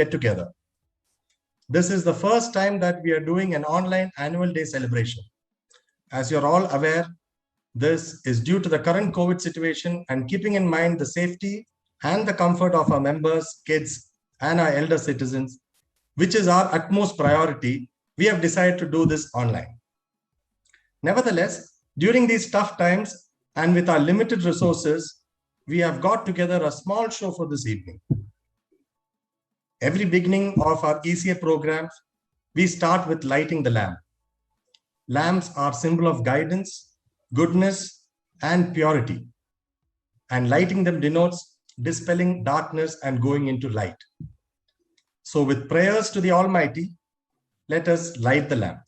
get together. This is the first time that we are doing an online annual day celebration. As you're all aware, this is due to the current COVID situation, and keeping in mind the safety and the comfort of our members, kids, and our elder citizens, which is our utmost priority, we have decided to do this online. Nevertheless, during these tough times and with our limited resources, we have got together a small show for this evening. Every beginning of our ECA programs, we start with lighting the lamp. Lamps are symbol of guidance, goodness, and purity. And lighting them denotes dispelling darkness and going into light. So with prayers to the Almighty, let us light the lamp.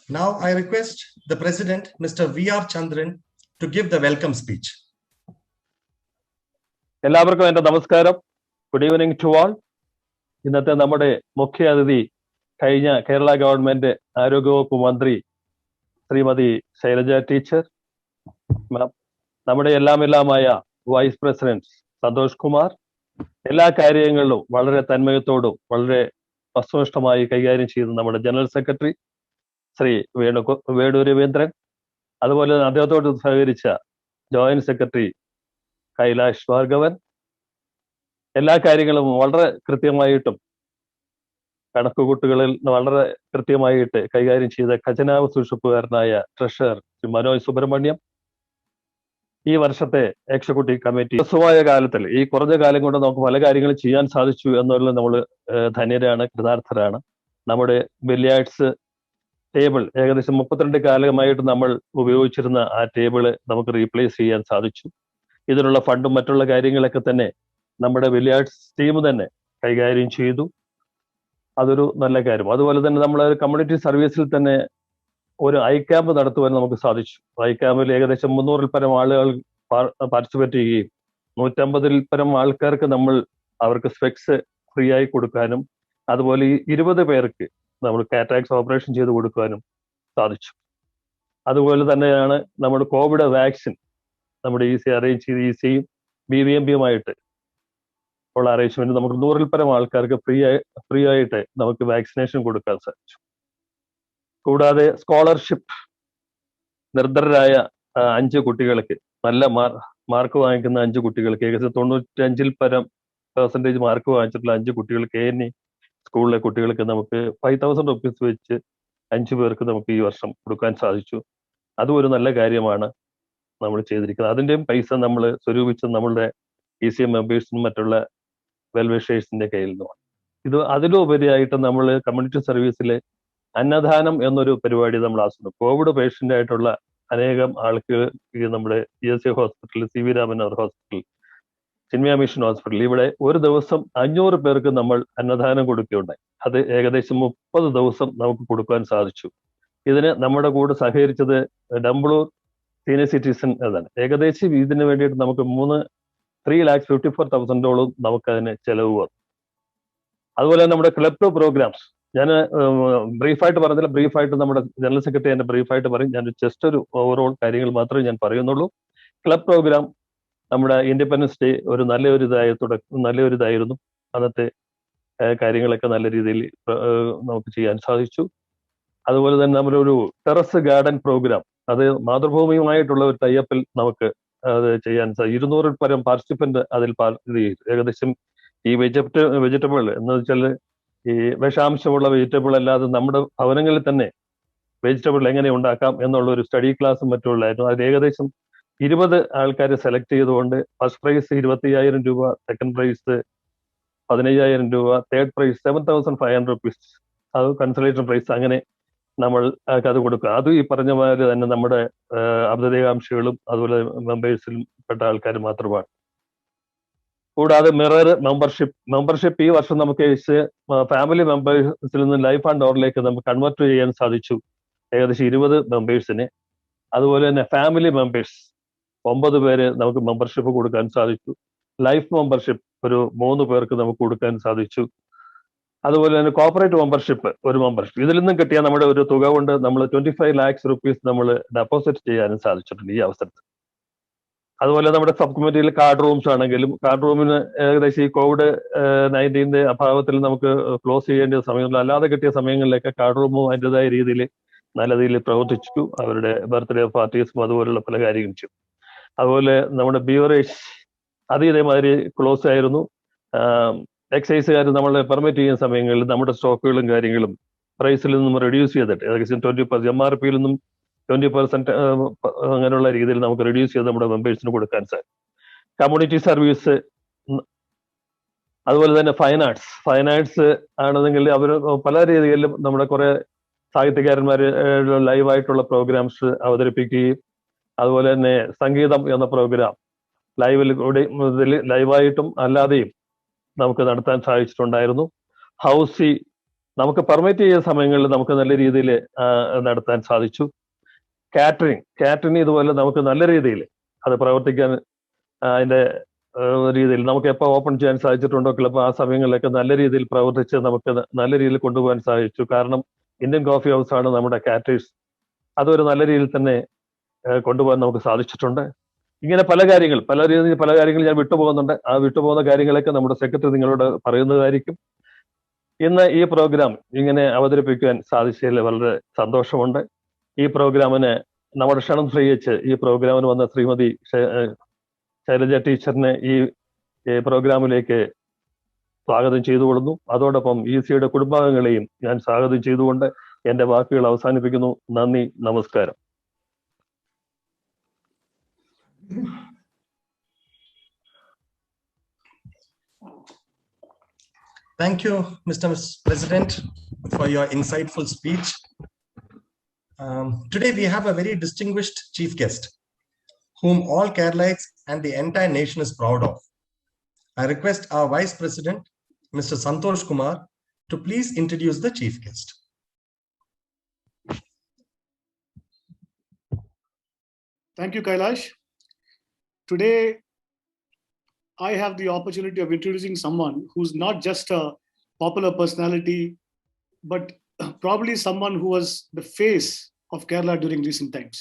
Now I request the President, Mr. V.R. Chandran, to give the welcome speech. എല്ലാവർക്കും എൻ്റെ നമസ്കാരം. Good evening to all. ഇന്നത്തെ നമ്മുടെ മുഖ്യ അതിഥി കഴിഞ്ഞ Kerala government ആരോഗ്യവകുപ്പ് മന്ത്രി ശ്രീമതി ശൈലജ ടീച്ചർ, നമ്മുടെ എല്ലാമായ വൈസ് പ്രസിഡന്റ് സന്തോഷ് കുമാർ, എല്ലാ കാര്യങ്ങളിലും വളരെ തന്മയത്തോടും വളരെ വസ്തുനിഷ്ഠമായി കൈകാര്യം ചെയ്ത നമ്മുടെ ജനറൽ സെക്രട്ടറി ശ്രീ വേണു രവീന്ദ്രൻ, അതുപോലെ അദ്ദേഹത്തോട് സഹകരിച്ച ജോയിന്റ് സെക്രട്ടറി കൈലാഷ് ഭാർഗവൻ, എല്ലാ കാര്യങ്ങളും വളരെ കൃത്യമായിട്ടും കണക്കുകൂട്ടുകളിൽ വളരെ കൃത്യമായിട്ട് കൈകാര്യം ചെയ്ത ഖജനാവ് സൂക്ഷിപ്പുകാരനായ ട്രഷറർ ശ്രീ മനോജ് സുബ്രഹ്മണ്യം, ഈ വർഷത്തെ എക്സിക്യൂട്ടീവ് കമ്മിറ്റി ഹ്രസ്വമായ കാലത്തിൽ ഈ കുറഞ്ഞ കാലം കൊണ്ട് നമുക്ക് പല കാര്യങ്ങളും ചെയ്യാൻ സാധിച്ചു എന്നുള്ളത് നമ്മൾ ധന്യരാണ്, കൃതാർത്ഥരാണ്. നമ്മുടെ വെള്ളിയാഴ്ച ടേബിൾ ഏകദേശം 32 കാലമായിട്ട് നമ്മൾ ഉപയോഗിച്ചിരുന്ന ആ ടേബിള് നമുക്ക് റീപ്ലേസ് ചെയ്യാൻ സാധിച്ചു. ഇതിനുള്ള ഫണ്ടും മറ്റുള്ള കാര്യങ്ങളൊക്കെ തന്നെ നമ്മുടെ വെള്ളിയാഴ്ച ടീം തന്നെ കൈകാര്യം ചെയ്തു. അതൊരു നല്ല കാര്യം. അതുപോലെ തന്നെ നമ്മൾ കമ്മ്യൂണിറ്റി സർവീസിൽ തന്നെ ഒരു ഐ ക്യാമ്പ് നടത്തുവാൻ നമുക്ക് സാധിച്ചു. ഐ ക്യാമ്പിൽ ഏകദേശം 300-ൽ പരം ആളുകൾ പാർട്ടിസിപ്പേറ്റ് ചെയ്യുകയും 150-ൽ പരം ആൾക്കാർക്ക് നമ്മൾ അവർക്ക് സ്പെക്സ് ഫ്രീ ആയി കൊടുക്കാനും അതുപോലെ 20 പേർക്ക് നമ്മൾ കാറ്റാക്സ് ഓപ്പറേഷൻ ചെയ്ത് കൊടുക്കാനും സാധിച്ചു. അതുപോലെ തന്നെയാണ് നമ്മുടെ കോവിഡ് വാക്സിൻ നമ്മുടെ അറേഞ്ച് ചെയ്ത് ECയും BVMPയുമായിട്ട് ഉള്ള അറേഞ്ച്മെന്റ് നമുക്ക് 100-ൽ പരം ആൾക്കാർക്ക് ഫ്രീ ആയിട്ട് നമുക്ക് വാക്സിനേഷൻ കൊടുക്കാൻ സാധിച്ചു. കൂടാതെ സ്കോളർഷിപ്പ് നിർദ്ധരായ 5 കുട്ടികൾക്ക്, നല്ല മാർക്ക് വാങ്ങിക്കുന്ന 5 കുട്ടികൾക്ക്, ഏകദേശം 95-ൽ പരം % മാർക്ക് വാങ്ങിച്ചിട്ടുള്ള 5 കുട്ടികൾക്ക് ANE സ്കൂളിലെ കുട്ടികൾക്ക് നമുക്ക് 5000 റുപ്പീസ് വെച്ച് 5 പേർക്ക് നമുക്ക് ഈ വർഷം കൊടുക്കാൻ സാധിച്ചു. അതും ഒരു നല്ല കാര്യമാണ് നമ്മൾ ചെയ്തിരിക്കുന്നത്. അതിൻ്റെയും പൈസ നമ്മൾ സ്വരൂപിച്ച് നമ്മളുടെ ECA മെമ്പേഴ്സിനും മറ്റുള്ള വെൽവിഷേഴ്സിന്റെ കയ്യിൽ നിന്നുമാണ്. അതിലുപരിയായിട്ട് നമ്മൾ കമ്മ്യൂണിറ്റി സർവീസിലെ അന്നദാനം എന്നൊരു പരിപാടി നമ്മൾ ആസ്വദിക്കും. കോവിഡ് പേഷ്യന്റ് ആയിട്ടുള്ള അനേകം ആൾക്ക് നമ്മുടെ ESA hospital, CV Raman hospital, Chinmaya mission hospital, ഇവിടെ ഒരു ദിവസം 500 പേർക്ക് നമ്മൾ അന്നദാനം കൊടുക്കുകയുണ്ടായി. അത് ഏകദേശം 30 ദിവസം നമുക്ക് കൊടുക്കാൻ സാധിച്ചു. ഇതിന് നമ്മുടെ കൂടെ സഹകരിച്ചത് ഡംബളൂർ സീനിയർ സിറ്റിസൺ എന്നാണ്. ഏകദേശം ഇതിന് വേണ്ടിയിട്ട് നമുക്ക് 3,54,000 നമുക്കതിന് ചെലവ് വന്നു. അതുപോലെ നമ്മുടെ ക്ലബ് പ്രോഗ്രാംസ് ഞാൻ ബ്രീഫായിട്ട് പറഞ്ഞില്ല. ബ്രീഫായിട്ട് നമ്മുടെ ജനറൽ സെക്രട്ടറി എന്നെ ബ്രീഫായിട്ട് പറയും. ഞാൻ ജസ്റ്റ് ഒരു ഓവറോൾ കാര്യങ്ങൾ മാത്രമേ ഞാൻ പറയുന്നുള്ളൂ. ക്ലബ് പ്രോഗ്രാം നമ്മുടെ ഇൻഡിപെൻഡൻസ് ഡേ ഒരു നല്ലൊരിതായിരുന്നു. അന്നത്തെ കാര്യങ്ങളൊക്കെ നല്ല രീതിയിൽ നമുക്ക് ചെയ്യാൻ സാധിച്ചു. അതുപോലെ തന്നെ നമ്മളൊരു ടെറസ് ഗാർഡൻ പ്രോഗ്രാം, അത് മാതൃഭൂമിയുമായിട്ടുള്ള ഒരു ടൈപ്പിൽ നമുക്ക് അത് ചെയ്യാൻ സാധിക്കും. 200-ൽ പരം പാർട്ടിസിപ്പന്റ് അതിൽ ഏകദേശം ഈ വെജിറ്റബിൾ എന്ന് വെച്ചാൽ ഈ വിഷാംശമുള്ള വെജിറ്റബിൾ അല്ലാതെ നമ്മുടെ ഭവനങ്ങളിൽ തന്നെ വെജിറ്റബിൾ എങ്ങനെ ഉണ്ടാക്കാം എന്നുള്ള ഒരു സ്റ്റഡി ക്ലാസ്സും മറ്റുള്ളായിരുന്നു. അതിൽ ഏകദേശം 20 ആൾക്കാരെ സെലക്ട് ചെയ്തുകൊണ്ട് ഫസ്റ്റ് പ്രൈസ് 25,000 രൂപ, സെക്കൻഡ് പ്രൈസ് 15,000 രൂപ, തേർഡ് പ്രൈസ് 7,500 റുപ്പീസ്, അത് കൺസലേഷൻ പ്രൈസ്. അങ്ങനെ നമ്മൾ അത് കൊടുക്കുക. അത് ഈ പറഞ്ഞ മാതിരി തന്നെ നമ്മുടെ അഭ്യുദയകാംക്ഷികളും അതുപോലെ മെമ്പേഴ്സിലും പെട്ട ആൾക്കാർ മാത്രമാണ്. കൂടാതെ മിറർ മെമ്പർഷിപ്പ് ഈ വർഷം നമുക്ക് ഫാമിലി മെമ്പേഴ്സിൽ നിന്ന് ലൈഫ് ആൻഡ് ഓറിലേക്ക് നമുക്ക് കൺവേർട്ട് ചെയ്യാൻ സാധിച്ചു, ഏകദേശം 20 മെമ്പേഴ്സിനെ. അതുപോലെ തന്നെ ഫാമിലി മെമ്പേഴ്സ് 9 പേര് നമുക്ക് മെമ്പർഷിപ്പ് കൊടുക്കാൻ സാധിച്ചു. ലൈഫ് മെമ്പർഷിപ്പ് ഒരു 3 പേർക്ക് നമുക്ക് കൊടുക്കാൻ സാധിച്ചു. അതുപോലെ തന്നെ കോർപ്പറേറ്റ് മെമ്പർഷിപ്പ് ഒരു മെമ്പർഷിപ്പ്. ഇതിൽ നിന്നും കിട്ടിയ നമ്മുടെ ഒരു തുക കൊണ്ട് നമ്മൾ 25 lakhs rupees നമ്മൾ ഡെപ്പോസിറ്റ് ചെയ്യാനും സാധിച്ചിട്ടുണ്ട് ഈ അവസരത്തിൽ. അതുപോലെ നമ്മുടെ സബ് കമ്മിറ്റിയിൽ കാർഡ് റൂംസ് ആണെങ്കിലും, കാർഡ് റൂമിന് ഏകദേശം ഈ COVID-19 അഭാവത്തിൽ നമുക്ക് ക്ലോസ് ചെയ്യേണ്ട സമയങ്ങളിൽ അല്ലാതെ കിട്ടിയ സമയങ്ങളിലൊക്കെ കാർഡ് റൂമും അതിൻ്റെതായ രീതിയിൽ നല്ല രീതിയിൽ പ്രവർത്തിച്ചു. അവരുടെ ബർത്ത്ഡേ പാർട്ടീസും അതുപോലുള്ള പല കാര്യങ്ങളും ചെയ്തു. അതുപോലെ നമ്മുടെ ബിവറേജ് അത് ഇതേമാതിരി ക്ലോസ് ആയിരുന്നു. എക്സൈസുകാർ നമ്മളെ പെർമിറ്റ് ചെയ്യുന്ന സമയങ്ങളിൽ നമ്മുടെ സ്റ്റോക്കുകളും കാര്യങ്ങളും പ്രൈസിൽ നിന്നും റെഡ്യൂസ് ചെയ്തിട്ട് ഏകദേശം 20% MRP യിൽ നിന്നും 20% അങ്ങനെയുള്ള രീതിയിൽ നമുക്ക് റെഡ്യൂസ് ചെയ്ത് നമ്മുടെ മെമ്പേഴ്സിന് കൊടുക്കാൻ സാധിക്കും. കമ്മ്യൂണിറ്റി സർവീസ്, അതുപോലെ തന്നെ ഫൈൻ ആർട്സ് ആണെന്നെങ്കിൽ അവർ പല രീതിയിലും നമ്മുടെ കുറെ സാഹിത്യകാരന്മാർ ലൈവായിട്ടുള്ള പ്രോഗ്രാംസ് അവതരിപ്പിക്കുകയും, അതുപോലെ തന്നെ സംഗീതം എന്ന പ്രോഗ്രാം ലൈവായിട്ടും അല്ലാതെയും നമുക്ക് നടത്താൻ സാധിച്ചിട്ടുണ്ടായിരുന്നു. ഹൗസി നമുക്ക് പെർമിറ്റ് ചെയ്യുന്ന സമയങ്ങളിൽ നമുക്ക് നല്ല രീതിയിൽ നടത്താൻ സാധിച്ചു. കാറ്ററിംഗ് ഇതുപോലെ നമുക്ക് നല്ല രീതിയിൽ അത് പ്രവർത്തിക്കാൻ അതിന്റെ രീതിയിൽ നമുക്ക് എപ്പോൾ ഓപ്പൺ ചെയ്യാൻ സാധിച്ചിട്ടുണ്ടോ ക്ലബ്, ആ സമയങ്ങളിലൊക്കെ നല്ല രീതിയിൽ പ്രവർത്തിച്ച് നമുക്ക് നല്ല രീതിയിൽ കൊണ്ടുപോകാൻ സാധിച്ചു. കാരണം ഇന്ത്യൻ കോഫി ഹൗസ് ആണ് നമ്മുടെ കാറ്റേഴ്സ്. അതൊരു നല്ല രീതിയിൽ തന്നെ കൊണ്ടുപോകാൻ നമുക്ക് സാധിച്ചിട്ടുണ്ട്. ഇങ്ങനെ പല കാര്യങ്ങൾ ഞാൻ വിട്ടുപോകുന്നുണ്ട്. ആ വിട്ടുപോകുന്ന കാര്യങ്ങളൊക്കെ നമ്മുടെ സെക്രട്ടറി നിങ്ങളോട് പറയുന്നതായിരിക്കും. ഇന്ന് ഈ പ്രോഗ്രാം ഇങ്ങനെ അവതരിപ്പിക്കാൻ സാധിച്ചതിൽ വളരെ സന്തോഷമുണ്ട്. ഈ പ്രോഗ്രാമിന് നമ്മുടെ ക്ഷണം സ്വീകരിച്ച് ഈ പ്രോഗ്രാമിന് വന്ന ശ്രീമതി ശൈലജ ടീച്ചറിനെ ഈ പ്രോഗ്രാമിലേക്ക് സ്വാഗതം ചെയ്തുകൊള്ളുന്നു. അതോടൊപ്പം ECയുടെ കുടുംബാംഗങ്ങളെയും ഞാൻ സ്വാഗതം ചെയ്തുകൊണ്ട് എന്റെ വാക്കുകൾ അവസാനിപ്പിക്കുന്നു. നന്ദി, നമസ്കാരം. Thank you, Mr. President, for your insightful speech. Today we have a very distinguished chief guest, whom all Keralites and the entire nation is proud of. I request our Vice President, Mr. Santosh Kumar, to please introduce the chief guest. Thank you, Kailash. Today, I have the opportunity of introducing someone who's not just a popular personality, but probably someone who was the face of Kerala during recent times.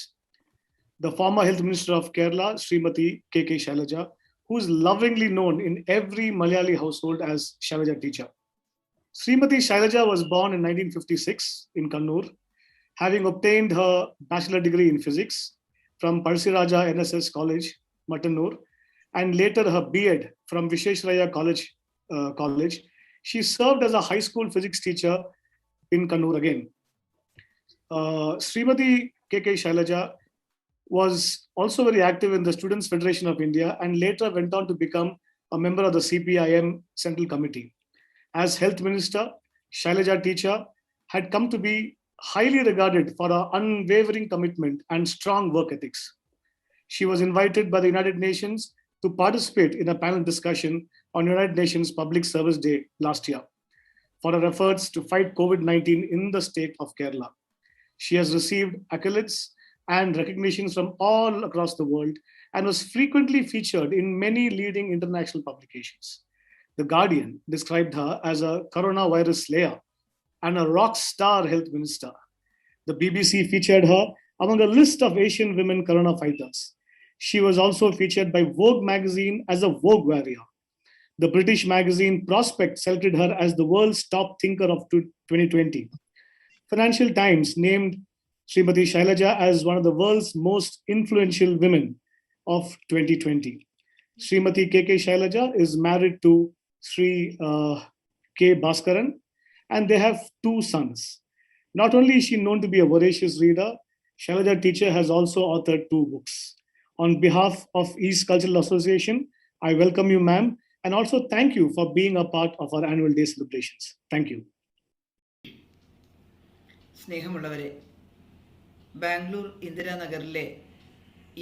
The former Health Minister of Kerala, Srimati K.K. Shailaja, who is lovingly known in every Malayali household as Shailaja teacher. Srimati Shailaja was born in 1956 in Kannur, having obtained her bachelor degree in physics from Parsiraja NSS College, Matanur, and later her B.Ed from Visheshraya College. She served as a high school physics teacher in Kannur again. Srimati K.K. Shailaja was also very active in the Students' Federation of India and later went on to become a member of the CPIM Central Committee. As Health Minister, Shailaja teacher had come to be highly regarded for her unwavering commitment and strong work ethics. She was invited by the United Nations to participate in a panel discussion on United Nations Public Service Day last year for her efforts to fight COVID-19 in the state of Kerala. She has received accolades and recognitions from all across the world and was frequently featured in many leading international publications. The Guardian described her as a coronavirus slayer and a rock star health minister. The BBC featured her among a list of Asian women corona fighters. She was also featured by Vogue magazine as a Vogue warrior. The British magazine Prospect selected her as the world's top thinker of 2020. Financial Times named Srimati Shailaja as one of the world's most influential women of 2020. Srimati K.K. Shailaja is married to Sri K. Bhaskaran, and they have 2 sons. Not only is she known to be a voracious reader, Shailaja teacher has also authored 2 books. On behalf of East Cultural Association, I welcome you, ma'am, and also thank you for being a part of our annual day celebrations. Thank you. സ്നേഹമുള്ളവരെ, Bangalore ഇന്ദിരാനഗറിലെ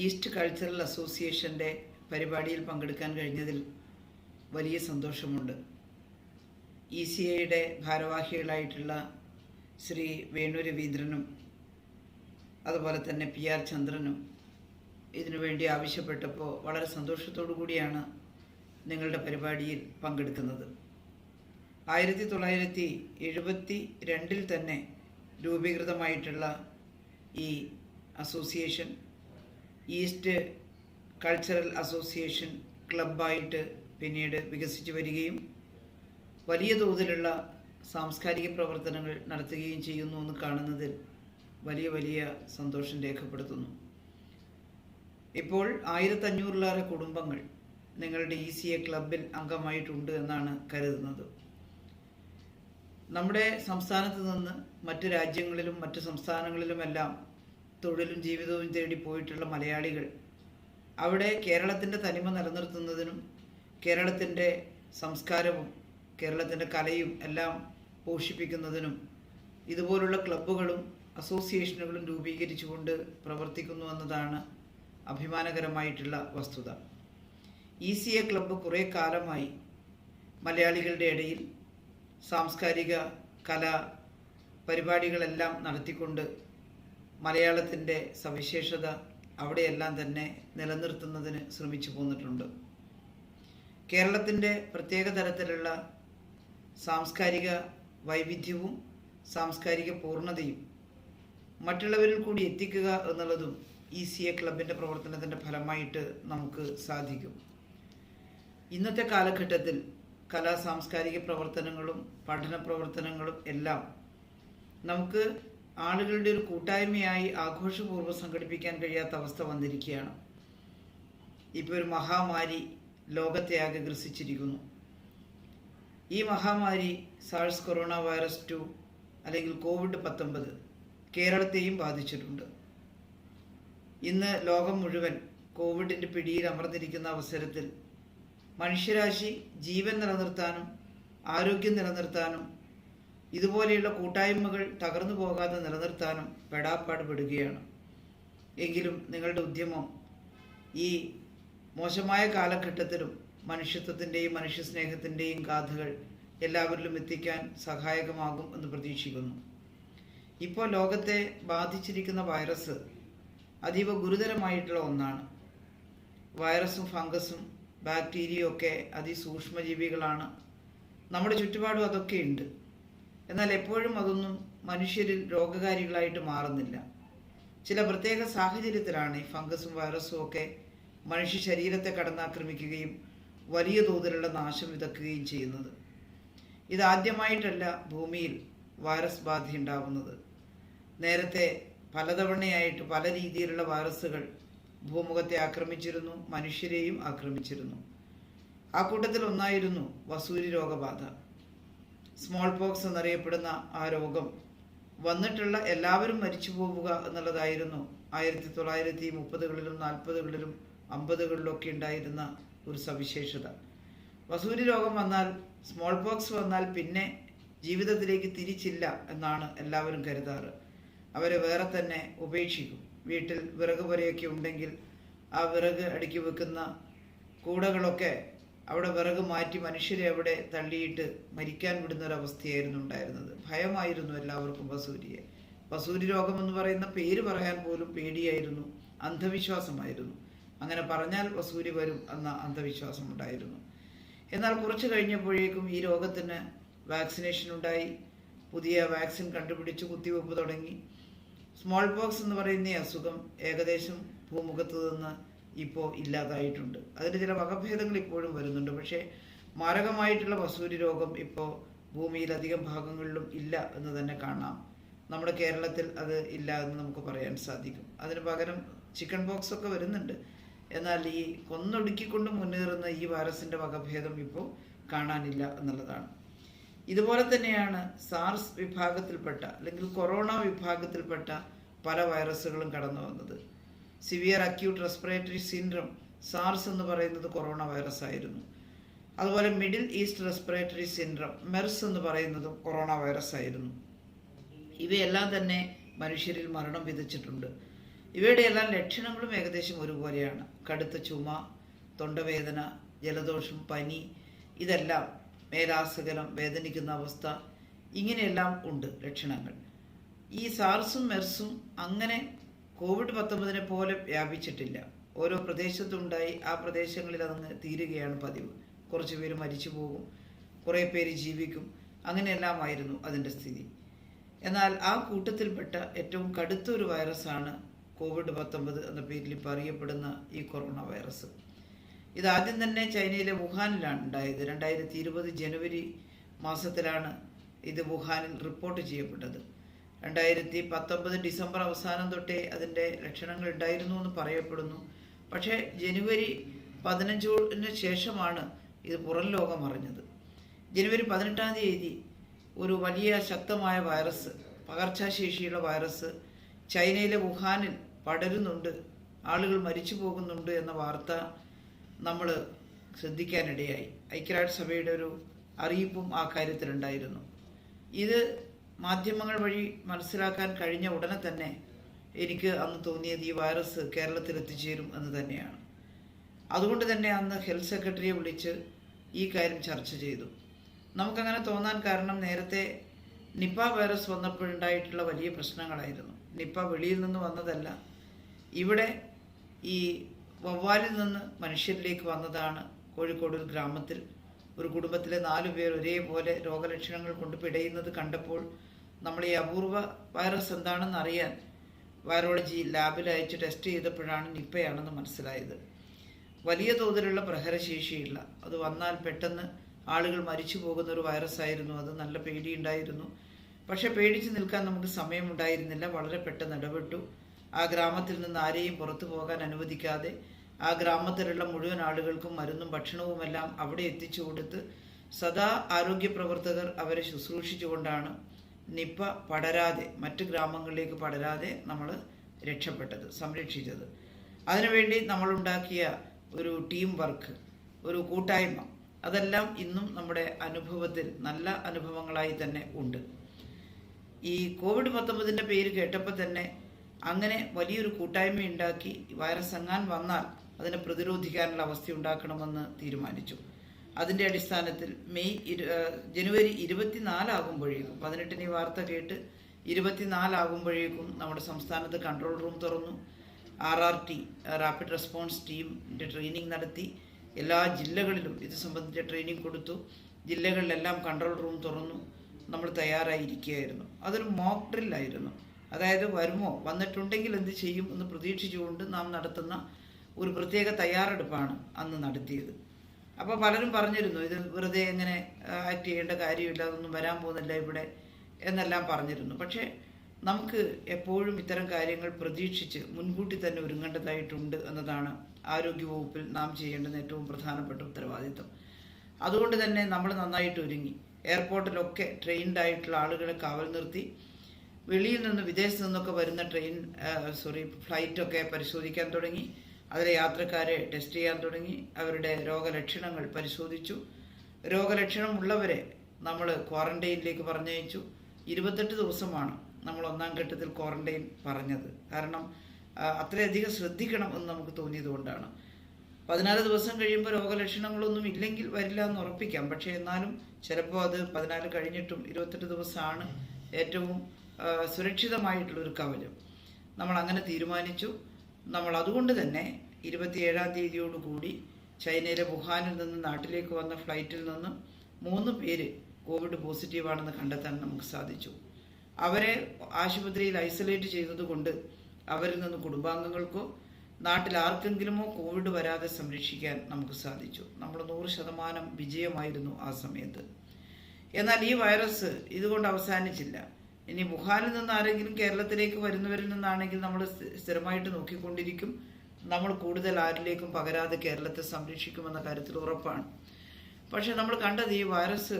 east cultural അസോസിയേഷൻ്റെ പരിപാടിയിൽ പങ്കെടുക്കാൻ കഴിഞ്ഞതിൽ വലിയ സന്തോഷമുണ്ട്. ECAയുടെ ഭാരവാഹികളായിട്ടുള്ള ശ്രീ വേണു രവീന്ദ്രനും അതുപോലെ തന്നെ PR ചന്ദ്രനും ഇതിനുവേണ്ടി ആവശ്യപ്പെട്ടപ്പോൾ വളരെ സന്തോഷത്തോടു കൂടിയാണ് നിങ്ങളുടെ പരിപാടിയിൽ പങ്കെടുക്കുന്നത്. 1972 തന്നെ രൂപീകൃതമായിട്ടുള്ള ഈ അസോസിയേഷൻ ഈസ്റ്റ് കൾച്ചറൽ അസോസിയേഷൻ ക്ലബ്ബായിട്ട് പിന്നീട് വികസിച്ചു വരികയും വലിയ തോതിലുള്ള സാംസ്കാരിക പ്രവർത്തനങ്ങൾ നടത്തുകയും ചെയ്യുന്നു എന്ന് കാണുന്നതിൽ വലിയ സന്തോഷം രേഖപ്പെടുത്തുന്നു. ഇപ്പോൾ 1500-ലേറെ കുടുംബങ്ങൾ നിങ്ങളുടെ ECA ക്ലബിൽ അംഗമായിട്ടുണ്ട് എന്നാണ് കരുതുന്നത്. നമ്മുടെ സംസ്ഥാനത്ത് നിന്ന് മറ്റ് രാജ്യങ്ങളിലും മറ്റ് സംസ്ഥാനങ്ങളിലുമെല്ലാം തൊഴിലും ജീവിതവും തേടി പോയിട്ടുള്ള മലയാളികൾ അവിടെ കേരളത്തിൻ്റെ തനിമ നിലനിർത്തുന്നതിനും കേരളത്തിൻ്റെ സംസ്കാരവും കേരളത്തിൻ്റെ കലയും എല്ലാം പോഷിപ്പിക്കുന്നതിനും ഇതുപോലുള്ള ക്ലബ്ബുകളും അസോസിയേഷനുകളും രൂപീകരിച്ചുകൊണ്ട് പ്രവർത്തിക്കുന്നു എന്നതാണ് അഭിമാനകരമായിട്ടുള്ള വസ്തുത. ECA ക്ലബ്ബ് കുറേ കാലമായി മലയാളികളുടെ ഇടയിൽ സാംസ്കാരിക കലാ പരിപാടികളെല്ലാം നടത്തിക്കൊണ്ട് മലയാളത്തിൻ്റെ സവിശേഷത അവിടെയെല്ലാം തന്നെ നിലനിർത്തുന്നതിന് ശ്രമിച്ചു പോന്നിട്ടുണ്ട്. കേരളത്തിൻ്റെ പ്രത്യേക തരത്തിലുള്ള സാംസ്കാരിക വൈവിധ്യവും സാംസ്കാരിക പൂർണ്ണതയും മറ്റുള്ളവരിൽ കൂടി എത്തിക്കുക എന്നുള്ളതും ECA ക്ലബിൻ്റെ പ്രവർത്തനത്തിൻ്റെ ഫലമായിട്ട് നമുക്ക് സാധിക്കും. ഇന്നത്തെ കാലഘട്ടത്തിൽ കലാ സാംസ്കാരിക പ്രവർത്തനങ്ങളും പഠന പ്രവർത്തനങ്ങളും എല്ലാം നമുക്ക് ആളുകളുടെ ഒരു കൂട്ടായ്മയായി ആഘോഷപൂർവ്വം സംഘടിപ്പിക്കാൻ കഴിയാത്ത അവസ്ഥ വന്നിരിക്കുകയാണ്. ഇപ്പോൾ ഒരു മഹാമാരി ലോകത്തെ ആകെ ഗ്രസിച്ചിരിക്കുന്നു. ഈ മഹാമാരി സാഴ്സ് കൊറോണ വൈറസ് 2 അല്ലെങ്കിൽ COVID-19 കേരളത്തെയും ബാധിച്ചിട്ടുണ്ട്. ഇന്ന് ലോകം മുഴുവൻ കോവിഡിൻ്റെ പിടിയിൽ അമർന്നിരിക്കുന്ന അവസരത്തിൽ മനുഷ്യരാശി ജീവൻ നിലനിർത്താനും ആരോഗ്യം നിലനിർത്താനും ഇതുപോലെയുള്ള കൂട്ടായ്മകൾ തകർന്നു പോകാതെ നിലനിർത്താനും പെടാപ്പാട് പെടുകയാണ്. എങ്കിലും നിങ്ങളുടെ ഉദ്യമം ഈ മോശമായ കാലഘട്ടത്തിലും മനുഷ്യത്വത്തിൻ്റെയും മനുഷ്യസ്നേഹത്തിൻ്റെയും ഗാഥകൾ എല്ലാവരിലും എത്തിക്കാൻ സഹായകമാകും എന്ന് പ്രതീക്ഷിക്കുന്നു. ഇപ്പോൾ ലോകത്തെ ബാധിച്ചിരിക്കുന്ന വൈറസ് അതീവ ഗുരുതരമായിട്ടുള്ള ഒന്നാണ്. വൈറസും ഫംഗസും ബാക്ടീരിയയും ഒക്കെ അതിസൂക്ഷ്മജീവികളാണ്. നമ്മുടെ ചുറ്റുപാടും അതൊക്കെ ഉണ്ട്. എന്നാൽ എപ്പോഴും അതൊന്നും മനുഷ്യരിൽ രോഗകാരികളായിട്ട് മാറുന്നില്ല. ചില പ്രത്യേക സാഹചര്യത്തിലാണ് ഈ ഫംഗസും വൈറസും ഒക്കെ മനുഷ്യ ശരീരത്തെ കടന്നാക്രമിക്കുകയും വലിയ തോതിലുള്ള നാശം വിതക്കുകയും ചെയ്യുന്നത്. ഇതാദ്യമായിട്ടല്ല ഭൂമിയിൽ വൈറസ് ബാധയുണ്ടാവുന്നത്. നേരത്തെ പലതവണയായിട്ട് പല രീതിയിലുള്ള വൈറസുകൾ ഭൂമുഖത്തെ ആക്രമിച്ചിരുന്നു, മനുഷ്യരെയും ആക്രമിച്ചിരുന്നു. ആ കൂട്ടത്തിൽ ഒന്നായിരുന്നു വസൂരി രോഗബാധ. സ്മോൾ പോക്സ് എന്നറിയപ്പെടുന്ന ആ രോഗം വന്നിട്ടുള്ള എല്ലാവരും മരിച്ചു പോവുക എന്നുള്ളതായിരുന്നു 1930-കളിലും 40-കളിലും 50-കളിലൊക്കെ ഉണ്ടായിരുന്ന ഒരു സവിശേഷത. വസൂരി രോഗം വന്നാൽ, സ്മോൾ പോക്സ് വന്നാൽ പിന്നെ ജീവിതത്തിലേക്ക് തിരിച്ചില്ല എന്നാണ് എല്ലാവരും കരുതാറ്. അവരെ വേറെ തന്നെ ഉപേക്ഷിക്കും. വീട്ടിൽ വിറക് പുരയൊക്കെ ഉണ്ടെങ്കിൽ ആ വിറക് അടുക്കി വെക്കുന്ന കൂടകളൊക്കെ അവിടെ വിറക് മാറ്റി മനുഷ്യരെ അവിടെ തള്ളിയിട്ട് മരിക്കാൻ വിടുന്ന ഒരവസ്ഥയായിരുന്നു ഉണ്ടായിരുന്നത്. ഭയമായിരുന്നു എല്ലാവർക്കും വസൂരിയെ. വസൂരി രോഗം എന്ന് പറയുന്ന പേര് പറയാൻ പോലും പേടിയായിരുന്നു, അന്ധവിശ്വാസമായിരുന്നു. അങ്ങനെ പറഞ്ഞാൽ വസൂരി വരും എന്ന അന്ധവിശ്വാസം ഉണ്ടായിരുന്നു. എന്നാൽ കുറച്ച് കഴിഞ്ഞപ്പോഴേക്കും ഈ രോഗത്തിന് വാക്സിനേഷൻ ഉണ്ടായി. പുതിയ വാക്സിൻ കണ്ടുപിടിച്ച് കുത്തിവെപ്പ് തുടങ്ങി. സ്മോൾ പോക്സ് എന്ന് പറയുന്ന അസുഖം ഏകദേശം ഭൂമുഖത്ത് നിന്ന് ഇപ്പോൾ ഇല്ലാതായിട്ടുണ്ട്. അതിന് ചില വകഭേദങ്ങൾ ഇപ്പോഴും വരുന്നുണ്ട്. പക്ഷേ മാരകമായിട്ടുള്ള വസൂരി രോഗം ഇപ്പോൾ ഭൂമിയിൽ അധികം ഭാഗങ്ങളിലും ഇല്ല എന്ന് തന്നെ കാണാം. നമ്മുടെ കേരളത്തിൽ അത് ഇല്ല എന്ന് നമുക്ക് പറയാൻ സാധിക്കും. അതിന് പകരം ചിക്കൻ പോക്സ് ഒക്കെ വരുന്നുണ്ട്. എന്നാൽ ഈ കൊന്നൊടുക്കിക്കൊണ്ട് മുന്നേറുന്ന ഈ വൈറസിൻ്റെ വകഭേദം ഇപ്പോൾ കാണാനില്ല എന്നുള്ളതാണ്. ഇതുപോലെ തന്നെയാണ് സാർസ് വിഭാഗത്തിൽപ്പെട്ട അല്ലെങ്കിൽ കൊറോണ വിഭാഗത്തിൽപ്പെട്ട പല വൈറസുകളും കടന്നു വന്നത്. Severe acute respiratory syndrome, SARS എന്ന് പറയുന്നത് കൊറോണ വൈറസ് ആയിരുന്നു. അതുപോലെ middle east respiratory syndrome Merz എന്ന് പറയുന്നതും കൊറോണ വൈറസ് ആയിരുന്നു. ഇവയെല്ലാം തന്നെ മനുഷ്യരിൽ മരണം വിതച്ചിട്ടുണ്ട്. ഇവയുടെ എല്ലാം ലക്ഷണങ്ങളും ഏകദേശം ഒരുപോലെയാണ്. കടുത്ത ചുമ, തൊണ്ടവേദന, ജലദോഷം, പനി, ഇതെല്ലാം മേലാസകലം, വേദനിക്കുന്ന അവസ്ഥ, ഇങ്ങനെയെല്ലാം ഉണ്ട് ലക്ഷണങ്ങൾ. ഈ സാർസും മെർസും അങ്ങനെ COVID-19 പോലെ വ്യാപിച്ചിട്ടില്ല. ഓരോ പ്രദേശത്തുണ്ടായി ആ പ്രദേശങ്ങളിൽ അതങ്ങ് തീരുകയാണ് പതിവ്. കുറച്ച് പേര് മരിച്ചു പോകും, കുറേ പേര് ജീവിക്കും, അങ്ങനെയെല്ലാമായിരുന്നു അതിൻ്റെ സ്ഥിതി. എന്നാൽ ആ കൂട്ടത്തിൽപ്പെട്ട ഏറ്റവും കടുത്തൊരു വൈറസാണ് COVID-19 എന്ന പേരിൽ ഇപ്പോൾ അറിയപ്പെടുന്ന ഈ കൊറോണ വൈറസ്. ഇതാദ്യം തന്നെ ചൈനയിലെ വുഹാനിലാണ് ഉണ്ടായത്. 2020 ജനുവരി മാസത്തിലാണ് ഇത് വുഹാനിൽ റിപ്പോർട്ട് ചെയ്യപ്പെട്ടത്. 2019 ഡിസംബർ അവസാനം തൊട്ടേ അതിൻ്റെ ലക്ഷണങ്ങൾ ഉണ്ടായിരുന്നു എന്ന് പറയപ്പെടുന്നു. പക്ഷേ ജനുവരി 15 ശേഷമാണ് ഇത് പുറം ലോകം അറിഞ്ഞത്. ജനുവരി 18 തീയതി ഒരു വലിയ ശക്തമായ വൈറസ്, പകർച്ചാശേഷിയുള്ള വൈറസ് ചൈനയിലെ വുഹാനിൽ പടരുന്നുണ്ട്, ആളുകൾ മരിച്ചു പോകുന്നുണ്ട് എന്ന വാർത്ത നമ്മൾ ശ്രദ്ധിക്കാനിടയായി. ഐക്യരാഷ്ട്രസഭയുടെ ഒരു അറിയിപ്പും ആ കാര്യത്തിലുണ്ടായിരുന്നു. ഇത് മാധ്യമങ്ങൾ വഴി മനസ്സിലാക്കാൻ കഴിഞ്ഞ ഉടനെ തന്നെ എനിക്ക് അന്ന് തോന്നിയത് ഈ വൈറസ് കേരളത്തിൽ എത്തിച്ചേരും എന്ന് തന്നെയാണ്. അതുകൊണ്ട് തന്നെ അന്ന് ഹെൽത്ത് സെക്രട്ടറിയെ വിളിച്ച് ഈ കാര്യം ചർച്ച ചെയ്തു. നമുക്കങ്ങനെ തോന്നാൻ കാരണം നേരത്തെ നിപ്പ വൈറസ് വന്നപ്പോഴുണ്ടായിട്ടുള്ള വലിയ പ്രശ്നങ്ങളായിരുന്നു. നിപ്പ വെളിയിൽ നിന്ന് വന്നതല്ല, ഇവിടെ ഈ വവ്വാലിൽ നിന്ന് മനുഷ്യരിലേക്ക് വന്നതാണ്. കോഴിക്കോട് ഒരു ഗ്രാമത്തിൽ ഒരു കുടുംബത്തിലെ 4 പേർ ഒരേപോലെ രോഗലക്ഷണങ്ങൾ കൊണ്ട് പിടയുന്നത് കണ്ടപ്പോൾ നമ്മൾ ഈ അപൂർവ വൈറസ് എന്താണെന്ന് അറിയാൻ വൈറോളജി ലാബിൽ അയച്ച് ടെസ്റ്റ് ചെയ്തപ്പോഴാണ് നിപ്പയാണെന്ന് മനസ്സിലായത്. വലിയ തോതിലുള്ള പ്രഹരശേഷിയില്ല, അത് വന്നാൽ പെട്ടെന്ന് ആളുകൾ മരിച്ചു പോകുന്ന ഒരു വൈറസായിരുന്നു അത്. നല്ല പേടിയുണ്ടായിരുന്നു. പക്ഷെ പേടിച്ച് നിൽക്കാൻ നമുക്ക് സമയമുണ്ടായിരുന്നില്ല. വളരെ പെട്ടെന്ന് ഇടപെട്ടു. ആ ഗ്രാമത്തിൽ നിന്ന് ആരെയും പുറത്തു പോകാൻ അനുവദിക്കാതെ ആ ഗ്രാമത്തിലുള്ള മുഴുവൻ ആളുകൾക്കും മരുന്നും ഭക്ഷണവുമെല്ലാം അവിടെ എത്തിച്ചു കൊടുത്ത് സദാ ആരോഗ്യ പ്രവർത്തകർ അവരെ ശുശ്രൂഷിച്ചുകൊണ്ടാണ് നിപ്പ പടരാതെ, മറ്റ് ഗ്രാമങ്ങളിലേക്ക് പടരാതെ നമ്മൾ രക്ഷപ്പെട്ടത്, സംരക്ഷിച്ചത്. അതിനുവേണ്ടി നമ്മളുണ്ടാക്കിയ ഒരു ടീം വർക്ക്, ഒരു കൂട്ടായ്മ, അതെല്ലാം ഇന്നും നമ്മുടെ അനുഭവത്തിൽ നല്ല അനുഭവങ്ങളായി തന്നെ ഉണ്ട്. ഈ COVID-19 പേര് കേട്ടപ്പോൾ തന്നെ അങ്ങനെ വലിയൊരു കൂട്ടായ്മ ഉണ്ടാക്കി വൈറസ് എങ്ങാൻ വന്നാൽ അതിനെ പ്രതിരോധിക്കാനുള്ള അവസ്ഥ ഉണ്ടാക്കണമെന്ന് തീരുമാനിച്ചു. അതിൻ്റെ അടിസ്ഥാനത്തിൽ ജനുവരി 24 ആകുമ്പോഴേക്കും, 18 ഈ വാർത്ത കേട്ട് 24 ആകുമ്പോഴേക്കും നമ്മുടെ സംസ്ഥാനത്ത് കൺട്രോൾ റൂം തുറന്നു. RRT റാപ്പിഡ് റെസ്പോൺസ് ടീമിൻ്റെ ട്രെയിനിങ് നടത്തി. എല്ലാ ജില്ലകളിലും ഇത് സംബന്ധിച്ച ട്രെയിനിങ് കൊടുത്തു. ജില്ലകളിലെല്ലാം കൺട്രോൾ റൂം തുറന്നു. നമ്മൾ തയ്യാറായിരിക്കുകയായിരുന്നു. അതൊരു മോക്ക് ഡ്രില്ലായിരുന്നു. അതായത് വരുമോ, വന്നിട്ടുണ്ടെങ്കിൽ എന്ത് ചെയ്യും എന്ന് പ്രതീക്ഷിച്ചുകൊണ്ട് നാം നടത്തുന്ന ഒരു പ്രത്യേക തയ്യാറെടുപ്പാണ് അന്ന് നടത്തിയത്. അപ്പോൾ പലരും പറഞ്ഞിരുന്നു ഇത് വെറുതെ എങ്ങനെ ആക്ട് ചെയ്യേണ്ട കാര്യമില്ല, അതൊന്നും വരാൻ പോകുന്നില്ല ഇവിടെ എന്നെല്ലാം പറഞ്ഞിരുന്നു. പക്ഷേ നമുക്ക് എപ്പോഴും ഇത്തരം കാര്യങ്ങൾ പ്രതീക്ഷിച്ച് മുൻകൂട്ടി തന്നെ ഒരുങ്ങേണ്ടതായിട്ടുണ്ട് എന്നതാണ് ആരോഗ്യവകുപ്പിൽ നാം ചെയ്യേണ്ടുന്ന ഏറ്റവും പ്രധാനപ്പെട്ട ഉത്തരവാദിത്വം. അതുകൊണ്ട് തന്നെ നമ്മൾ നന്നായിട്ട് ഒരുങ്ങി. എയർപോർട്ടിലൊക്കെ ട്രെയിൻഡ് ആയിട്ടുള്ള ആളുകളെ കാവൽ നിർത്തി. വെളിയിൽ നിന്ന്, വിദേശത്ത് നിന്നൊക്കെ വരുന്ന ഫ്ലൈറ്റൊക്കെ പരിശോധിക്കാൻ തുടങ്ങി. അതിലെ യാത്രക്കാരെ ടെസ്റ്റ് ചെയ്യാൻ തുടങ്ങി. അവരുടെ രോഗലക്ഷണങ്ങൾ പരിശോധിച്ചു. രോഗലക്ഷണമുള്ളവരെ നമ്മൾ ക്വാറന്റൈനിലേക്ക് പറഞ്ഞയച്ചു. 28 ദിവസമാണ് നമ്മൾ 1ാം ഘട്ടത്തിൽ ക്വാറന്റൈൻ പറഞ്ഞത്. കാരണം അത്രയധികം ശ്രദ്ധിക്കണം എന്ന് നമുക്ക് തോന്നിയതുകൊണ്ടാണ്. 14 ദിവസം കഴിയുമ്പോൾ രോഗലക്ഷണങ്ങളൊന്നും ഇല്ലെങ്കിൽ വരില്ല എന്ന് ഉറപ്പിക്കാം. പക്ഷേ എന്നാലും ചിലപ്പോൾ അത് 14 കഴിഞ്ഞിട്ടും 28 ദിവസമാണ് ഏറ്റവും സുരക്ഷിതമായിട്ടുള്ളൊരു കവചം. നമ്മൾ അങ്ങനെ തീരുമാനിച്ചു. നമ്മൾ അതുകൊണ്ട് തന്നെ 27-ാം തീയതിയോടുകൂടി ചൈനയിലെ വുഹാനിൽ നിന്ന് നാട്ടിലേക്ക് വന്ന ഫ്ലൈറ്റിൽ നിന്ന് 3 പേര് കോവിഡ് പോസിറ്റീവാണെന്ന് കണ്ടെത്താൻ നമുക്ക് സാധിച്ചു. അവരെ ആശുപത്രിയിൽ ഐസൊലേറ്റ് ചെയ്തതുകൊണ്ട് അവരിൽ നിന്ന് കുടുംബാംഗങ്ങൾക്കോ നാട്ടിൽ ആർക്കെങ്കിലുമോ കോവിഡ് വരാതെ സംരക്ഷിക്കാൻ നമുക്ക് സാധിച്ചു. നമ്മൾ 100% വിജയമായിരുന്നു ആ സമയത്ത്. എന്നാൽ ഈ വൈറസ് ഇതുകൊണ്ട് അവസാനിച്ചില്ല. ഇനി വുഹാനിൽ നിന്ന് ആരെങ്കിലും കേരളത്തിലേക്ക് വരുന്നവരിൽ നിന്നാണെങ്കിൽ നമ്മൾ സ്ഥിരമായിട്ട് നോക്കിക്കൊണ്ടിരിക്കും. നമ്മൾ കൂടുതൽ ആരിലേക്കും പകരാതെ കേരളത്തെ സംരക്ഷിക്കുമെന്ന കാര്യത്തിൽ ഉറപ്പാണ്. പക്ഷെ നമ്മൾ കണ്ടത് ഈ വൈറസ്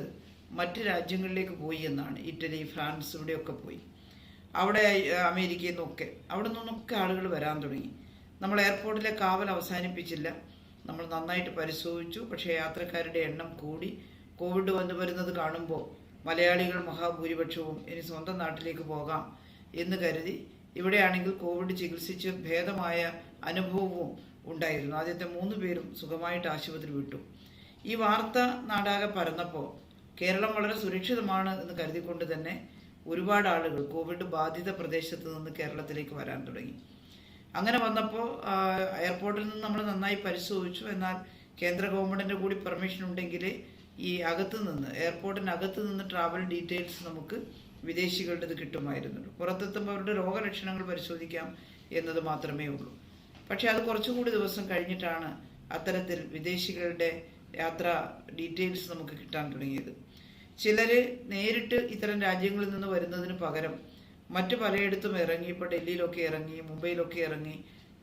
മറ്റ് രാജ്യങ്ങളിലേക്ക് പോയി എന്നാണ്. ഇറ്റലി, ഫ്രാൻസ്, ഇവിടെയൊക്കെ പോയി. അവിടെ അമേരിക്കയിൽ നിന്നൊക്കെ, അവിടെ നിന്നൊക്കെ ആളുകൾ വരാൻ തുടങ്ങി. നമ്മൾ എയർപോർട്ടിലെ കാവൽ അവസാനിപ്പിച്ചില്ല. നമ്മൾ നന്നായിട്ട് പരിശോധിച്ചു. പക്ഷേ യാത്രക്കാരുടെ എണ്ണം കൂടി. കോവിഡ് വരുന്നത് കാണുമ്പോൾ മലയാളികൾ മഹാഭൂരിപക്ഷവും ഇനി സ്വന്തം നാട്ടിലേക്ക് പോകാം എന്ന് കരുതി ഇവിടെയാണെങ്കിൽ കോവിഡ് ചികിത്സിച്ച് ഭേദമായ അനുഭവവും ഉണ്ടായിരുന്നു. ആദ്യത്തെ 3 പേരും സുഖമായിട്ട് ആശുപത്രി വിട്ടു. ഈ വാർത്ത നാടാകെ പരന്നപ്പോൾ കേരളം വളരെ സുരക്ഷിതമാണ് എന്ന് കരുതിക്കൊണ്ട് തന്നെ ഒരുപാട് ആളുകൾ കോവിഡ് ബാധിത പ്രദേശത്ത് നിന്ന് കേരളത്തിലേക്ക് വരാൻ തുടങ്ങി. അങ്ങനെ വന്നപ്പോൾ എയർപോർട്ടിൽ നിന്ന് നമ്മൾ നന്നായി പരിശോധിച്ചു. എന്നാൽ കേന്ദ്ര ഗവൺമെൻറ്റിൻ്റെ കൂടി പെർമിഷൻ ഉണ്ടെങ്കിൽ ഈ എയർപോർട്ടിനകത്ത് നിന്ന് ട്രാവൽ ഡീറ്റെയിൽസ് നമുക്ക് വിദേശികളുടേത് കിട്ടുമായിരുന്നുള്ളൂ. പുറത്തെത്തുമ്പോൾ അവരുടെ രോഗലക്ഷണങ്ങൾ പരിശോധിക്കാം എന്നത് മാത്രമേ ഉള്ളൂ. പക്ഷേ അത് കുറച്ചുകൂടി ദിവസം കഴിഞ്ഞിട്ടാണ് അത്തരത്തിൽ വിദേശികളുടെ യാത്രാ ഡീറ്റെയിൽസ് നമുക്ക് കിട്ടാൻ തുടങ്ങിയത്. ചിലർ നേരിട്ട് ഇത്തരം രാജ്യങ്ങളിൽ നിന്ന് വരുന്നതിന് പകരം മറ്റു പലയിടത്തും ഇറങ്ങി, ഇപ്പോൾ ഡൽഹിയിലൊക്കെ ഇറങ്ങി, മുംബൈയിലൊക്കെ ഇറങ്ങി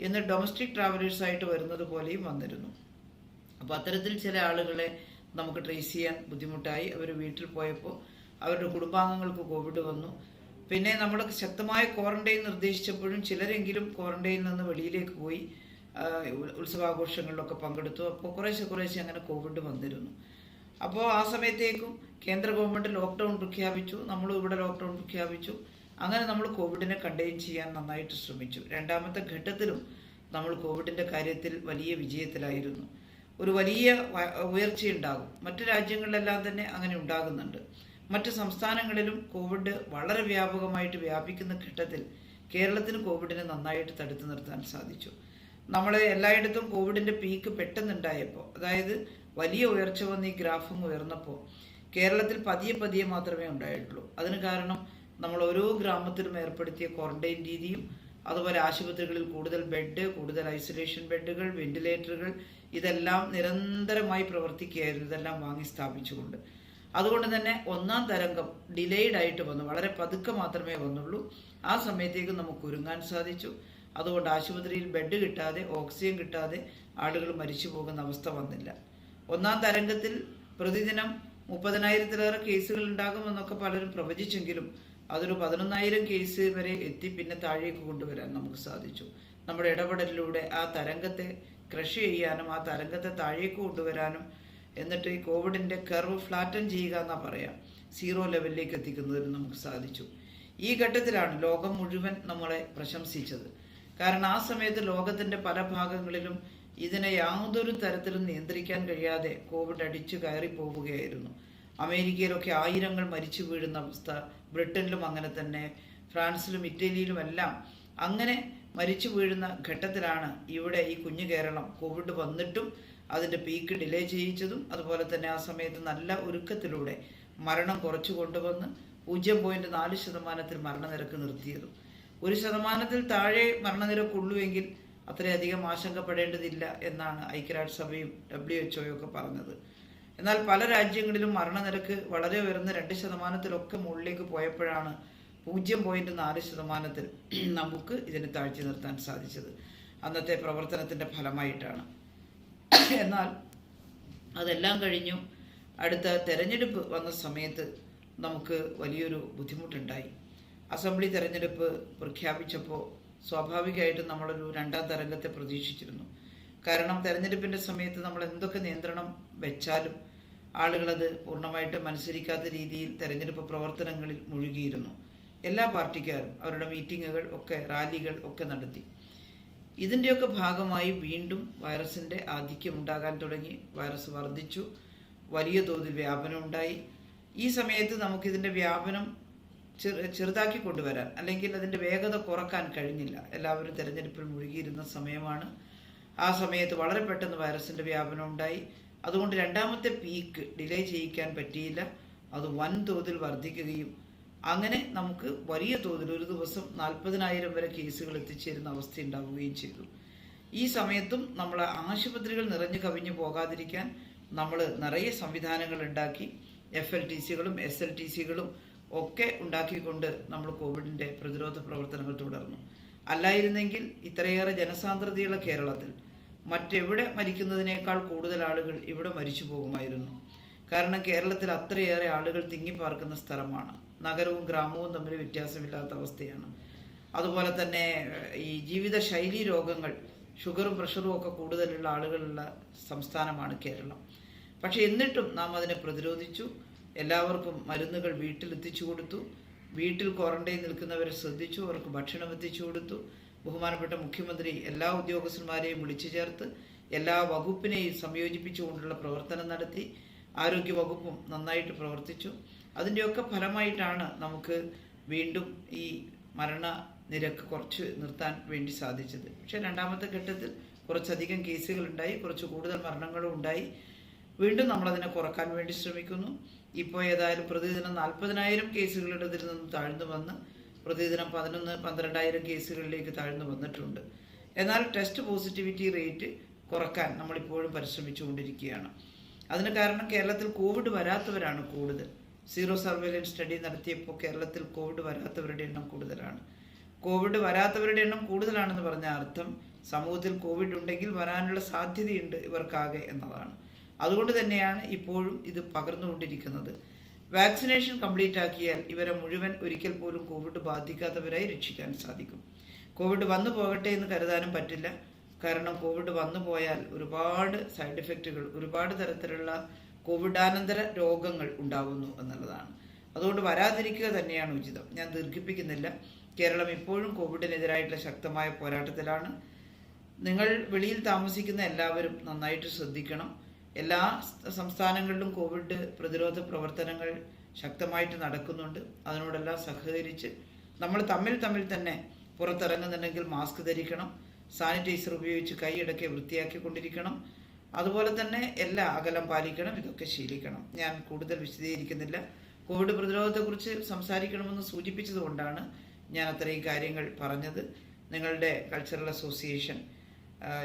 എന്ന് ഡൊമസ്റ്റിക് ട്രാവലേഴ്സായിട്ട് വരുന്നത് പോലെയും വന്നിരുന്നു. അപ്പോൾ അത്തരത്തിൽ ചില ആളുകളെ നമുക്ക് ട്രേസ് ചെയ്യാൻ ബുദ്ധിമുട്ടായി. അവർ വീട്ടിൽ പോയപ്പോൾ അവരുടെ കുടുംബാംഗങ്ങൾക്ക് കോവിഡ് വന്നു. പിന്നെ നമ്മൾ ശക്തമായ ക്വാറന്റൈൻ നിർദ്ദേശിച്ചപ്പോഴും ചിലരെങ്കിലും ക്വാറന്റൈനിൽ നിന്ന് വെളിയിലേക്ക് പോയി ഉത്സവാഘോഷങ്ങളിലൊക്കെ പങ്കെടുത്തു. അപ്പോൾ കുറേശ്ശെ അങ്ങനെ കോവിഡ് വന്നിരുന്നു. അപ്പോൾ ആ സമയത്തേക്കും കേന്ദ്ര ഗവൺമെൻറ് ലോക്ക്ഡൗൺ പ്രഖ്യാപിച്ചു, നമ്മളും ഇവിടെ ലോക്ക്ഡൗൺ പ്രഖ്യാപിച്ചു. അങ്ങനെ നമ്മൾ കോവിഡിനെ കണ്ടെയ്ൻ ചെയ്യാൻ നന്നായിട്ട് ശ്രമിച്ചു. രണ്ടാമത്തെ ഘട്ടത്തിലും നമ്മൾ കോവിഡിൻ്റെ കാര്യത്തിൽ വലിയ വിജയത്തിലായിരുന്നു. ഒരു വലിയ ഉയർച്ചയുണ്ടാകും. മറ്റു രാജ്യങ്ങളിലെല്ലാം തന്നെ അങ്ങനെ ഉണ്ടാകുന്നുണ്ട്. മറ്റ് സംസ്ഥാനങ്ങളിലും കോവിഡ് വളരെ വ്യാപകമായിട്ട് വ്യാപിക്കുന്ന ഘട്ടത്തിൽ കേരളത്തിന് കോവിഡിനെ നന്നായിട്ട് തടുത്തു നിർത്താൻ സാധിച്ചു. നമ്മൾ എല്ലായിടത്തും കോവിഡിൻ്റെ പീക്ക് പെട്ടെന്നുണ്ടായപ്പോൾ, അതായത് വലിയ ഉയർച്ച വന്ന് ഈ ഗ്രാഫും ഉയർന്നപ്പോൾ കേരളത്തിൽ പതിയെ മാത്രമേ ഉണ്ടായിട്ടുള്ളൂ. അതിന് കാരണം നമ്മൾ ഓരോ ഗ്രാമത്തിലും ഏർപ്പെടുത്തിയ ക്വാറന്റൈൻ രീതിയും, അതുപോലെ ആശുപത്രികളിൽ കൂടുതൽ ബെഡ്, കൂടുതൽ ഐസൊലേഷൻ ബെഡുകൾ, വെന്റിലേറ്ററുകൾ, ഇതെല്ലാം നിരന്തരമായി പ്രവർത്തിക്കുകയായിരുന്നു, ഇതെല്ലാം വാങ്ങി സ്ഥാപിച്ചുകൊണ്ട്. അതുകൊണ്ട് തന്നെ ഒന്നാം തരംഗം ഡിലേയ്ഡ് ആയിട്ട് വന്നു, വളരെ പതുക്കെ മാത്രമേ വന്നുള്ളൂ. ആ സമയത്തേക്ക് നമുക്ക് ഒരുങ്ങാൻ സാധിച്ചു. അതുകൊണ്ട് ആശുപത്രിയിൽ ബെഡ് കിട്ടാതെ, ഓക്സിജൻ കിട്ടാതെ ആളുകൾ മരിച്ചു പോകുന്ന അവസ്ഥ വന്നില്ല. ഒന്നാം തരംഗത്തിൽ പ്രതിദിനം 30,000-ലേറെ കേസുകൾ ഉണ്ടാകുമെന്നൊക്കെ പലരും പ്രവചിച്ചെങ്കിലും അതൊരു 11,000 കേസ് വരെ എത്തി പിന്നെ താഴേക്ക് കൊണ്ടുവരാൻ നമുക്ക് സാധിച്ചു. നമ്മുടെ ഇടപെടലിലൂടെ ആ തരംഗത്തെ ക്രഷ് ചെയ്യാനും ആ തരംഗത്തെ താഴേക്ക് കൊണ്ടുവരാനും, എന്നിട്ട് ഈ കോവിഡിൻ്റെ കർവ് ഫ്ലാറ്റൻ ചെയ്യുക എന്നാ പറയാം, 0 ലെവലിലേക്ക് എത്തിക്കുന്നതിന് നമുക്ക് സാധിച്ചു. ഈ ഘട്ടത്തിലാണ് ലോകം മുഴുവൻ നമ്മളെ പ്രശംസിച്ചത്. കാരണം ആ സമയത്ത് ലോകത്തിൻ്റെ പല ഭാഗങ്ങളിലും ഇതിനെ യാതൊരു തരത്തിലും നിയന്ത്രിക്കാൻ കഴിയാതെ കോവിഡ് അടിച്ചു കയറി പോവുകയായിരുന്നു. അമേരിക്കയിലൊക്കെ ആയിരങ്ങൾ മരിച്ചു വീഴുന്ന അവസ്ഥ, ബ്രിട്ടനിലും അങ്ങനെ തന്നെ, ഫ്രാൻസിലും ഇറ്റലിയിലുമെല്ലാം അങ്ങനെ മരിച്ചു വീഴുന്ന ഘട്ടത്തിലാണ് ഇവിടെ ഈ കുഞ്ഞു കേരളം കോവിഡ് വന്നിട്ടും അതിൻ്റെ പീക്ക് ഡിലേ ചെയ്യിച്ചതും, അതുപോലെ തന്നെ ആ സമയത്ത് നല്ല ഒരുക്കത്തിലൂടെ മരണം കുറച്ചു കൊണ്ടുവന്ന് 0.4% മരണനിരക്ക് നിർത്തിയതും. 1% താഴെ മരണനിരക്കുള്ളൂവെങ്കിൽ അത്രയധികം ആശങ്കപ്പെടേണ്ടതില്ല എന്നാണ് ഐക്യരാഷ്ട്രസഭയും WHO ഒക്കെ പറഞ്ഞത്. എന്നാൽ പല രാജ്യങ്ങളിലും മരണനിരക്ക് വളരെ ഉയർന്ന 2%-ലൊക്കെ മുകളിലേക്ക് പോയപ്പോഴാണ് 0.4% നമുക്ക് ഇതിനെ താഴ്ത്തി നിർത്താൻ സാധിച്ചത്. അന്നത്തെ പ്രവർത്തനത്തിൻ്റെ ഫലമായിട്ടാണ്. എന്നാൽ അതെല്ലാം കഴിഞ്ഞു അടുത്ത തെരഞ്ഞെടുപ്പ് വന്ന സമയത്ത് നമുക്ക് വലിയൊരു ബുദ്ധിമുട്ടുണ്ടായി. അസംബ്ലി തെരഞ്ഞെടുപ്പ് പ്രഖ്യാപിച്ചപ്പോൾ സ്വാഭാവികമായിട്ടും നമ്മളൊരു 2ാം തരംഗത്തെ പ്രതീക്ഷിച്ചിരുന്നു. കാരണം തെരഞ്ഞെടുപ്പിൻ്റെ സമയത്ത് നമ്മൾ എന്തൊക്കെ നിയന്ത്രണം വെച്ചാലും ആളുകളത് പൂർണ്ണമായിട്ടും അനുസരിക്കാത്ത രീതിയിൽ തെരഞ്ഞെടുപ്പ് പ്രവർത്തനങ്ങളിൽ മുഴുകിയിരുന്നു. എല്ലാ പാർട്ടിക്കാരും അവരുടെ മീറ്റിങ്ങുകൾ ഒക്കെ, റാലികൾ ഒക്കെ നടത്തി. ഇതിൻ്റെയൊക്കെ ഭാഗമായി വീണ്ടും വൈറസിൻ്റെ ആധിക്യം ഉണ്ടാകാൻ തുടങ്ങി. വൈറസ് വർദ്ധിച്ചു, വലിയ തോതിൽ വ്യാപനം ഉണ്ടായി. ഈ സമയത്ത് നമുക്കിതിൻ്റെ വ്യാപനം ചെറുതാക്കി കൊണ്ടുവരാൻ, അല്ലെങ്കിൽ അതിൻ്റെ വേഗത കുറക്കാൻ കഴിഞ്ഞില്ല. എല്ലാവരും തെരഞ്ഞെടുപ്പിൽ മുഴുകിയിരുന്ന സമയമാണ്. ആ സമയത്ത് വളരെ പെട്ടെന്ന് വൈറസിൻ്റെ വ്യാപനം ഉണ്ടായി. അതുകൊണ്ട് 2ാമത്തെ പീക്ക് ഡിലേ ചെയ്യിക്കാൻ പറ്റിയില്ല. അത് വൻതോതിൽ വർദ്ധിക്കുകയും അങ്ങനെ നമുക്ക് വലിയ തോതിൽ ഒരു ദിവസം 40,000 വരെ കേസുകൾ എത്തിച്ചേരുന്ന അവസ്ഥ ഉണ്ടാവുകയും ചെയ്തു. ഈ സമയത്തും നമ്മൾ ആശുപത്രികൾ നിറഞ്ഞു കവിഞ്ഞു പോകാതിരിക്കാൻ നമ്മൾ നിറയെ സംവിധാനങ്ങൾ ഉണ്ടാക്കി. FLTCകളും SLTCകളും ഒക്കെ ഉണ്ടാക്കിക്കൊണ്ട് നമ്മൾ കോവിഡിൻ്റെ പ്രതിരോധ പ്രവർത്തനങ്ങൾ തുടർന്നു. അല്ലായിരുന്നെങ്കിൽ ഇത്രയേറെ ജനസാന്ദ്രതയുള്ള കേരളത്തിൽ മറ്റെവിടെ മരിക്കുന്നതിനേക്കാൾ കൂടുതൽ ആളുകൾ ഇവിടെ മരിച്ചു പോകുമായിരുന്നു. കാരണം കേരളത്തിൽ അത്രയേറെ ആളുകൾ തിങ്ങിപ്പാർക്കുന്ന സ്ഥലമാണ്. നഗരവും ഗ്രാമവും തമ്മിൽ വ്യത്യാസമില്ലാത്ത അവസ്ഥയാണ്. അതുപോലെ തന്നെ ഈ ജീവിതശൈലി രോഗങ്ങൾ ഷുഗറും പ്രഷറും ഒക്കെ കൂടുതലുള്ള ആളുകളുള്ള സംസ്ഥാനമാണ് കേരളം. പക്ഷെ എന്നിട്ടും നാം അതിനെ പ്രതിരോധിച്ചു. എല്ലാവർക്കും മരുന്നുകൾ വീട്ടിലെത്തിച്ചു കൊടുത്തു. വീട്ടിൽ ക്വാറന്റൈൻ നിൽക്കുന്നവരെ ശ്രദ്ധിച്ചു. അവർക്ക് ഭക്ഷണം എത്തിച്ചു കൊടുത്തു. ബഹുമാനപ്പെട്ട മുഖ്യമന്ത്രി എല്ലാ ഉദ്യോഗസ്ഥന്മാരെയും വിളിച്ചു ചേർത്ത് എല്ലാ വകുപ്പിനെയും സംയോജിപ്പിച്ചുകൊണ്ടുള്ള പ്രവർത്തനം നടത്തി. ആരോഗ്യ വകുപ്പും നന്നായിട്ട് പ്രവർത്തിച്ചു. അതിൻ്റെയൊക്കെ ഫലമായിട്ടാണ് നമുക്ക് വീണ്ടും ഈ മരണനിരക്ക് കുറച്ച് നിർത്താൻ വേണ്ടി സാധിച്ചത്. പക്ഷേ രണ്ടാമത്തെ ഘട്ടത്തിൽ കുറച്ചധികം കേസുകളുണ്ടായി, കുറച്ച് കൂടുതൽ മരണങ്ങളും ഉണ്ടായി. വീണ്ടും നമ്മളതിനെ കുറക്കാൻ വേണ്ടി ശ്രമിക്കുന്നു. ഇപ്പോൾ ഏതായാലും പ്രതിദിനം 40,000 കേസുകളുടെ ഇതിൽ നിന്നും താഴ്ന്നു വന്ന് പ്രതിദിനം 11-12,000 കേസുകളിലേക്ക് താഴ്ന്നു വന്നിട്ടുണ്ട്. എന്നാൽ ടെസ്റ്റ് പോസിറ്റിവിറ്റി റേറ്റ് കുറക്കാൻ നമ്മളിപ്പോഴും പരിശ്രമിച്ചുകൊണ്ടിരിക്കുകയാണ്. അതിന് കാരണം കേരളത്തിൽ കോവിഡ് വരാത്തവരാണ് കൂടുതൽ. സീറോ സർവൈലൻസ് സ്റ്റഡി നടത്തിയപ്പോൾ കേരളത്തിൽ കോവിഡ് വരാത്തവരുടെ എണ്ണം കൂടുതലാണ്. കോവിഡ് വരാത്തവരുടെ എണ്ണം കൂടുതലാണെന്ന് പറഞ്ഞ അർത്ഥം സമൂഹത്തിൽ കോവിഡ് ഉണ്ടെങ്കിൽ വരാനുള്ള സാധ്യതയുണ്ട് ഇവർക്കാകെ എന്നതാണ്. അതുകൊണ്ട് തന്നെയാണ് ഇപ്പോഴും ഇത് പകർന്നുകൊണ്ടിരിക്കുന്നത്. വാക്സിനേഷൻ കംപ്ലീറ്റ് ആക്കിയാൽ ഇവരെ മുഴുവൻ ഒരിക്കൽ പോലും കോവിഡ് ബാധിക്കാത്തവരായി രക്ഷിക്കാൻ സാധിക്കും. കോവിഡ് വന്നു പോകട്ടെ എന്ന് കരുതാനും പറ്റില്ല. കാരണം കോവിഡ് വന്നു പോയാൽ ഒരുപാട് സൈഡ് എഫക്റ്റുകൾ, ഒരുപാട് തരത്തിലുള്ള കോവിഡാനന്തര രോഗങ്ങൾ ഉണ്ടാകുന്നു എന്നുള്ളതാണ്. അതുകൊണ്ട് വരാതിരിക്കുക തന്നെയാണ് ഉചിതം. ഞാൻ ദീർഘിപ്പിക്കുന്നില്ല. കേരളം ഇപ്പോഴും കോവിഡിനെതിരായിട്ടുള്ള ശക്തമായ പോരാട്ടത്തിലാണ്. നിങ്ങൾ വെളിയിൽ താമസിക്കുന്ന എല്ലാവരും നന്നായിട്ട് ശ്രദ്ധിക്കണം. എല്ലാ സംസ്ഥാനങ്ങളിലും കോവിഡ് പ്രതിരോധ പ്രവർത്തനങ്ങൾ ശക്തമായിട്ട് നടക്കുന്നുണ്ട്. അതിനോടെല്ലാം സഹകരിച്ച് നമ്മൾ തമ്മിൽ തന്നെ പുറത്തിറങ്ങുന്നുണ്ടെങ്കിൽ മാസ്ക് ധരിക്കണം, സാനിറ്റൈസർ ഉപയോഗിച്ച് കൈയിടയ്ക്ക് വൃത്തിയാക്കിക്കൊണ്ടിരിക്കണം. അതുപോലെ തന്നെ എല്ലാ അകലം പാലിക്കണം. ഇതൊക്കെ ശീലിക്കണം. ഞാൻ കൂടുതൽ വിശദീകരിക്കുന്നില്ല. കോവിഡ് പ്രതിരോധത്തെക്കുറിച്ച് സംസാരിക്കണമെന്ന് സൂചിപ്പിച്ചതുകൊണ്ടാണ് ഞാൻ അത്രയും കാര്യങ്ങൾ പറഞ്ഞത്. നിങ്ങളുടെ കൾച്ചറൽ അസോസിയേഷൻ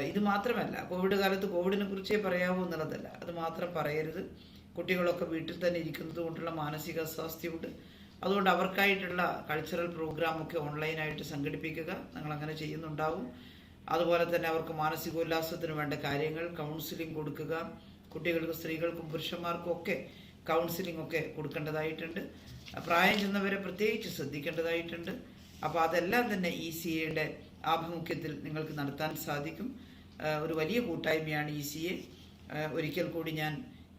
ഇത് മാത്രമല്ല, കോവിഡ് കാലത്ത് കോവിഡിനെ കുറിച്ചേ പറയാവൂ എന്നുള്ളതല്ല, അത് മാത്രം പറയരുത്. കുട്ടികളൊക്കെ വീട്ടിൽ തന്നെ ഇരിക്കുന്നത് കൊണ്ടുള്ള മാനസിക അസ്വാസ്ഥ്യമുണ്ട്. അതുകൊണ്ട് അവർക്കായിട്ടുള്ള കൾച്ചറൽ പ്രോഗ്രാമൊക്കെ ഓൺലൈനായിട്ട് സംഘടിപ്പിക്കുക. ഞങ്ങളങ്ങനെ ചെയ്യുന്നുണ്ടാവും. അതുപോലെ തന്നെ അവർക്ക് മാനസികോല്ലാസത്തിന് വേണ്ട കാര്യങ്ങൾ, കൗൺസിലിംഗ് കൊടുക്കുക. കുട്ടികൾക്ക്, സ്ത്രീകൾക്കും പുരുഷന്മാർക്കും ഒക്കെ കൗൺസിലിംഗ് ഒക്കെ കൊടുക്കേണ്ടതായിട്ടുണ്ട്. പ്രായം ചെന്നവരെ പ്രത്യേകിച്ച് ശ്രദ്ധിക്കേണ്ടതായിട്ടുണ്ട്. അപ്പോൾ അതെല്ലാം തന്നെ ECAയുടെ ആഭിമുഖ്യത്തിൽ നിങ്ങൾക്ക് നടത്താൻ സാധിക്കും. ഒരു വലിയ കൂട്ടായ്മയാണ് ECA. ഒരിക്കൽ കൂടി ഞാൻ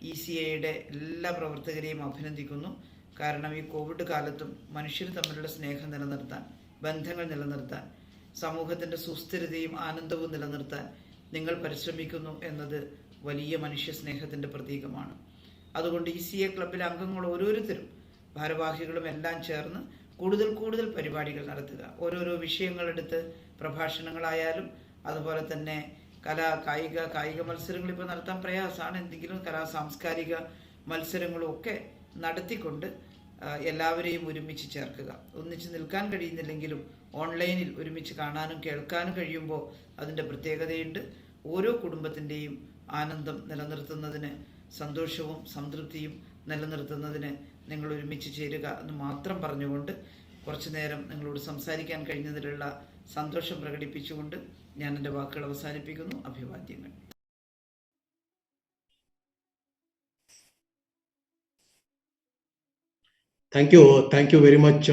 ECAയുടെ എല്ലാ പ്രവർത്തകരെയും അഭിനന്ദിക്കുന്നു. കാരണം ഈ കോവിഡ് കാലത്തും മനുഷ്യർ തമ്മിലുള്ള സ്നേഹം നിലനിർത്താൻ, ബന്ധങ്ങൾ നിലനിർത്താൻ, സമൂഹത്തിൻ്റെ സുസ്ഥിരതയും ആനന്ദവും നിലനിർത്താൻ നിങ്ങൾ പരിശ്രമിക്കുന്നു എന്നത് വലിയ മനുഷ്യ സ്നേഹത്തിൻ്റെ പ്രതീകമാണ്. അതുകൊണ്ട് ECA ക്ലബിലെ അംഗങ്ങൾ ഓരോരുത്തരും, ഭാരവാഹികളും എല്ലാം ചേർന്ന് കൂടുതൽ പരിപാടികൾ നടത്തുക. ഓരോരോ വിഷയങ്ങളെടുത്ത് പ്രഭാഷണങ്ങളായാലും അതുപോലെ തന്നെ കായിക മത്സരങ്ങൾ ഇപ്പോൾ നടത്താൻ പ്രയാസമാണ്. എന്തെങ്കിലും സാംസ്കാരിക മത്സരങ്ങളും ഒക്കെ നടത്തിക്കൊണ്ട് എല്ലാവരെയും ഒരുമിച്ച് ചേർക്കുക. ഒന്നിച്ച് നിൽക്കാൻ കഴിയുന്നില്ലെങ്കിലും ഓൺലൈനിൽ ഒരുമിച്ച് കാണാനും കേൾക്കാനും കഴിയുമ്പോൾ അതിൻ്റെ പ്രത്യേകതയുണ്ട്. ഓരോ കുടുംബത്തിൻ്റെയും ആനന്ദം നിലനിർത്തുന്നതിന്, സന്തോഷവും സംതൃപ്തിയും നിലനിർത്തുന്നതിന് നിങ്ങൾ ഒരുമിച്ച് ചേരുക എന്ന് മാത്രം പറഞ്ഞുകൊണ്ട് കുറച്ചു നേരം നിങ്ങളോട് സംസാരിക്കാൻ കഴിഞ്ഞതിലുള്ള സന്തോഷം പ്രകടിപ്പിച്ചുകൊണ്ട് ഞാൻ എൻ്റെ വാക്കുകൾ അവസാനിപ്പിക്കുന്നു. അഭിവാദ്യങ്ങൾ. Thank you very much,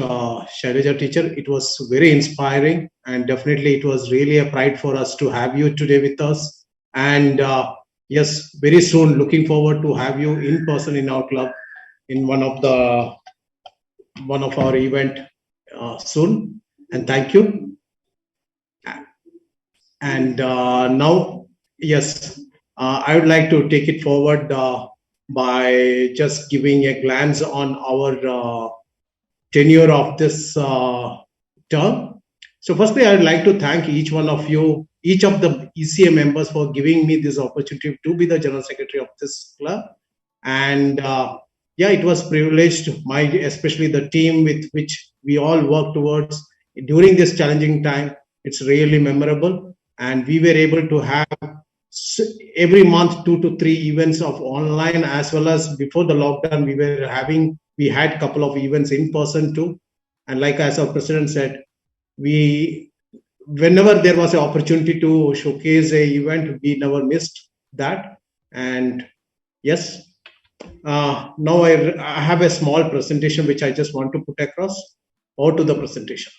Shailaja teacher. It was very inspiring, and definitely it was really a pride for us to have you today with us. And yes, very soon looking forward to have you in person in our club in one of our event soon. And thank you. And now, yes, I would like to take it forward by just giving a glance on our tenure of this term. So firstly, I would like to thank each one of you, each of the ECA members, for giving me this opportunity to be the General Secretary of this club. And yeah, it was privileged, especially the team with which we all worked towards during this challenging time. It's really memorable. And we were able to have every month 2 to 3 events of online, as well as before the lockdown we had a couple of events in person too. And like as our president said, whenever there was an opportunity to showcase a event, we never missed that. And yes, now I have a small presentation which I just want to put across. Over to the presentation.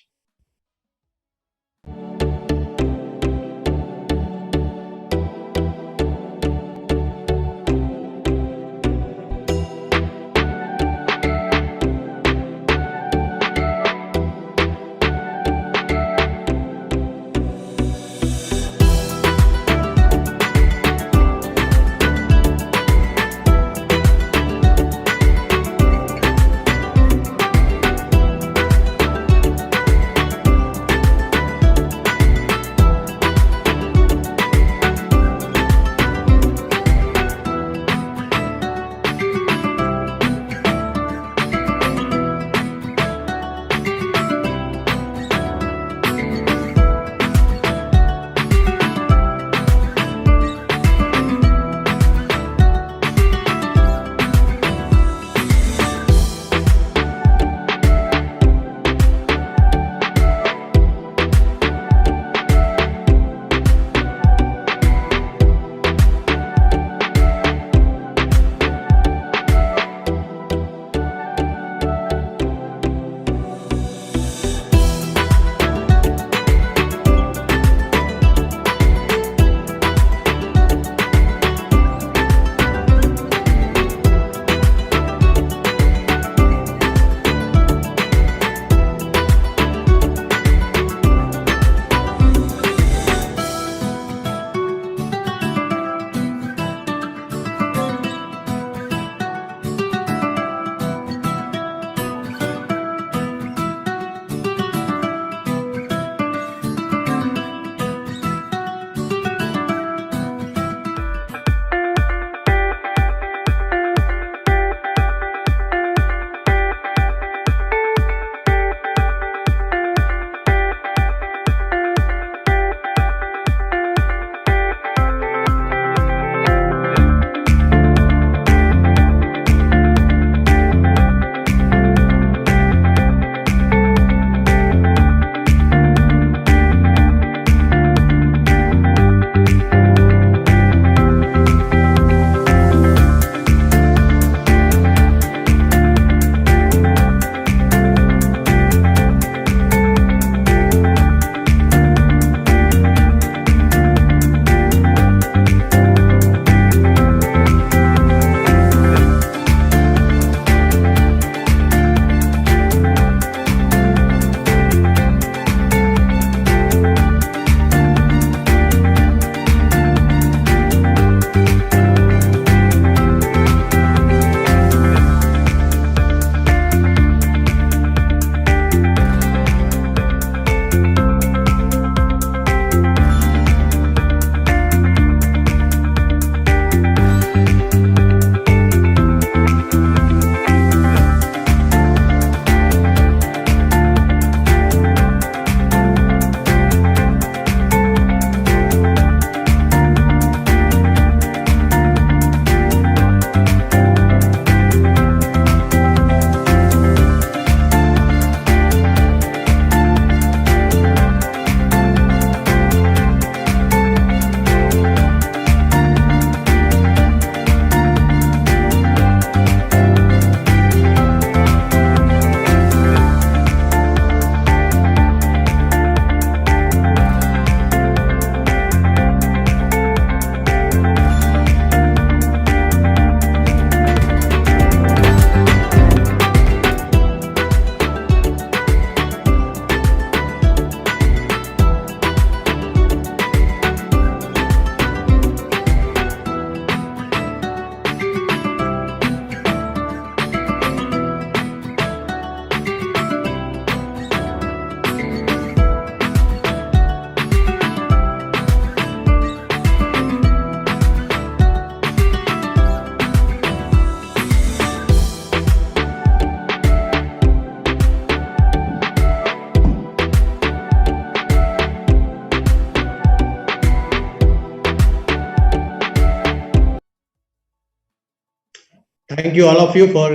Thank you all of you for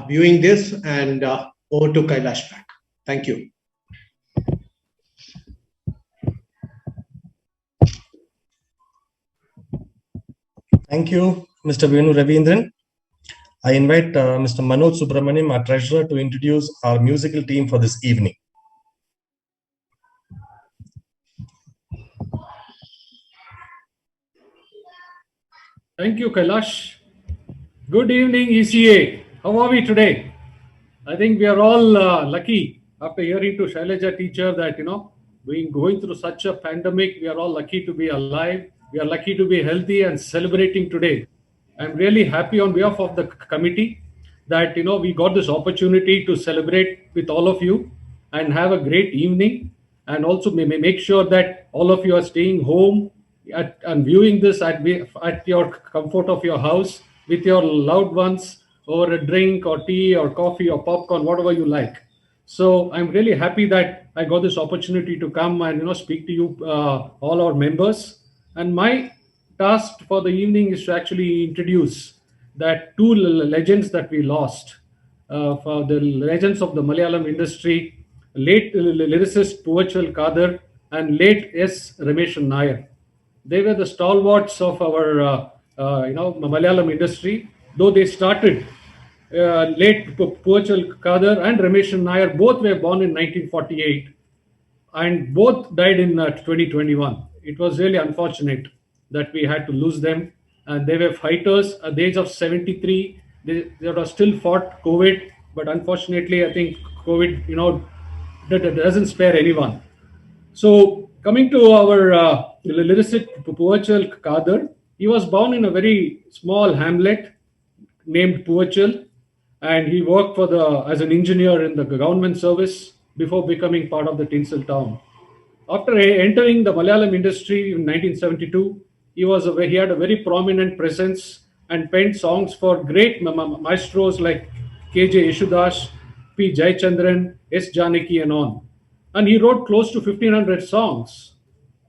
viewing this, and over to Kailash back. Thank you. Thank you, Mr. Venu Ravindran. I invite Mr. Manoj Subramaniam, our treasurer, to introduce our musical team for this evening. Thank you, Kailash. Good evening, ECA. How are we today? I think we are all lucky after hearing to Shailaja teacher that, going through such a pandemic, we are all lucky to be alive. We are lucky to be healthy and celebrating today. I'm really happy on behalf of the committee that, we got this opportunity to celebrate with all of you and have a great evening. And also make sure that all of you are staying home and viewing this at your comfort of your house with your loved ones over a drink or tea or coffee or popcorn, whatever you like. So I'm really happy that I got this opportunity to come and speak to you, all our members. And my task for the evening is to actually introduce that two legends that we lost, for the legends of the Malayalam industry, late lyricist Puvachal Kadir and late S. Rameshan Nair. They were the stalwarts of our Malayalam industry, though they started late Puvachal Kadir and Rameshan Nair both were born in 1948 and both died in 2021. It was really unfortunate that we had to lose them, and they were fighters at the age of 73. They were still fought COVID, but unfortunately I think COVID that doesn't spare anyone. So coming to our lyricist Puvachal Kadir, he was born in a very small hamlet named Puvachal, and he worked as an engineer in the government service before becoming part of the Tinsel town. After entering the Malayalam industry in 1972, he had a very prominent presence and penned songs for great maestros like K.J. Yeshudas, P. Jayachandran, S. Janaki, and on. And he wrote close to 1,500 songs,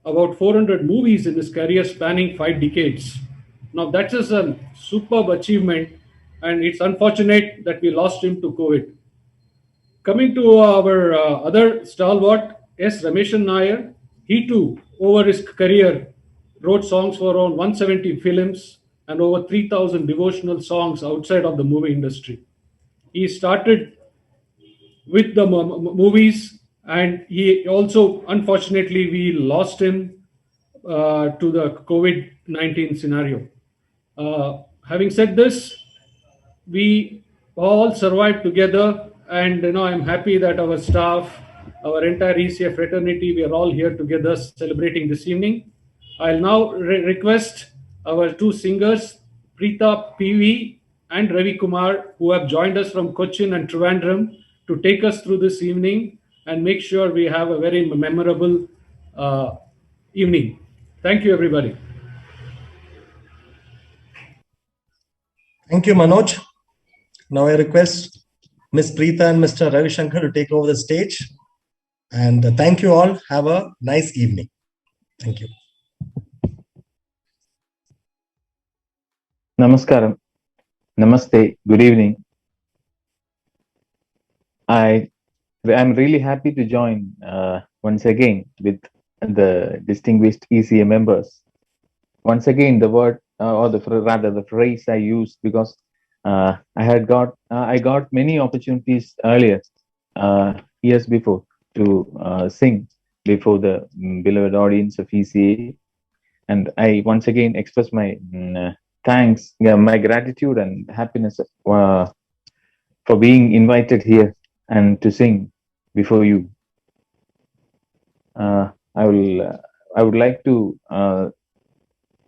about 400 movies in his career spanning 5 decades. Now that is a superb achievement, and it's unfortunate that we lost him to COVID. Coming to our other stalwart, S. Rameshan Nair, he too, over his career, wrote songs for around 170 films and over 3,000 devotional songs outside of the movie industry. He started with the movies, and he also, unfortunately, we lost him to the COVID-19 scenario. Having said this, we all survived together, and I'm happy that our staff, our entire ECA fraternity, we are all here together celebrating this evening. I'll now request our two singers, Preeta PV and Ravi Kumar, who have joined us from Cochin and Trivandrum, to take us through this evening and make sure we have a very memorable evening. Thank you, everybody. Thank you, Manoj. Now I request Ms. Preeta and Mr. Ravi Shankar to take over the stage. And thank you all. Have a nice evening. Thank you. Namaskaram. Namaste. Good evening. I'm really happy to join once again with the distinguished ECA members. Once again, the word or the phrase I used, because I got many opportunities earlier, years before, to sing before the beloved audience of ECA, and I once again express my thanks, my gratitude and happiness for being invited here and to sing before you. I would like to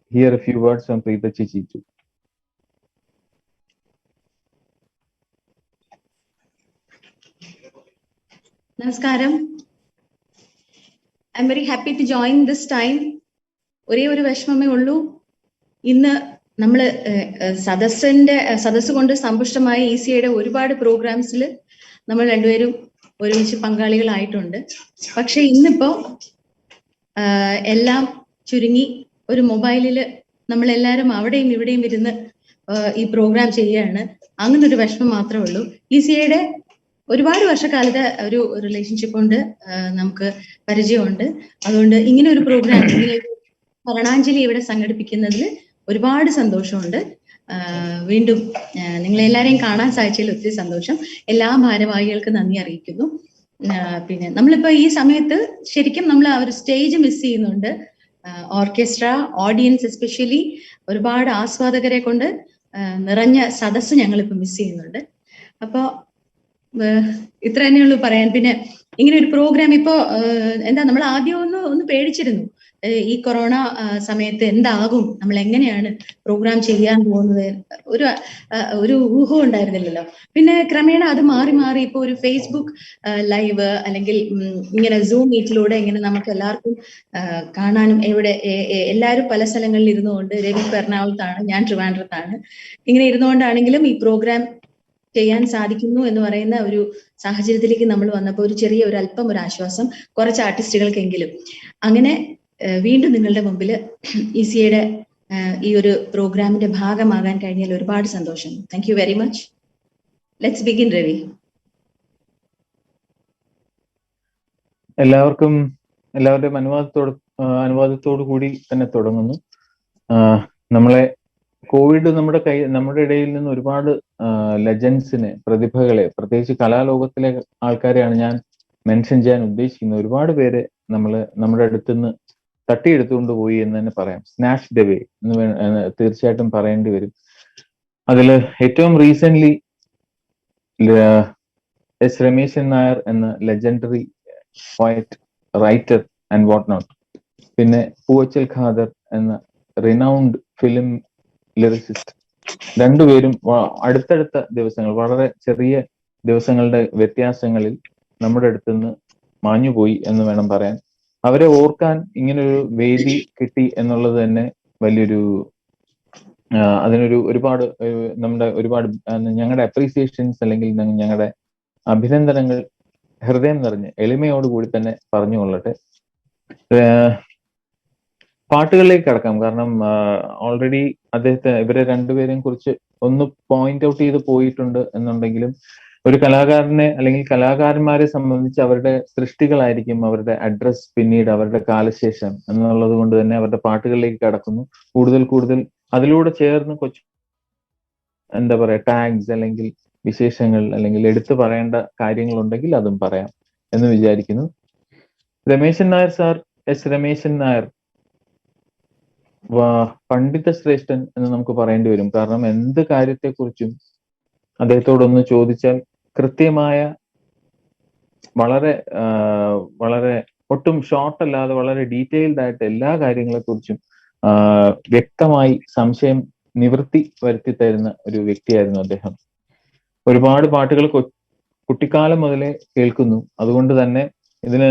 hear a few words from Preeta Chichi too. Namaskaram. I'm very happy to join this time. ഒരേ ഒരു വിഷമമേ ഉള്ളൂ, ഇന്ന് നമ്മൾ സദസ്സ് കൊണ്ട് സമ്പുഷ്ടമായ ECAയുടെ ഒരുപാട് പ്രോഗ്രാംസിൽ നമ്മൾ രണ്ടുപേരും ഒരുമിച്ച് പങ്കാളികളായിട്ടുണ്ട്. പക്ഷെ ഇന്നിപ്പോ എല്ലാം ചുരുങ്ങി ഒരു മൊബൈലിൽ നമ്മളെല്ലാവരും അവിടെയും ഇവിടെയും ഇരുന്ന് ഈ പ്രോഗ്രാം ചെയ്യുകയാണ്. അങ്ങനെ ഒരു വിഷമം മാത്രമേ ഉള്ളൂ. ECAയുടെ ഒരുപാട് വർഷക്കാലത്തെ ഒരു റിലേഷൻഷിപ്പ് കൊണ്ട് നമുക്ക് പരിചയമുണ്ട്. അതുകൊണ്ട് ഇങ്ങനെ ഒരു പ്രോഗ്രാം, ഇങ്ങനെ ഒരു മരണാഞ്ജലി ഇവിടെ സംഘടിപ്പിക്കുന്നതിൽ ഒരുപാട് സന്തോഷമുണ്ട്. വീണ്ടും നിങ്ങളെല്ലാരെയും കാണാൻ സാധിച്ചതിൽ ഒത്തിരി സന്തോഷം. എല്ലാ ഭാരവാഹികൾക്കും നന്ദി അറിയിക്കുന്നു. പിന്നെ നമ്മളിപ്പോ ഈ സമയത്ത് ശരിക്കും നമ്മൾ ആ ഒരു സ്റ്റേജ് മിസ് ചെയ്യുന്നുണ്ട്. ഓർക്കസ്ട്ര, ഓഡിയൻസ്, എസ്പെഷ്യലി ഒരുപാട് ആസ്വാദകരെ കൊണ്ട് നിറഞ്ഞ സദസ്സ് ഞങ്ങളിപ്പോ മിസ് ചെയ്യുന്നുണ്ട്. അപ്പോ ഇത്ര തന്നെയുള്ളൂ പറയാൻ. പിന്നെ ഇങ്ങനെ ഒരു പ്രോഗ്രാം ഇപ്പോ എന്താ, നമ്മൾ ആദ്യം ഒന്ന് പേടിച്ചിരുന്നു. ഈ കൊറോണ സമയത്ത് എന്താകും, നമ്മൾ എങ്ങനെയാണ് പ്രോഗ്രാം ചെയ്യാൻ പോകുന്നത്, ഒരു ഊഹം ഉണ്ടായിരുന്നില്ലല്ലോ. പിന്നെ ക്രമേണ അത് മാറി മാറി ഇപ്പൊ ഒരു ഫേസ്ബുക്ക് ലൈവ് അല്ലെങ്കിൽ ഇങ്ങനെ സൂം മീറ്റിലൂടെ ഇങ്ങനെ നമുക്ക് എല്ലാവർക്കും കാണാനും, എല്ലാവരും പല സ്ഥലങ്ങളിൽ ഇരുന്നുകൊണ്ട്, രവി എറണാകുളത്താണ്, ഞാൻ ട്രിവാൻഡ്രത്താണ്, ഇങ്ങനെ ഇരുന്നുകൊണ്ടാണെങ്കിലും ഈ പ്രോഗ്രാം ചെയ്യാൻ സാധിക്കുന്നു എന്ന് പറയുന്ന ഒരു സാഹചര്യത്തിലേക്ക് നമ്മൾ വന്നപ്പോൾ ഒരു അല്പം ഒരു ആശ്വാസം കുറച്ച് ആർട്ടിസ്റ്റുകൾക്കെങ്കിലും. അങ്ങനെ വീണ്ടും നിങ്ങളുടെ മുമ്പിൽ ECAയുടെ ഈ ഒരു പ്രോഗ്രാമിന്റെ ഭാഗമാകാൻ കഴിഞ്ഞാൽ ഒരുപാട് സന്തോഷം. Thank you very much. Let's begin. Ravi. എല്ലാവരുടെയും അനുവാദത്തോടു കൂടി തന്നെ തുടങ്ങുന്നു. നമ്മളെ കോവിഡ് നമ്മുടെ ഇടയിൽ നിന്ന് ഒരുപാട് ലെജൻസിനെ, പ്രതിഭകളെ, പ്രത്യേകിച്ച് കലാലോകത്തിലെ ആൾക്കാരെയാണ് ഞാൻ മെൻഷൻ ചെയ്യാൻ ഉദ്ദേശിക്കുന്നത്. ഒരുപാട് പേരെ നമ്മുടെ അടുത്തുനിന്ന് തട്ടിയെടുത്തുകൊണ്ട് പോയി എന്ന് തന്നെ പറയാം. സ്നാഷ്ഡ് അവേ എന്ന് തീർച്ചയായിട്ടും പറയേണ്ടി വരും. അതിൽ ഏറ്റവും റീസെന്റ് രമേശൻ നായർ എന്ന legendary poet, writer and what not, പിന്നെ പൂവച്ചൽ ഖാദർ എന്ന റിനൗണ്ട് ഫിലിം ലിറിസിസ്റ്റ്, രണ്ടുപേരും അടുത്തടുത്ത ദിവസങ്ങൾ, വളരെ ചെറിയ ദിവസങ്ങളുടെ വ്യത്യാസങ്ങളിൽ നമ്മുടെ അടുത്തുനിന്ന് മാഞ്ഞുപോയി എന്ന് വേണം പറയാൻ. അവരെ ഓർക്കാൻ ഇങ്ങനൊരു വേദി കിട്ടി എന്നുള്ളത് തന്നെ വലിയൊരു, അതിനൊരു ഒരുപാട് ഞങ്ങളുടെ അപ്രീസിയേഷൻസ് അല്ലെങ്കിൽ ഞങ്ങളുടെ അഭിനന്ദനങ്ങൾ ഹൃദയം നിറഞ്ഞ് എളിമയോടുകൂടി തന്നെ പറഞ്ഞുകൊള്ളട്ടെ. പാട്ടുകളിലേക്ക് കടക്കാം. കാരണം ഓൾറെഡി ഇവരെ രണ്ടുപേരെയും കുറിച്ച് ഒന്ന് പോയിന്റ് ഔട്ട് ചെയ്ത് പോയിട്ടുണ്ട് എന്നുണ്ടെങ്കിലും, ഒരു കലാകാരനെ അല്ലെങ്കിൽ കലാകാരന്മാരെ സംബന്ധിച്ച് അവരുടെ സൃഷ്ടികളായിരിക്കും അവരുടെ അഡ്രസ് പിന്നീട് അവരുടെ കാലശേഷം എന്നുള്ളത് കൊണ്ട് തന്നെ അവരുടെ പാട്ടുകളിലേക്ക് കടക്കുന്നു. കൂടുതൽ അതിലൂടെ ചേർന്ന് എന്താ പറയാ, ടാഗ്സ് അല്ലെങ്കിൽ വിശേഷങ്ങൾ അല്ലെങ്കിൽ എടുത്തു പറയേണ്ട കാര്യങ്ങളുണ്ടെങ്കിൽ അതും പറയാം എന്ന് വിചാരിക്കുന്നു. രമേശൻ നായർ സാർ, രമേശൻ നായർ പണ്ഡിത ശ്രേഷ്ഠൻ എന്ന് നമുക്ക് പറയേണ്ടി വരും. കാരണം എന്ത് കാര്യത്തെക്കുറിച്ചും അദ്ദേഹത്തോടൊന്ന് ചോദിച്ചാൽ കൃത്യമായ, വളരെ ഒട്ടും ഷോർട്ട് അല്ലാതെ വളരെ ഡീറ്റെയിൽഡ് ആയിട്ട് എല്ലാ കാര്യങ്ങളെക്കുറിച്ചും വ്യക്തമായി സംശയം നിവൃത്തി വരുത്തി തരുന്ന ഒരു വ്യക്തിയായിരുന്നു അദ്ദേഹം. ഒരുപാട് പാട്ടുകൾ കുട്ടിക്കാലം മുതലേ കേൾക്കുന്നു. അതുകൊണ്ട് തന്നെ ഇതിന്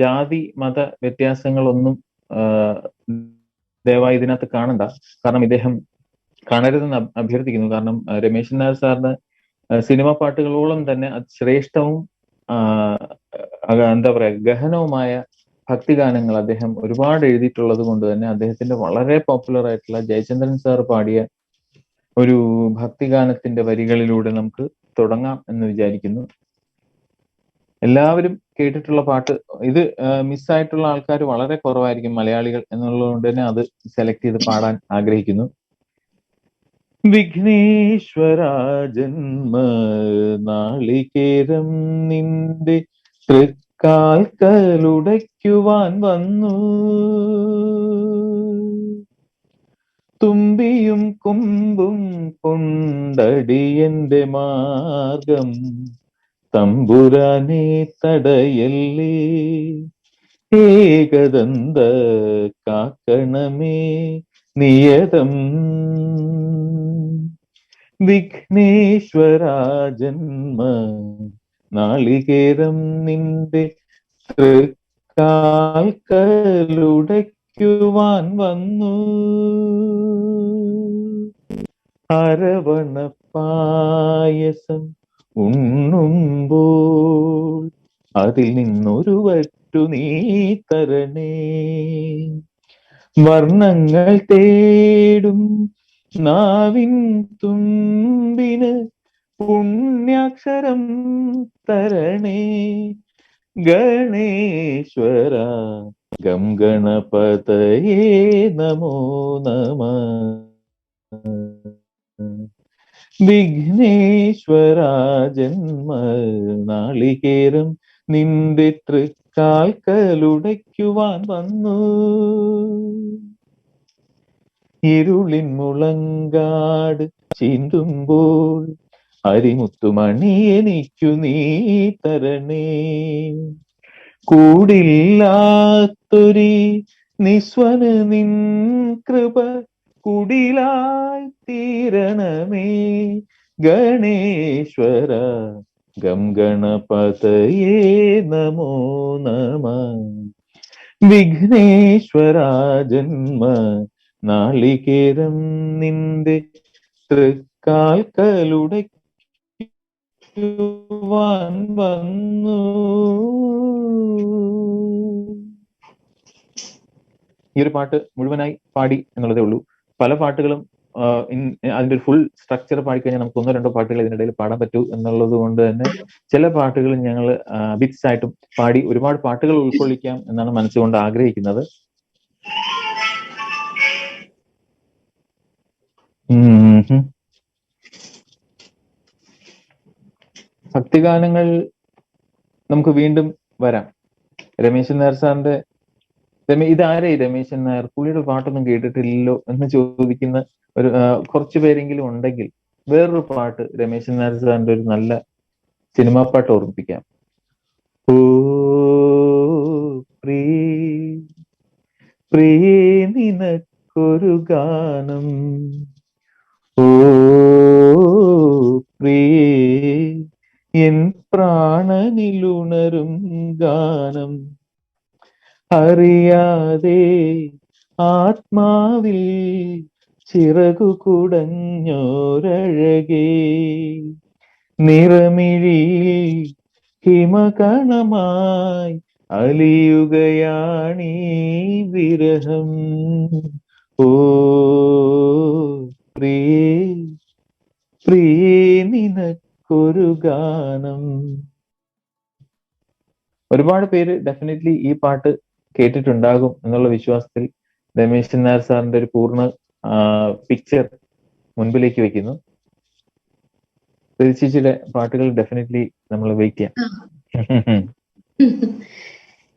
ജാതി മത വ്യത്യാസങ്ങളൊന്നും ദയവായി ഇതിനകത്ത് കാണണ്ട. കാരണം ഇദ്ദേഹം കാണരുതെന്ന് അഭ്യർത്ഥിക്കുന്നു. കാരണം രമേശൻ നായർ സാറിന് സിനിമ പാട്ടുകളോളം തന്നെ ശ്രേഷ്ഠവും എന്താ പറയാ ഗഹനവുമായ ഭക്തിഗാനങ്ങൾ അദ്ദേഹം ഒരുപാട് എഴുതിയിട്ടുള്ളത് കൊണ്ട് തന്നെ അദ്ദേഹത്തിന്റെ വളരെ പോപ്പുലർ ആയിട്ടുള്ള ജയചന്ദ്രൻ സാർ പാടിയ ഒരു ഭക്തിഗാനത്തിന്റെ വരികളിലൂടെ നമുക്ക് തുടങ്ങാം എന്ന് വിചാരിക്കുന്നു. എല്ലാവരും കേട്ടിട്ടുള്ള പാട്ട് ഇത്, മിസ്സായിട്ടുള്ള ആൾക്കാർ വളരെ കുറവായിരിക്കും, മലയാളികൾ എന്നുള്ളത് തന്നെ അത് സെലക്ട് ചെയ്ത് പാടാൻ ആഗ്രഹിക്കുന്നു. വിഘ്നേശ്വര ജന്മ നാളികേരം നിന്റെ തൃക്കാൽക്കലുടയ്ക്കുവാൻ വന്നു, തുമ്പിയും കൊമ്പും കൊണ്ടടിയന്റെ മാർഗം തമ്പുരാനെ തടയല്ലേ, ഏകദന്ത കാക്കണമേ നിയതം. വിഘ്നേശ്വര ജന്മ നാളികേരം നിന്റെ തൃക്കാൽക്കലുടയ്ക്കുവാൻ വന്നു, അരവണ പായസം ഉണ്ണുമ്പോൾ അതിൽ നിന്നൊരു വറ്റു നീ തരണേ, വർണ്ണങ്ങൾ തേടും നാവിൻ തുമ്പിന് പുണ്യാക്ഷരം തരണേ ഗണേശ്വര ഗം ഗണപതയേ നമോ നമഃ. വിഘ്നേശ്വര ജന്മ നാളികേരം നിന്റെ തൃക്കാൽക്കലുടയ്ക്കുവാൻ വന്നു. ഇരുളിൻ മുളങ്കാട് ചീന്തുമ്പോൾ അരിമുത്തുമണി എനിക്കു നീ തരണേ. കൂടില്ലാത്തൊരി നിസ്വന് നിൻ കൃപ കുടിലായി തീരണമേ ഗണേശ്വര ഗം ഗണപതയേ നമോ നമഃ. വിഘ്നേശ്വര ജന്മ നാളികേരം നിന്റെ തൃക്കാൽക്കലുടയ്ക്കുവാൻ വന്നു. ഈ ഒരു പാട്ട് മുഴുവനായി പാടി എന്നുള്ളതേ ഉള്ളൂ. പല പാട്ടുകളും അതിന്റെ ഒരു ഫുൾ സ്ട്രക്ചർ പാടിക്കഴിഞ്ഞാൽ നമുക്ക് ഒന്നോ രണ്ടോ പാട്ടുകൾ ഇതിനിടയിൽ പാടാൻ പറ്റൂ എന്നുള്ളത് കൊണ്ട് തന്നെ ചില പാട്ടുകൾ ഞങ്ങൾ ബിറ്റ്സ് ആയിട്ടും പാടി ഒരുപാട് പാട്ടുകൾ ഉൾക്കൊള്ളിക്കാം എന്നാണ് മനസ്സുകൊണ്ട് ആഗ്രഹിക്കുന്നത്. ഭക്തിഗാനങ്ങൾ നമുക്ക് വീണ്ടും വരാം. രമേശൻ നായർ സാറിന്റെ ഇതാരേ രമേശൻ നായർ, പുള്ളിയുടെ പാട്ടൊന്നും കേട്ടിട്ടില്ലല്ലോ എന്ന് ചോദിക്കുന്ന ഒരു കുറച്ചു പേരെങ്കിലും ഉണ്ടെങ്കിൽ വേറൊരു പാട്ട് രമേശൻ നായർ സാറിന്റെ ഒരു നല്ല സിനിമാ പാട്ട് ഓർമ്മിപ്പിക്കാം. ഓ പ്രിയേ നിനക്കൊരു ഗാനം, ഓ പ്രിയേ എൻ പ്രാണനിലുണരും ഗാനം, അറിയാതെ ആത്മാവിൽ ചിറകു കുടഞ്ഞോരഴകേ, നിറമിഴി ഹിമകണമായി അലിയുകയാണീ വിരഹം. ഓ പ്രിയേ പ്രിയേ നിനക്കൊരു ഗാനം. ഒരുപാട് പേര് ഡെഫിനറ്റ്ലി ഈ പാട്ട് കേട്ടിട്ടുണ്ടാകും എന്നുള്ള വിശ്വാസത്തിൽ രമേശൻ നായർ സാറിന്റെ ഒരു പൂർണ്ണ പിക്ചർ മുൻപിലേക്ക് വെക്കുന്നു. ചേച്ചിയുടെ പാട്ടുകൾ ഡെഫിനറ്റ്ലി നമ്മൾ വെയിറ്റ് ചെയ്യാം.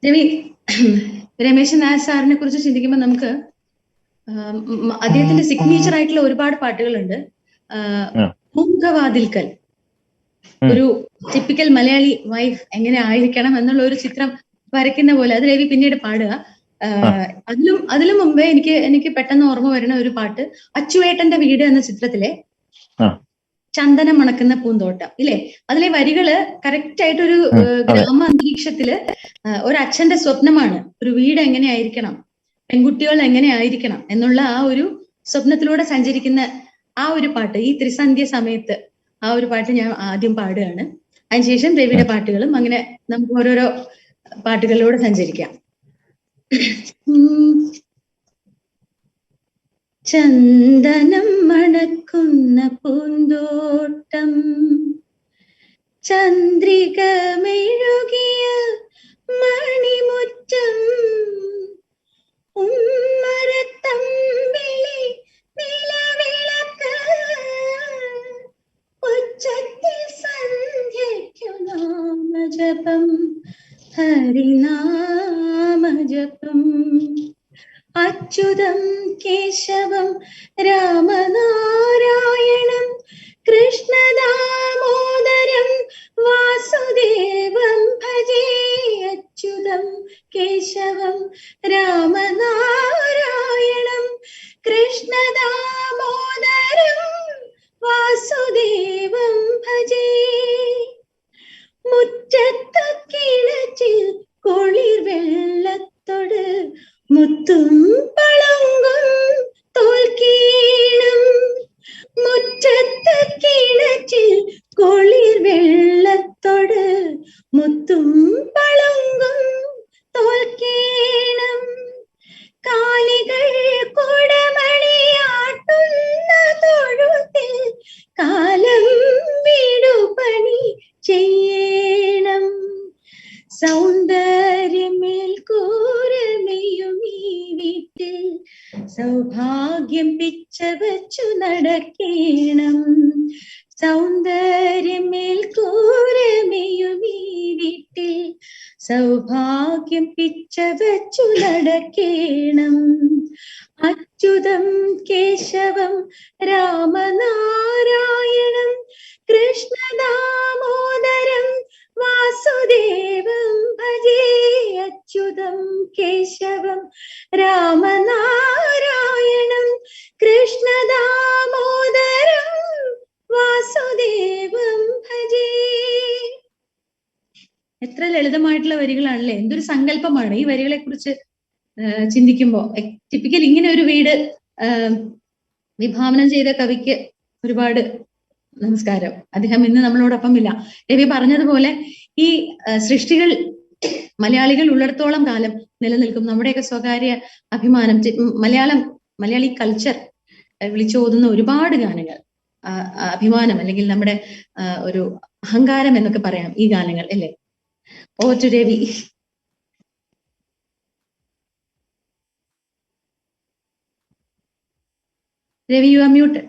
രവി, രമേശൻ നായർ സാറിനെ കുറിച്ച് ചിന്തിക്കുമ്പോൾ നമുക്ക് അദ്ദേഹത്തിന്റെ സിഗ്നേച്ചർ ആയിട്ടുള്ള ഒരുപാട് പാട്ടുകളുണ്ട്. പൂങ്കവാതിൽക്കൽ, ഒരു ടിപ്പിക്കൽ മലയാളി വൈഫ് എങ്ങനെ ആയിരിക്കണം എന്നുള്ള ഒരു ചിത്രം വരയ്ക്കുന്ന പോലെ, അത് രവി പിന്നീട് പാടുക. അതിലും മുമ്പേ എനിക്ക് പെട്ടെന്ന് ഓർമ്മ വരുന്ന ഒരു പാട്ട് അച്ചുവേട്ടന്റെ വീട് എന്ന ചിത്രത്തിലെ ചന്ദനം മണക്കുന്ന പൂന്തോട്ടം ഇല്ലേ? അതിലെ വരികള് കറക്റ്റ് ആയിട്ട് ഒരു ഗ്രാമ അന്തരീക്ഷത്തില് ഒരു അച്ഛന്റെ സ്വപ്നമാണ് ഒരു വീട് എങ്ങനെ ആയിരിക്കണം, പെൺകുട്ടികൾ എങ്ങനെ ആയിരിക്കണം എന്നുള്ള ആ ഒരു സ്വപ്നത്തിലൂടെ സഞ്ചരിക്കുന്ന ആ ഒരു പാട്ട്, ഈ ത്രിസന്ധ്യ സമയത്ത് ആ ഒരു പാട്ട് ഞാൻ ആദ്യം പാടുകയാണ്. അതിനുശേഷം രവിയുടെ പാട്ടുകളും അങ്ങനെ നമുക്ക് ഓരോരോ പാട്ടുകളിലൂടെ സഞ്ചരിക്കാം. ചന്ദനം മണക്കുന്ന പൂന്തോട്ടം, ചന്ദ്രിക മെഴുകിയ മണിമുറ്റം, ഉമ്മരത്തമ്പിളി നിലവിളക്ക്, ഉച്ചത്തിൽ സന്ധ്യയ്ക്കു നാമജപം, ഹരിനാമജപം, അച്യുതം കേശവം രാമനാരായണം കൃഷ്ണദാമോദരം വാസുദേവം ഭജേ. അച്യുതം കേശവം രാമനാരായണം കൃഷ്ണദാമോദരം വാസുദേവം ഭജേ. മുറ്റത്തു കിണറ്റിൽ കുളിർ വെള്ളത്തോട് മുത്തും പളങ്കും തോൽക്കീണം, മുറ്റത്ത് കിണറ്റിൽ കുളിർ വെള്ളത്തോട് മുത്തും പളങ്കും തോൽക്കീണം. കാലികൾ കുടമണിയാട്ടുന്ന സൗഭാഗ്യം പിച്ച വച്ചു നടക്കേണം, സൗന്ദര്യമേൽ കൂരമേയുമീ വീട്ടിൽ സൗഭാഗ്യം പിച്ച വച്ചു നടക്കേണം. അച്യുതം കേശവം രാമനാരായണം കൃഷ്ണദാമോദരം വാസുദേവം ഭജേ. അച്യുതം കേശവം രാമനാരായണം കൃഷ്ണദാമോദരം വാസുദേവം ഭജേ. എത്ര ലളിതമായിട്ടുള്ള വരികളാണല്ലേ, എന്തൊരു സങ്കല്പമാണ് ഈ വരികളെ കുറിച്ച് ചിന്തിക്കുമ്പോൾ. ടിപ്പിക്കൽ ഇങ്ങനെ ഒരു വീട് വിഭാവനം ചെയ്ത കവിക്ക് ഒരുപാട് നമസ്കാരം. അദ്ദേഹം ഇന്ന് നമ്മളോടൊപ്പം ഇല്ല. രവി പറഞ്ഞതുപോലെ ഈ സൃഷ്ടികൾ മലയാളികൾ ഉള്ളിടത്തോളം കാലം നിലനിൽക്കും. നമ്മുടെയൊക്കെ സ്വകാര്യ അഭിമാനം, മലയാളി കൾച്ചർ വിളിച്ചോതുന്ന ഒരുപാട് ഗാനങ്ങൾ, അഭിമാനം അല്ലെങ്കിൽ നമ്മുടെ ഒരു അഹങ്കാരം എന്നൊക്കെ പറയാം ഈ ഗാനങ്ങൾ അല്ലേ. ഓ to Ravi. Ravi, you are muted.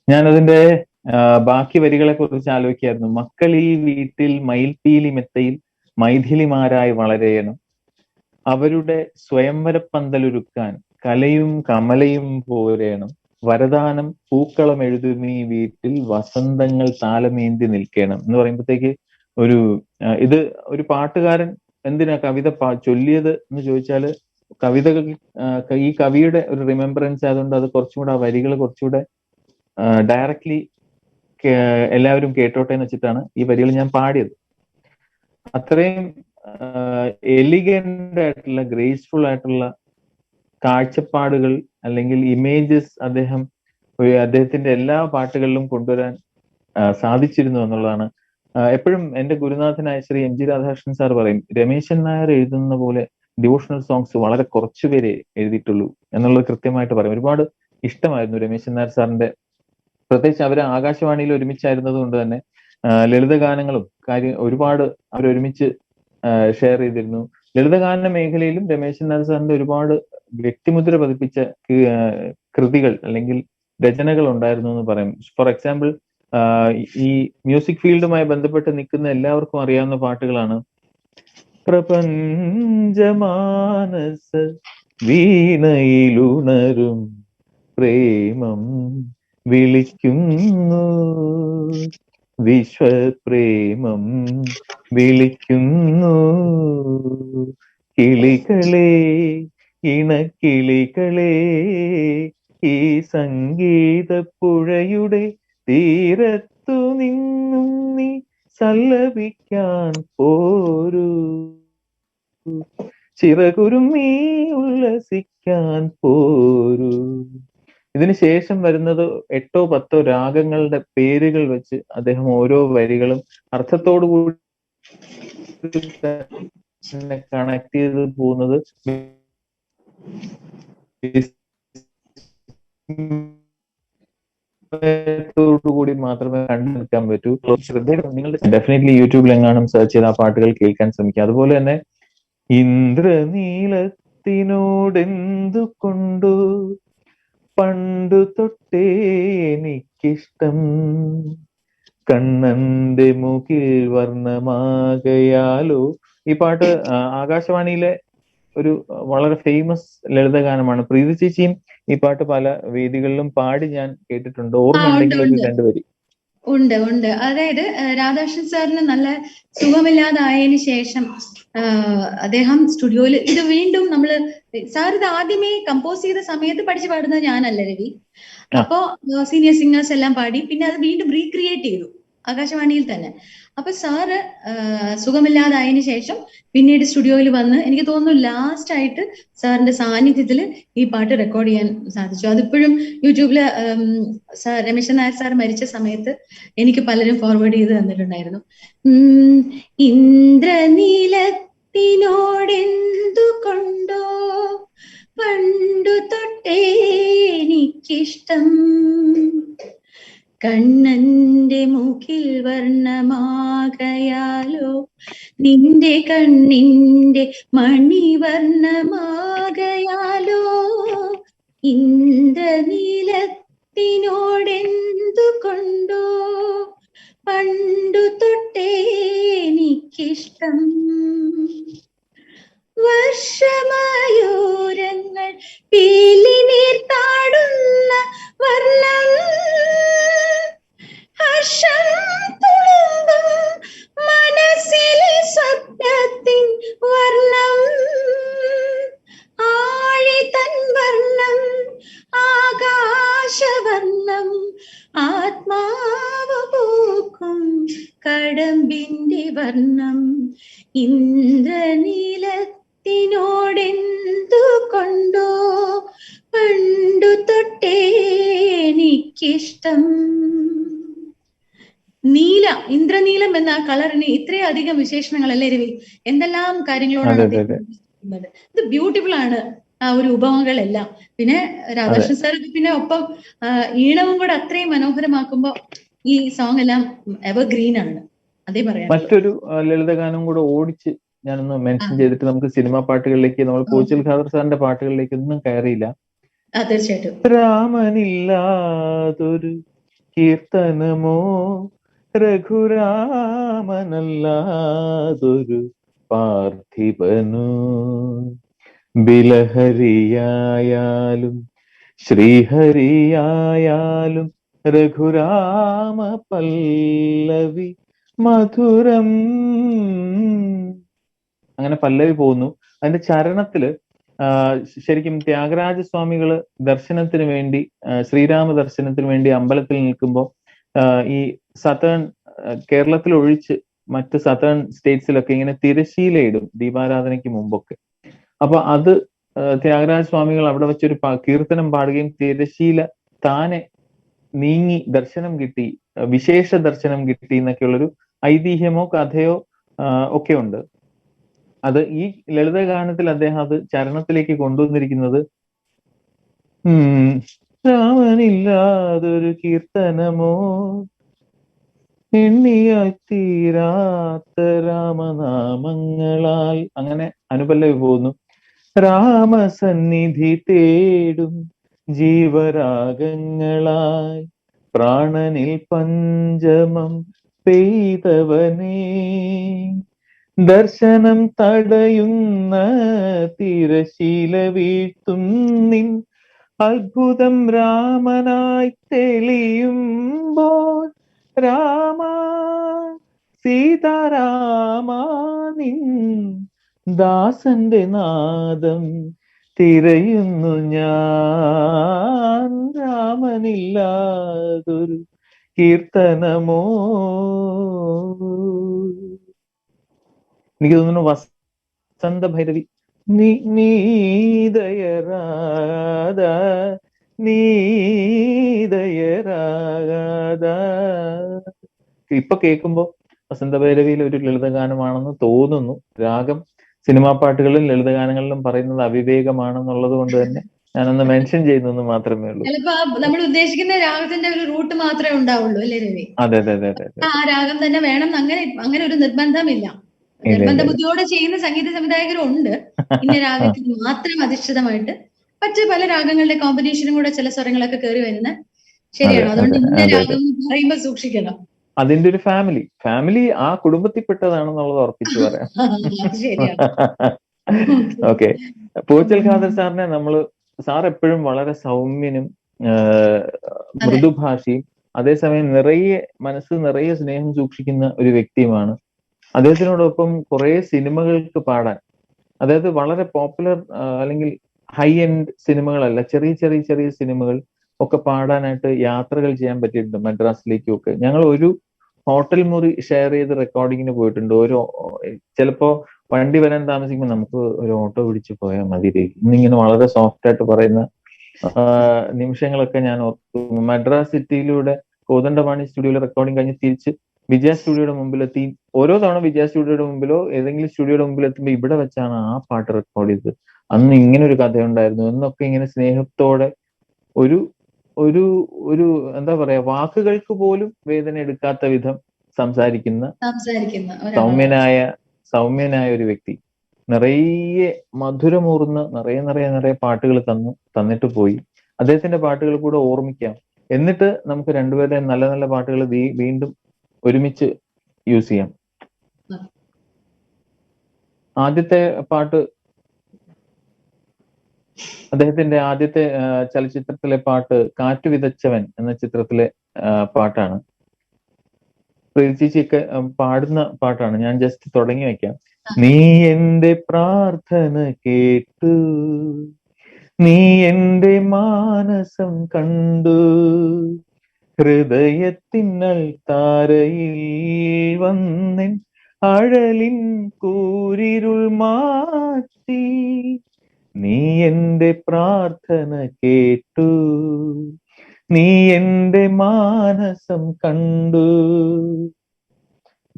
ഞാനതിന്റെ ബാക്കി വരികളെ കുറിച്ച് ആലോചിക്കായിരുന്നു. മക്കൾ ഈ വീട്ടിൽ മയിൽപീലി മെത്തയിൽ മൈഥിലിമാരായി വളരേണം, അവരുടെ സ്വയംവരപ്പന്തലൊരുക്കാൻ കലയും കമലയും പോരേണം, വരദാനം പൂക്കളം എഴുതുമീ വീട്ടിൽ വസന്തങ്ങൾ താലമേന്തി നിൽക്കണം എന്ന് പറയുമ്പോഴത്തേക്ക് ഇത് ഒരു പാട്ടുകാരൻ എന്തിനാ കവിത ചൊല്ലിയത് എന്ന് ചോദിച്ചാല്, കവിതകൾ ഈ കവിയുടെ ഒരു റിമെമ്പറൻസ് ആയതുകൊണ്ട് അത് കുറച്ചുകൂടെ ആ വരികൾ കുറച്ചുകൂടെ ഡയറക്ട്ലി എല്ലാവരും കേട്ടോട്ടെ എന്ന് വെച്ചിട്ടാണ് ഈ വരികൾ ഞാൻ പാടിയത്. അത്രയും എലിഗന്റ് ആയിട്ടുള്ള ഗ്രേസ്ഫുൾ ആയിട്ടുള്ള കാഴ്ചപ്പാടുകൾ അല്ലെങ്കിൽ ഇമേജസ് അദ്ദേഹത്തിന്റെ എല്ലാ പാട്ടുകളിലും കൊണ്ടുവരാൻ സാധിച്ചിരുന്നു എന്നുള്ളതാണ്. എപ്പോഴും എന്റെ ഗുരുനാഥനായ Shri M G Radhakrishnan sir പറയും, രമേശൻ നായർ എഴുതുന്ന പോലെ ഡിവോഷണൽ സോങ്സ് വളരെ കുറച്ചുപേരെ എഴുതിയിട്ടുള്ളൂ എന്നുള്ളത് കൃത്യമായിട്ട് പറയും. ഒരുപാട് ഇഷ്ടമായിരുന്നു രമേശൻ നായർ സാറിന്റെ, പ്രത്യേകിച്ച് അവര് ആകാശവാണിയിൽ ഒരുമിച്ചായിരുന്നത് കൊണ്ട് തന്നെ ലളിതഗാനങ്ങളും ഒരുപാട് അവരൊരുമിച്ച് ഷെയർ ചെയ്തിരുന്നു. ലളിതഗാന മേഖലയിലും രമേശൻ നായർ സാറിന്റെ ഒരുപാട് വ്യക്തിമുദ്ര പതിപ്പിച്ച കൃതികൾ അല്ലെങ്കിൽ രചനകൾ ഉണ്ടായിരുന്നു എന്ന് പറയും. ഫോർ എക്സാമ്പിൾ, ഈ മ്യൂസിക് ഫീൽഡുമായി ബന്ധപ്പെട്ട് നിൽക്കുന്ന എല്ലാവർക്കും അറിയാവുന്ന പാട്ടുകളാണ്. പ്രപഞ്ചമാനസ വീണയിലുണരും പ്രേമം വിളിക്കുന്നു, വിശ്വപ്രേമം വിളിക്കുന്നു, കിളികളെ ഇണക്കിളികളെ ഈ സംഗീതപ്പുഴയുടെ തീരത്തു നിന്നും നീ സല്ലപിക്കാൻ പോരൂ, ചിറകുരുമ്മി ഉല്ലസിക്കാൻ പോരൂ. ഇതിനുശേഷം വരുന്നത് 8 or 10 രാഗങ്ങളുടെ പേരുകൾ വെച്ച് അദ്ദേഹം ഓരോ വരികളും അർത്ഥത്തോടു കൂടി കണക്ട് ചെയ്ത് പോകുന്നത് കൂടി മാത്രമേ കണ്ടു നിൽക്കാൻ പറ്റൂ. നിങ്ങൾ ഡെഫിനറ്റ്ലി യൂട്യൂബിൽ എങ്ങാനും സെർച്ച് ചെയ്ത് ആ പാട്ടുകൾ കേൾക്കാൻ ശ്രമിക്കുക. അതുപോലെ തന്നെ ഇന്ദ്രനീലത്തിനോടെന്തു കൊണ്ടു പണ്ടു തൊട്ടേ എനിക്കിഷ്ടം, കണ്ണന്റെ മുകിൽ വർണ്ണമാകയാലോ. ഈ പാട്ട് ആകാശവാണിയിലെ ഒരു വളരെ ഫേമസ് ലളിതഗാനമാണ്. പ്രീതി ചേച്ചിയും ഈ പാട്ട് പല വേദികളിലും പാടി ഞാൻ കേട്ടിട്ടുണ്ട്. ഓർമ്മയുണ്ടെങ്കിൽ ഒരു 2 വരി. ഉണ്ട്. അതായത് രാധാകൃഷ്ണൻ സാറിന് നല്ല സുഖമില്ലാതായതിനു ശേഷം അദ്ദേഹം സ്റ്റുഡിയോയിൽ ഇത് വീണ്ടും സാർ ഇത് ആദ്യമേ കമ്പോസ് ചെയ്ത സമയത്ത് പഠിച്ചു പാടുന്നത് ഞാനല്ല രവി. അപ്പോ സീനിയർ സിംഗേഴ്സ് എല്ലാം പാടി, പിന്നെ അത് വീണ്ടും റീക്രിയേറ്റ് ചെയ്തു ആകാശവാണിയിൽ തന്നെ. അപ്പൊ സാറ് സുഖമില്ലാതായതിനു ശേഷം പിന്നീട് സ്റ്റുഡിയോയിൽ വന്ന് എനിക്ക് തോന്നുന്നു ലാസ്റ്റ് ആയിട്ട് സാറിന്റെ സാന്നിധ്യത്തിൽ ഈ പാട്ട് റെക്കോർഡ് ചെയ്യാൻ സാധിച്ചു. അതിപ്പോഴും യൂട്യൂബില് രമേശൻ നായർ സാർ മരിച്ച സമയത്ത് എനിക്ക് പലരും ഫോർവേഡ് ചെയ്ത് തന്നിട്ടുണ്ടായിരുന്നു. ഇന്ദ്രനീലത്തിനോടെന്തു കൊണ്ടോ പണ്ടു തൊട്ടേ എനിക്കിഷ്ടം, കണ്ണന്റെ മുകിൽ വർണ്ണമാകയാലോ. നിന്റെ കണ്ണിന്റെ മണിവർണ്ണമാകയാലോ ഇന്ദ്രനീലത്തിനോടെന്തു കൊണ്ടോ പണ്ടു തൊട്ടേ എനിക്കിഷ്ടം. വർഷമയൂരങ്ങൾ പീലിനീർ താടുന്ന വർണ്ണം ഹർഷം തുളുമ്പും മനസ്സിലെ സ്വപ്നത്തിൻ വർണ്ണം ആഴിതൻ വർണ്ണം ആകാശവർണ്ണം ആത്മാവ് പൂക്കും കടമ്പിന്റെ വർണ്ണം ഇന്ദ്രനീലത്തിനോടെന്തു കൊണ്ടോ പണ്ടു തൊട്ടേ എനിക്കിഷ്ടം. നീല, ഇന്ദ്രനീലം എന്ന കളറിന് ഇത്രയധികം വിശേഷണങ്ങളല്ലേ രവി? എന്തെല്ലാം കാര്യങ്ങളോടാണ് അദ്ദേഹം. ഇത് ബ്യൂട്ടിഫുൾ ആണ് ആ ഒരു ഉപമകളെല്ലാം. പിന്നെ രാധാകൃഷ്ണൻ സാർ പിന്നെ ഒപ്പം ഈണവും കൂടെ അത്രയും മനോഹരമാക്കുമ്പോ ഈ സോങ് എല്ലാം എവർഗ്രീൻ ആണ്. അതേ പറയാം. മറ്റൊരു ലളിതഗാനം കൂടെ ഓടിച്ച് ഞാനൊന്ന് മെൻഷൻ ചെയ്തിട്ട് നമുക്ക് സിനിമാ പാട്ടുകളിലേക്ക്, നമ്മൾ പൂച്ചൽ ഖാദർ സാറിന്റെ പാട്ടുകളിലേക്ക് ഒന്നും കയറിയില്ല. തീർച്ചയായിട്ടും. രാമനില്ലാതൊരു കീർത്തനമോ രഘുരാമനല്ലാതൊരു പാർത്ഥിവനു ബിലഹരിയായാലും ശ്രീഹരിയായാലും രഘുരാമ പല്ലവി മധുരം. അങ്ങനെ പല്ലവി പോകുന്നു. അതിന്റെ ചരണത്തില് ശരിക്കും ത്യാഗരാജസ്വാമികള് ദർശനത്തിന് വേണ്ടി, ശ്രീരാമ ദർശനത്തിന് വേണ്ടി അമ്പലത്തിൽ നിൽക്കുമ്പോൾ ഈ സതേൺ കേരളത്തിൽ ഒഴിച്ച് മറ്റ് സതേൺ സ്റ്റേറ്റ്സിലൊക്കെ ഇങ്ങനെ തിരശീലയിടും ദീപാരാധനയ്ക്ക് മുമ്പൊക്കെ. അപ്പൊ അത് ത്യാഗരാജസ്വാമികൾ അവിടെ വെച്ചൊരു കീർത്തനം പാടുകയും തിരശീല താനെ നീങ്ങി ദർശനം കിട്ടി, വിശേഷ ദർശനം കിട്ടി എന്നൊക്കെയുള്ളൊരു ഐതിഹ്യമോ കഥയോ ഒക്കെ ഉണ്ട്. അത് ഈ ലളിതഗാനത്തിൽ അദ്ദേഹം അത് ചരണത്തിലേക്ക് കൊണ്ടുവന്നിരിക്കുന്നത് രാമനില്ലാതൊരു കീർത്തനമോ എണ്ണിയാൽ തീരാത്ത രാമനാമങ്ങളാൽ, അങ്ങനെ അനുപല്ലവി പോകുന്നു. രാമസന്നിധി തേടും ജീവരാഗങ്ങളായി പ്രാണനിൽ പഞ്ചമം പെയ്തവനേ, ദർശനം തടയുന്ന തിരശീല വീഴ്ത്തും നിൻ അത്ഭുതം രാമനായി തെളിയുമ്പോൾ രാമ സീതാരാമ നിൻ ദാസന്റെ നാദം തിരയുന്നു ഞാൻ. രാമനില്ലാതൊരു കീർത്തനമോ. എനിക്ക് തോന്നുന്നു വസന്ത ഭൈരവി നീദയരാധ നീദയരാധ ഇപ്പൊ കേൾക്കുമ്പോ വസന്ത ഭൈരവിയിൽ ഒരു ലളിതഗാനമാണെന്ന് തോന്നുന്നു. രാഗം സിനിമാ പാട്ടുകളിലും ലളിതഗാനങ്ങളിലും പറയുന്നത് അവിവേകമാണെന്നുള്ളത് കൊണ്ട് തന്നെ ഞാനൊന്ന് മെൻഷൻ ചെയ്യുന്നു മാത്രമേ ഉള്ളൂ. ചിലപ്പോ നമ്മൾ ഉദ്ദേശിക്കുന്ന രാഗത്തിന്റെ ഒരു റൂട്ട് മാത്രമേ ഉണ്ടാവുള്ളൂ അല്ലേ രവി? അതെ അതെ അതെ അതെ. ആ രാഗം തന്നെ വേണം അങ്ങനെ ഒരു നിർബന്ധമില്ല. നിർബന്ധ ബുദ്ധിയോടെ ചെയ്യുന്ന സംഗീത സംവിധായകരുണ്ട്. ഇന്ന രാഗത്തിൽ മാത്രം അധിഷ്ഠിതമായിട്ട് മറ്റ് പല രാഗങ്ങളുടെ കോമ്പിനേഷനും കൂടെ ചില സ്വരങ്ങളൊക്കെ കയറി വരുന്ന ശരിയാണ്. അതുകൊണ്ട് ഇന്ന രാഗം പറയുമ്പോ സൂക്ഷിക്കണം. അതിന്റെ ഒരു ഫാമിലി ആ കുടുംബത്തിൽപ്പെട്ടതാണെന്നുള്ളത് ഉറപ്പിച്ചു പറയാം. ഓക്കെ. പൂച്ചൽ ഖാദർ സാറിനെ സാർ എപ്പോഴും വളരെ സൗമ്യനും മൃദുഭാഷിയും അതേസമയം മനസ്സ് നിറയെ സ്നേഹം സൂക്ഷിക്കുന്ന ഒരു വ്യക്തിയുമാണ്. അദ്ദേഹത്തിനോടൊപ്പം കുറെ സിനിമകൾക്ക് പാടാൻ, അതായത് വളരെ പോപ്പുലർ അല്ലെങ്കിൽ ഹൈ എൻഡ് സിനിമകളല്ല, ചെറിയ ചെറിയ ചെറിയ സിനിമകൾ ഒക്കെ പാടാനായിട്ട് യാത്രകൾ ചെയ്യാൻ പറ്റിയിട്ടുണ്ട് മദ്രാസിലേക്കും ഒക്കെ. ഞങ്ങൾ ഒരു ഹോട്ടൽ മുറി ഷെയർ ചെയ്ത് റെക്കോർഡിങ്ങിന് പോയിട്ടുണ്ട്. ചിലപ്പോ വണ്ടി വരാൻ താമസിക്കുമ്പോൾ നമുക്ക് ഒരു ഓട്ടോ പിടിച്ച് പോയാൽ മതി ഇന്നിങ്ങനെ വളരെ സോഫ്റ്റ് ആയിട്ട് പറയുന്ന നിമിഷങ്ങളൊക്കെ ഞാൻ ഓർക്കുന്നു. മദ്രാസ് സിറ്റിയിലൂടെ കോദണ്ഡപാണി സ്റ്റുഡിയോയിൽ റെക്കോർഡിങ് കഴിഞ്ഞ് തിരിച്ച് വിജയ സ്റ്റുഡിയോയുടെ മുമ്പിലെത്തി. ഓരോ തവണ വിജയ സ്റ്റുഡിയോയുടെ മുമ്പിലോ ഏതെങ്കിലും സ്റ്റുഡിയോയുടെ മുമ്പിൽ എത്തുമ്പോൾ ഇവിടെ വെച്ചാണ് ആ പാട്ട് റെക്കോർഡ് ചെയ്തത്, അന്ന് ഇങ്ങനെ ഒരു കഥയുണ്ടായിരുന്നു എന്നൊക്കെ ഇങ്ങനെ സ്നേഹത്തോടെ ഒരു ഒരു ഒരു എന്താ പറയാ, വാക്കുകൾക്ക് പോലും വേദന എടുക്കാത്ത വിധം സംസാരിക്കുന്ന സൗമ്യനായ സൗമ്യനായ ഒരു വ്യക്തി. നിറയെ മധുരമൂർന്ന നിറയെ പാട്ടുകൾ തന്നിട്ട് പോയി. അദ്ദേഹത്തിന്റെ പാട്ടുകൾ കൂടെ ഓർമ്മിക്കാം. എന്നിട്ട് നമുക്ക് രണ്ടുപേരുടെ നല്ല നല്ല പാട്ടുകൾ വീണ്ടും ഒരുമിച്ച് യൂസ് ചെയ്യാം. ആദ്യത്തെ പാട്ട് അദ്ദേഹത്തിന്റെ ആദ്യത്തെ ചലച്ചിത്രത്തിലെ പാട്ട് കാറ്റു വിതച്ചവൻ എന്ന ചിത്രത്തിലെ പാട്ടാണ്. ചേച്ചിയൊക്കെ പാടുന്ന പാട്ടാണ്. ഞാൻ ജസ്റ്റ് തുടങ്ങി വെക്കാം. നീ എന്റെ പ്രാർത്ഥന കേട്ടു, നീ എന്റെ മാനസം കണ്ടു, ഹൃദയത്തിന്നൽ താരയിൽ വന്നെൻ അഴലിൻ കൂരിരുൾ മാറ്റി. നീ എന്റെ പ്രാർത്ഥന കേട്ടു, നീ എന്റെ മാനസം കണ്ടു.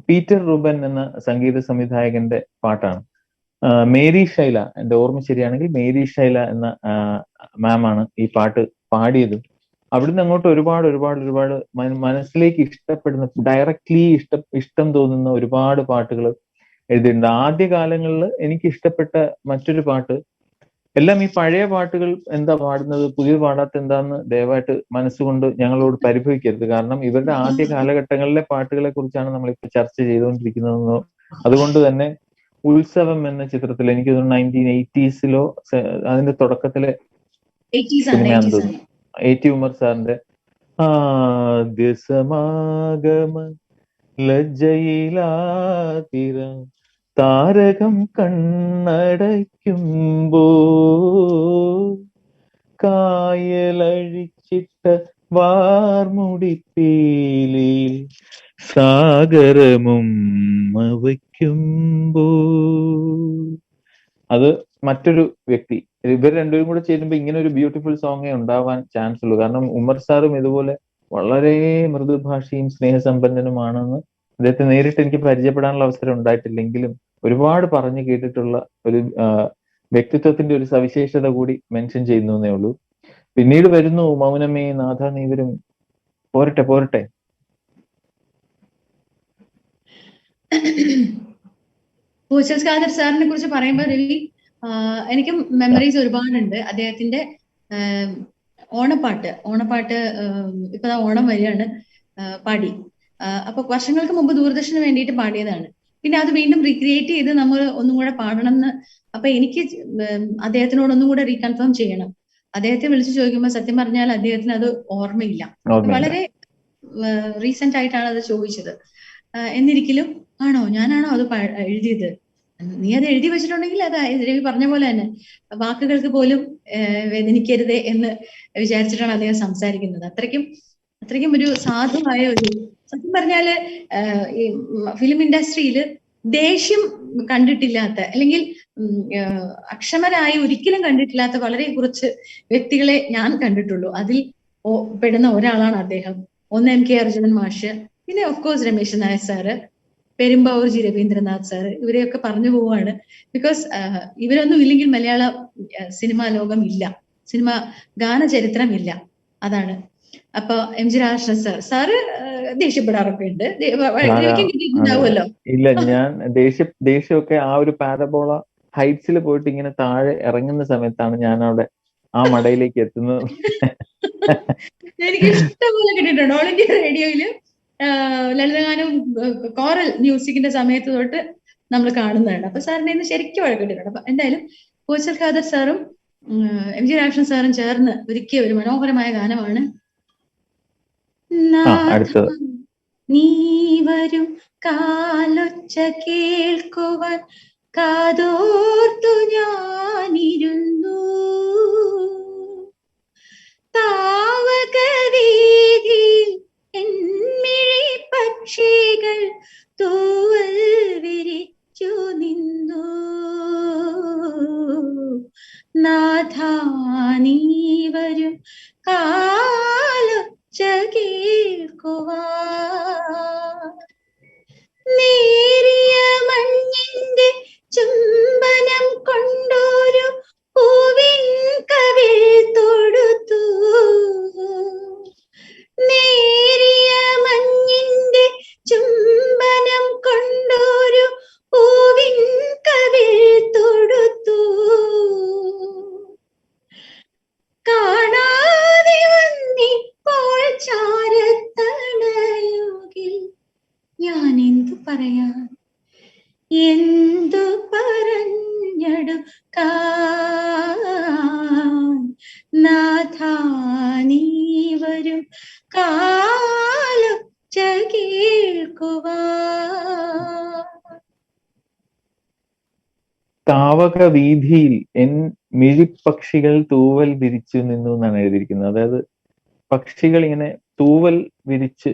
പീറ്റർ റൂബൻ എന്ന സംഗീത സംവിധായകന്റെ പാട്ടാണ്. മേരി ഷൈല, എന്റെ ഓർമ്മ ശരിയാണെങ്കിൽ മേരി ഷൈല എന്ന മാമാണ് ഈ പാട്ട് പാടിയത്. അവിടുന്ന് അങ്ങോട്ട് ഒരുപാട് മനസ്സിലേക്ക് ഇഷ്ടപ്പെടുന്ന, ഡയറക്ട്ലി ഇഷ്ടം തോന്നുന്ന ഒരുപാട് പാട്ടുകൾ എഴുതിയിട്ടുണ്ട്. ആദ്യ കാലങ്ങളിൽ എനിക്ക് ഇഷ്ടപ്പെട്ട മറ്റൊരു പാട്ട്, എല്ലാം ഈ പഴയ പാട്ടുകൾ എന്താ പാടുന്നത്, പുതിയ പാടാത്ത എന്താന്ന് ദയവായിട്ട് മനസ്സുകൊണ്ട് ഞങ്ങളോട് പരിഭവിക്കരുത്. കാരണം ഇവരുടെ ആദ്യ കാലഘട്ടങ്ങളിലെ പാട്ടുകളെ കുറിച്ചാണ് നമ്മളിപ്പോൾ ചർച്ച ചെയ്തുകൊണ്ടിരിക്കുന്നത്. അതുകൊണ്ട് തന്നെ ഉത്സവം എന്ന ചിത്രത്തിൽ എനിക്ക് തോന്നുന്നു 1980s അതിന്റെ തുടക്കത്തിലെ സിനിമയാണെന്ന് തോന്നുന്നു. AT ഉമർ സാറിന്റെ ആദ്യ സമാഗമ ലജ്ജയിലാതിര താരകം കണ്ണടയ്ക്കുമ്പോ കായലഴിച്ചിട്ട വാർമുടിപ്പീലിൽ സാഗരമും വയ്ക്കുമ്പോ. അത് മറ്റൊരു വ്യക്തി. ഇവർ രണ്ടുപേരും കൂടെ ചേരുമ്പോ ഇങ്ങനെ ഒരു ബ്യൂട്ടിഫുൾ സോങ്ങേ ഉണ്ടാവാൻ ചാൻസ് ഉള്ളൂ. കാരണം ഉമർ സാറും ഇതുപോലെ വളരെ മൃദുഭാഷിയും സ്നേഹസമ്പന്നനുമാണെന്ന് അദ്ദേഹത്തെ നേരിട്ട് എനിക്ക് പരിചയപ്പെടാനുള്ള അവസരം ഉണ്ടായിട്ടില്ലെങ്കിലും ഒരുപാട് പറഞ്ഞു കേട്ടിട്ടുള്ള ഒരു വ്യക്തിത്വത്തിന്റെ ഒരു സവിശേഷത കൂടി മെൻഷൻ ചെയ്യുന്നേ ഉള്ളൂ. പിന്നീട് വരുന്നു മൗനമേ നാഥ നീവരും. പോരട്ടെ പൂച്ചൽ ഖാദർ സാറിനെ കുറിച്ച് പറയുമ്പോൾ രവി, എനിക്കും മെമ്മറീസ് ഒരുപാടുണ്ട്. അദ്ദേഹത്തിന്റെ ഓണപ്പാട്ട് ഇപ്പൊ ഓണം വരികയാണ്, പാടി. അപ്പൊ വർഷങ്ങൾക്ക് മുമ്പ് ദൂരദർശന് വേണ്ടിയിട്ട് പാടിയതാണ്. പിന്നെ അത് വീണ്ടും റീക്രിയേറ്റ് ചെയ്ത് നമ്മൾ ഒന്നും കൂടെ പാടണം എന്ന്. അപ്പൊ എനിക്ക് അദ്ദേഹത്തിനോട് ഒന്നും കൂടെ റീകൺഫേം ചെയ്യണം. അദ്ദേഹത്തെ വിളിച്ചു ചോദിക്കുമ്പോൾ സത്യം പറഞ്ഞാൽ അദ്ദേഹത്തിന് അത് ഓർമ്മയില്ല. വളരെ റീസെന്റ് ആയിട്ടാണ് അത് ചോദിച്ചത്. എന്നിരിക്കലും ഞാനാണോ അത് എഴുതിയത്, നീ അത് എഴുതി വെച്ചിട്ടുണ്ടെങ്കിൽ അത് രവി പറഞ്ഞ പോലെ തന്നെ വാക്കുകൾക്ക് പോലും വേദനിക്കരുതേ എന്ന് വിചാരിച്ചിട്ടാണ് അദ്ദേഹം സംസാരിക്കുന്നത്. അത്രയ്ക്കും ഒരു സാധുവായ ഒരു, സത്യം പറഞ്ഞാല് ഈ ഫിലിം ഇൻഡസ്ട്രിയിൽ ദേഷ്യം കണ്ടിട്ടില്ലാത്ത, അല്ലെങ്കിൽ അക്ഷമരായി ഒരിക്കലും കണ്ടിട്ടില്ലാത്ത വളരെ കുറച്ച് വ്യക്തികളെ ഞാൻ കണ്ടിട്ടുള്ളൂ. അതിൽ പെടുന്ന ഒരാളാണ് അദ്ദേഹം. ഒന്ന് MK അർജുനൻ മാഷ്, പിന്നെ of course Ramesh Nair sir, Perumbavoor G Raveendranath sir, ഇവരെയൊക്കെ പറഞ്ഞു പോവാണ്. ബിക്കോസ് ഇവരൊന്നും ഇല്ലെങ്കിൽ മലയാള സിനിമാ ലോകം ഇല്ല, സിനിമ ഗാനചരിത്രം ഇല്ല. അതാണ്. അപ്പൊ MG രാധാകൃഷ്ണൻ സാറ് ദേഷ്യപ്പെടാറൊക്കെ ഉണ്ട്, കിട്ടിയിട്ടുണ്ടാവുമല്ലോ. ഇല്ല, ഞാൻ ദേഷ്യമൊക്കെ ആ ഒരു പാരബോള ഹൈറ്റ്സിൽ പോയിട്ട് ഇങ്ങനെ താഴെ ഇറങ്ങുന്ന സമയത്താണ് ഞാൻ അവിടെ ആ മടയിലേക്ക് എത്തുന്നത്. എനിക്ക് ഇഷ്ടംപോലെ കിട്ടിയിട്ടുണ്ട്. ഓൾ ഇന്ത്യ റേഡിയോയില് ലളിതഗാനം കോറൽ മ്യൂസിക്കിന്റെ സമയത്ത് തൊട്ട് നമ്മൾ കാണുന്നതാണ്. അപ്പൊ സാറിന്റെ ഇന്ന് ശരിക്കും വഴക്കിട്ടിട്ടുണ്ട്. അപ്പൊ എന്തായാലും പൂച്ചൽ ഖാദർ സാറും MG രാധാകൃഷ്ണൻ സാറും ചേർന്ന് ഒരുക്കിയ ഒരു മനോഹരമായ ഗാനമാണ് നീ വരും കാലൊച്ച കേൾക്കുവാൻ കാതോർത്തു ഞാനിരുന്നു, താവകവീതിയിൽ എന്മിഴി പക്ഷികൾ തൂവൽ വിരിച്ചു നിന്നു, നാഥാ നീ വരും കാലൊച്ച കേൾക്കുവാൻ. നേരിയ മഞ്ഞിന്റെ ചുംബനം കൊണ്ടൊരു പൂവിൻ കവിൾ തൊടുത്തു, നേരിയ മഞ്ഞിന്റെ ചുംബനം കൊണ്ടൊരു പൂവിൻ എന്തു പറഞ്ഞെടുക്കാൻ നാഥാ നീ വരും കാലം കേൾക്കുവാൻ. താവക വീതിയിൽ എൻ മിഴിപ്പക്ഷികൾ തൂവൽ വിരിച്ചു നിന്നു എന്നാണ് എഴുതിയിരിക്കുന്നത്. അതായത് പക്ഷികൾ ഇങ്ങനെ തൂവൽ വിരിച്ച്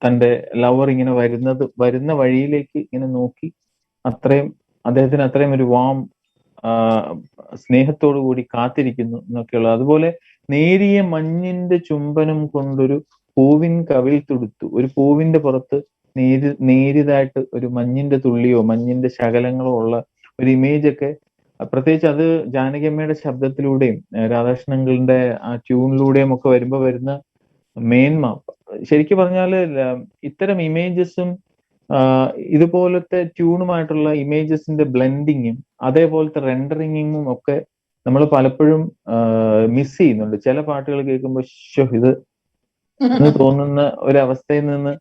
തന്റെ ലവർ ഇങ്ങനെ വരുന്ന വഴിയിലേക്ക് ഇങ്ങനെ നോക്കി അദ്ദേഹത്തിന് അത്രയും ഒരു വാം സ്നേഹത്തോടു കൂടി കാത്തിരിക്കുന്നു എന്നൊക്കെയുള്ള. അതുപോലെ നേരിയ മഞ്ഞിന്റെ ചുംബനം കൊണ്ടൊരു പൂവിൻ കവിൾ തുടുത്തു. ഒരു പൂവിന്റെ പുറത്ത് നേരിയതായിട്ട് ഒരു മഞ്ഞിന്റെ തുള്ളിയോ മഞ്ഞിന്റെ ശകലങ്ങളോ ഉള്ള ഒരു ഇമേജ് ഒക്കെ, പ്രത്യേകിച്ച് അത് ജാനകിയമ്മയുടെ ശബ്ദത്തിലൂടെയും രാധാകൃഷ്ണങ്ങളുടെ ആ ട്യൂണിലൂടെയും ഒക്കെ വരുന്ന മേന്മ, ശരിക്കും പറഞ്ഞാല് ഇത്തരം ഇമേജസും ഇതുപോലത്തെ ട്യൂണുമായിട്ടുള്ള ഇമേജസിന്റെ ബ്ലെൻഡിങ്ങും അതേപോലത്തെ റെൻഡറിങ്ങും ഒക്കെ നമ്മൾ പലപ്പോഴും മിസ് ചെയ്യുന്നുണ്ട്. ചില പാട്ടുകൾ കേൾക്കുമ്പോൾ ഇത് എന്ന് തോന്നുന്ന ഒരവസ്ഥയിൽ നിന്ന്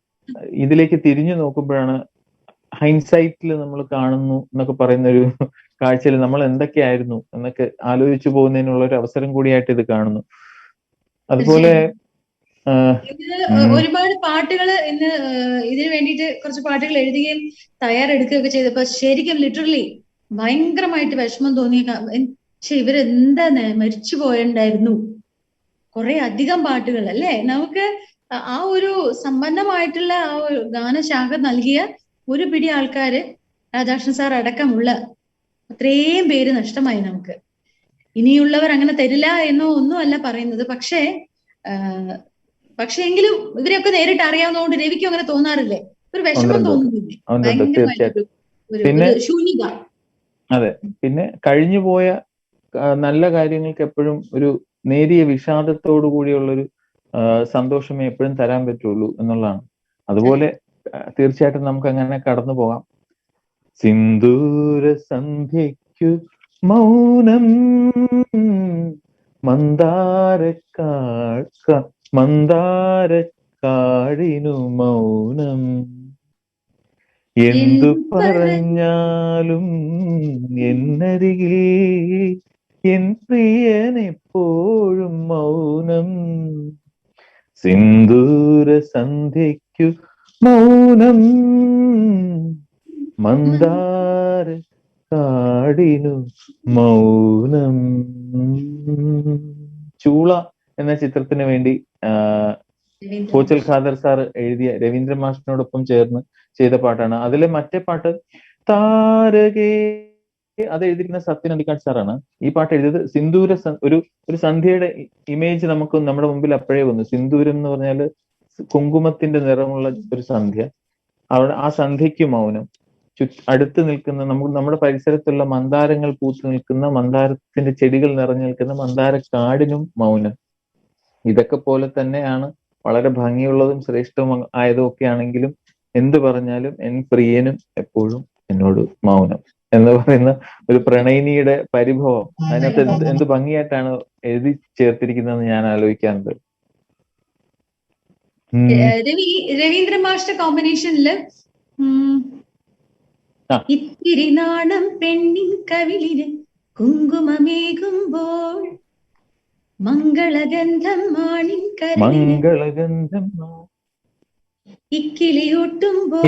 ഇതിലേക്ക് തിരിഞ്ഞു നോക്കുമ്പോഴാണ് ഹൈൻസൈറ്റിൽ നമ്മൾ കാണുന്നു എന്നൊക്കെ പറയുന്ന ഒരു കാഴ്ചയിൽ നമ്മൾ എന്തൊക്കെയായിരുന്നു എന്നൊക്കെ ആലോചിച്ചു പോകുന്നതിനുള്ള ഒരു അവസരം കൂടിയായിട്ട് ഇത് കാണുന്നു. അതുപോലെ ഒരുപാട് പാട്ടുകൾ ഇന്ന് ഇതിനു വേണ്ടിയിട്ട് കുറച്ച് പാട്ടുകൾ എഴുതുകയും തയ്യാറെടുക്കുകയൊക്കെ ചെയ്തപ്പോ ശരിക്കും ലിറ്ററലി ഭയങ്കരമായിട്ട് വിഷമം തോന്നിയ, ഇവരെന്താ മരിച്ചു പോയിട്ടുണ്ടായിരുന്നു. കുറെ അധികം പാട്ടുകൾ അല്ലേ നമുക്ക് ആ ഒരു സമ്പന്നമായിട്ടുള്ള ആ ഒരു ഗാനശാഖ നൽകിയ ഒരു പിടി ആൾക്കാര്, രാധാകൃഷ്ണൻ സാർ അടക്കമുള്ള അത്രയും പേര് നഷ്ടമായി നമുക്ക്. ഇനിയുള്ളവർ അങ്ങനെ തരില്ല എന്നോ ഒന്നും അല്ല പറയുന്നത്. പക്ഷേ എങ്കിലും ഇവരെയൊക്കെ നേരിട്ട് അറിയാവുന്നതുകൊണ്ട് രവിക്കും അങ്ങനെ തോന്നാറില്ലേ? ഒരു വിഷമം തോന്നുന്നില്ലേ? ഭയങ്കരമായിട്ടൊരു ശൂന്യത. അതെ. പിന്നെ കഴിഞ്ഞുപോയ നല്ല കാര്യങ്ങൾക്ക് എപ്പോഴും ഒരു നേരിയ വിഷാദത്തോടു കൂടിയുള്ളൊരു സന്തോഷമേ എപ്പോഴും തരാൻ പറ്റുള്ളൂ എന്നുള്ളതാണ്. അതുപോലെ തീർച്ചയായിട്ടും നമുക്ക് അങ്ങനെ കടന്നു പോകാം. സിന്ദൂര സന്ധ്യയ്ക്കു മൗനം മന്ദാരക്കാടിനു മൗനം, എന്തു പറഞ്ഞാലും എന്നരികിൽ എൻ പ്രിയനെപ്പോഴും മൗനം. സിന്ദൂര സന്ധ്യയ്ക്കു മൗനം മന്ദാരക്കാടിനു മൗനം. ചൂള എന്ന ചിത്രത്തിന് വേണ്ടി പൂച്ചൽ ഖാദർ സാർ എഴുതിയ, രവീന്ദ്ര മാഷിനോടൊപ്പം ചേർന്ന് ചെയ്ത പാട്ടാണ്. അതിലെ മറ്റേ പാട്ട് താരകേ, അത് എഴുതിയിരിക്കുന്ന സത്യൻ അന്തിക്കാട് സാറാണ്. ഈ പാട്ട് എഴുതിയത് സിന്ദൂര ഒരു സന്ധ്യയുടെ ഇമേജ് നമുക്ക് നമ്മുടെ മുമ്പിൽ അപ്പോഴേ വന്നു. സിന്ദൂരം എന്ന് പറഞ്ഞാല് കുങ്കുമത്തിന്റെ നിറമുള്ള ഒരു സന്ധ്യ. അവിടെ ആ സന്ധ്യയ്ക്ക് മൗനം, അടുത്ത് നിൽക്കുന്ന നമ്മുടെ പരിസരത്തുള്ള മന്ദാരങ്ങൾ പൂത്തു നിൽക്കുന്ന, മന്ദാരത്തിന്റെ ചെടികൾ നിറഞ്ഞു നിൽക്കുന്ന മന്ദാരക്കാടിനും മൗനം. ഇതൊക്കെ പോലെ തന്നെയാണ് വളരെ ഭംഗിയുള്ളതും ശ്രേഷ്ഠവും ആയതും ഒക്കെ ആണെങ്കിലും എന്ത് പറഞ്ഞാലും എൻ പ്രിയനും എപ്പോഴും എന്നോട് മൗനം എന്ന് പറയുന്ന ഒരു പ്രണയിനിയുടെ പരിഭവം അതിനകത്ത് എന്ത് ഭംഗിയായിട്ടാണ് എഴുതി ചേർത്തിരിക്കുന്നതെന്ന് ഞാൻ ആലോചിക്കാറുണ്ട്. രവീന്ദ്ര മാസ്റ്റർ കോമ്പിനേഷനില് ഇത്തിരി നാണം പെണ്ണിൻ കവിളിന് കുങ്കുമമേകുമ്പോൾ മംഗളഗന്ധം മാണിൻ മംഗളഗന്ധം ഇക്കിളിയൂട്ടുമ്പോൾ